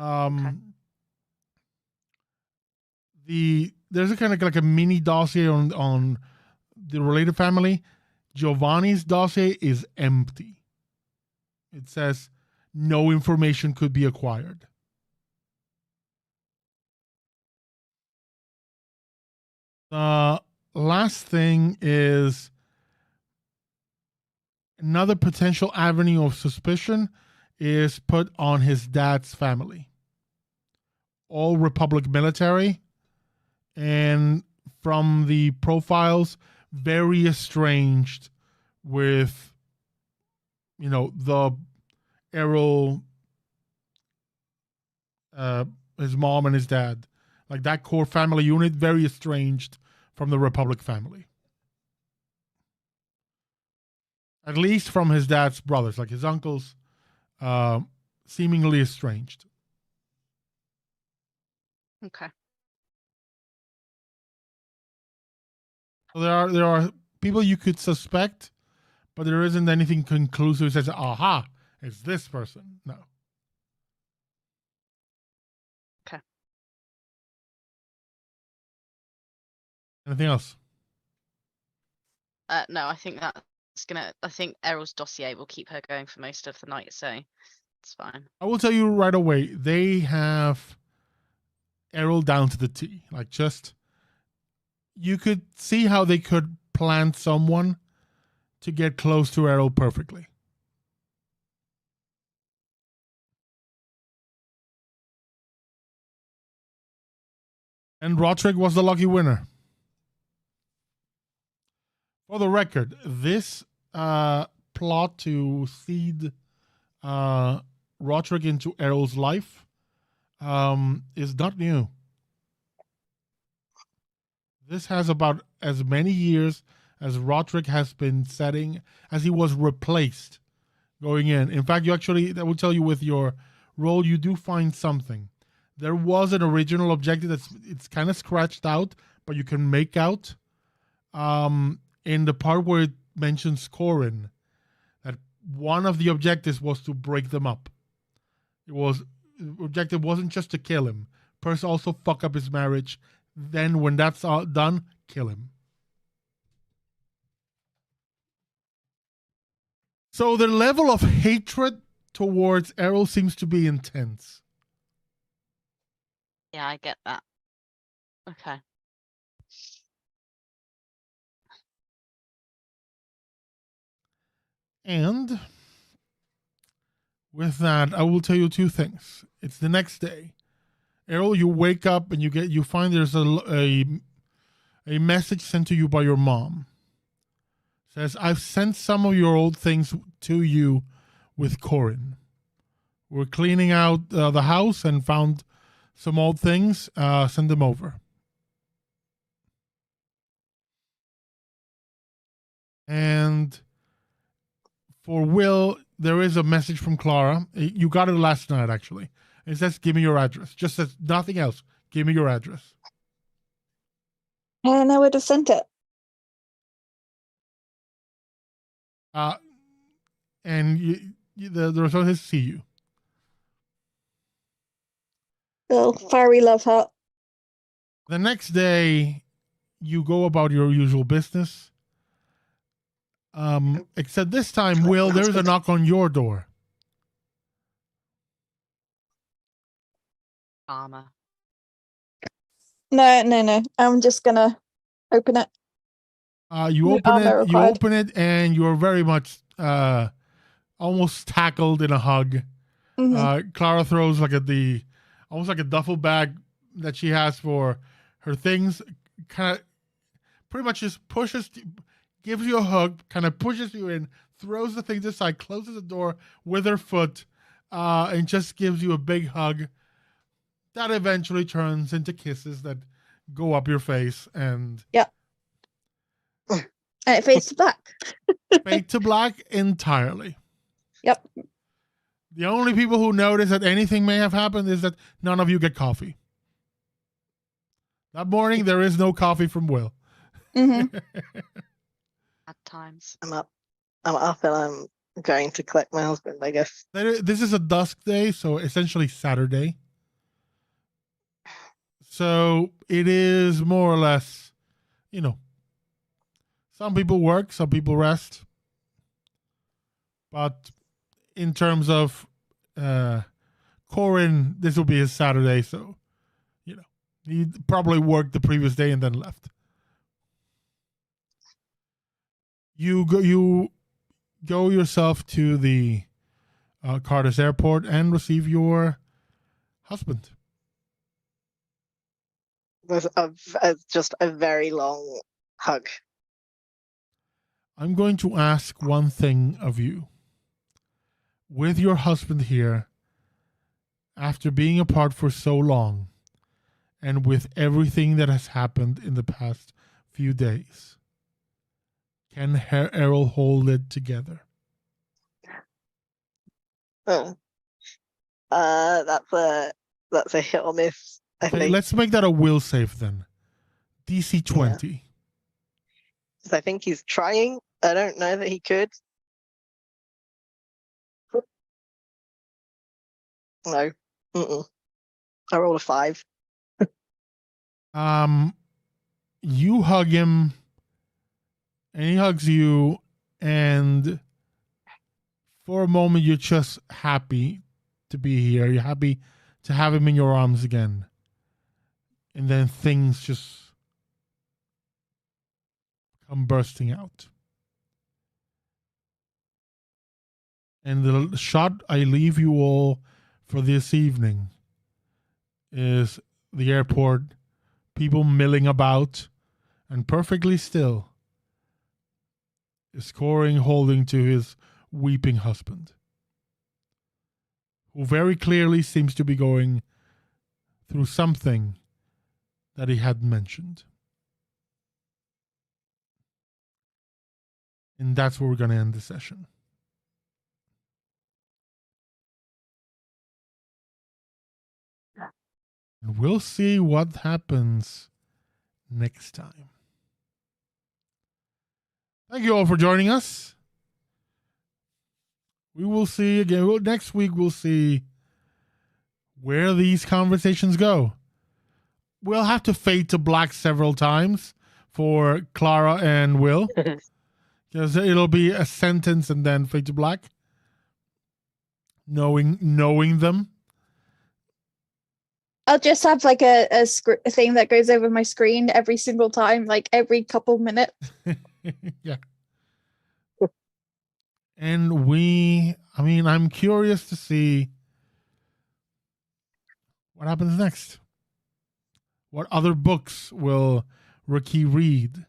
Okay. There's a kind of like a mini dossier on the related family. Giovanni's dossier is empty. It says no information could be acquired. The last thing is another potential avenue of suspicion is put on his dad's family. All Republic military, and from the profiles, very estranged with, you know, the Errol, his mom and his dad. Like that core family unit, very estranged from the Republic family. At least from his dad's brothers, like his uncles, seemingly estranged. Okay. So there are people you could suspect, but there isn't anything conclusive that says, aha, it's this person. No. Okay. Anything else? No, I think I think Errol's dossier will keep her going for most of the night, so it's fine. I will tell you right away, they have Errol down to the T. Like, just, you could see how they could plant someone to get close to Errol perfectly. And Roderick was the lucky winner. For the record, this plot to seed Roderick into Errol's life is not new. This has about as many years as Roderick has been setting, as he was replaced going in. In fact, that will tell you with your role, you do find something. There was an original objective it's kind of scratched out, but you can make out in the part where it mentions Corin, that one of the objectives was to break them up. The objective wasn't just to kill him. First, also fuck up his marriage. Then, when that's all done, kill him. So the level of hatred towards Errol seems to be intense. Yeah, I get that. Okay. And With that, I will tell you two things. It's the next day. Errol, you wake up and you find there's a message sent to you by your mom. It says, I've sent some of your old things to you with Corin. We're cleaning out the house and found some old things. Send them over. And for Will, there is a message from Clara. You got it last night, actually. It says, give me your address. Just says nothing else. Give me your address. And I would have sent it. And the result is see you. Little fiery love heart. The next day, you go about your usual business. Except this time, Will, there's a knock on your door. Armor. No. I'm just gonna open it. You No armor required. open it, and you're very much almost tackled in a hug. Mhm. Clara throws almost like a duffel bag that she has for her things, kind of pretty much just gives you a hug, kind of pushes you in, throws the things aside, closes the door with her foot, and just gives you a big hug. That eventually turns into kisses that go up your face and And it fades to black. fade to black entirely. Yep. The only people who notice that anything may have happened is that none of you get coffee. That morning, there is no coffee from Will. Mm-hmm. At times. I'm up and I'm going to collect my husband, I guess. This is a dusk day, so essentially Saturday. So it is more or less, some people work, some people rest. But in terms of Corin, this will be his Saturday, so he probably worked the previous day and then left. You go yourself to the Cardiff airport and receive your husband. With just a very long hug. I'm going to ask one thing of you. With your husband here, after being apart for so long, and with everything that has happened in the past few days, can Errol hold it together? That's a hit or miss. I Okay, think. let's make that a will save then. DC 20. I think he's trying. I don't know that he could. No. I rolled a 5. You hug him, and he hugs you, and for a moment you're just happy to be here. You're happy to have him in your arms again. And then things just come bursting out. And the shot I leave you all for this evening is the airport, people milling about, and perfectly still is Corin holding to his weeping husband, who very clearly seems to be going through something that he hadn't mentioned. And that's where we're going to end the session. And we'll see what happens next time. Thank you all for joining us. We will see again. Next week, we'll see where these conversations go. We'll have to fade to black several times for Clara and Will. Because it'll be a sentence and then fade to black. Knowing them. I'll just have like a thing that goes over my screen every single time, like every couple minutes. Yeah. And we I mean, I'm curious to see what happens next. What other books will RaQui read?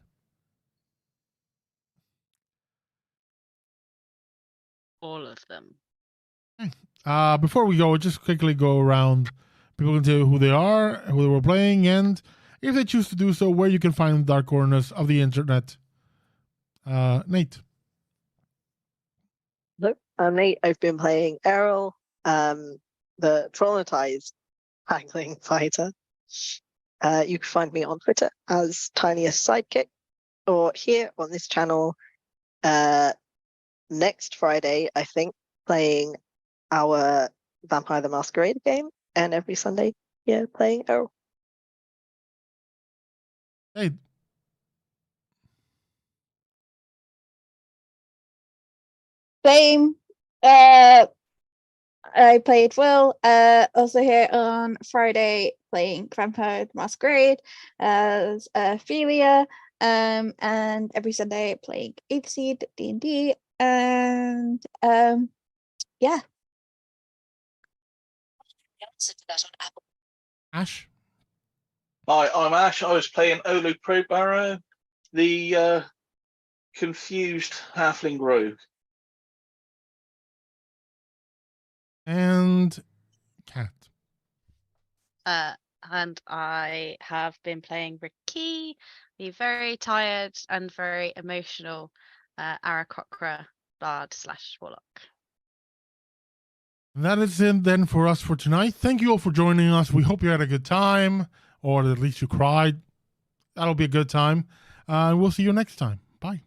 All of them. Before we go, just quickly go around. People can tell you who they are, who they were playing, and if they choose to do so, where you can find the dark corners of the internet. Nate. Look, I'm Nate. I've been playing Errol, the traumatized haggling fighter. You can find me on Twitter as Tiniest Sidekick, or here on this channel next Friday, I think, playing our Vampire the Masquerade game, and every Sunday, yeah, playing Errol. Hey. Same. I played Will. Also here on Friday playing Vampire the Masquerade as Ophelia. And every Sunday playing Aetherseed D&D. And yeah. Ash. Hi, I'm Ash. I was playing Olo Proudburrow, the confused halfling rogue. And Cat. And I have been playing RaQui, the very tired and very emotional Aarakocra bard / warlock. That is it then for us for tonight. Thank you all for joining us. We hope you had a good time, or at least you cried. That'll be a good time. We'll see you next time. Bye.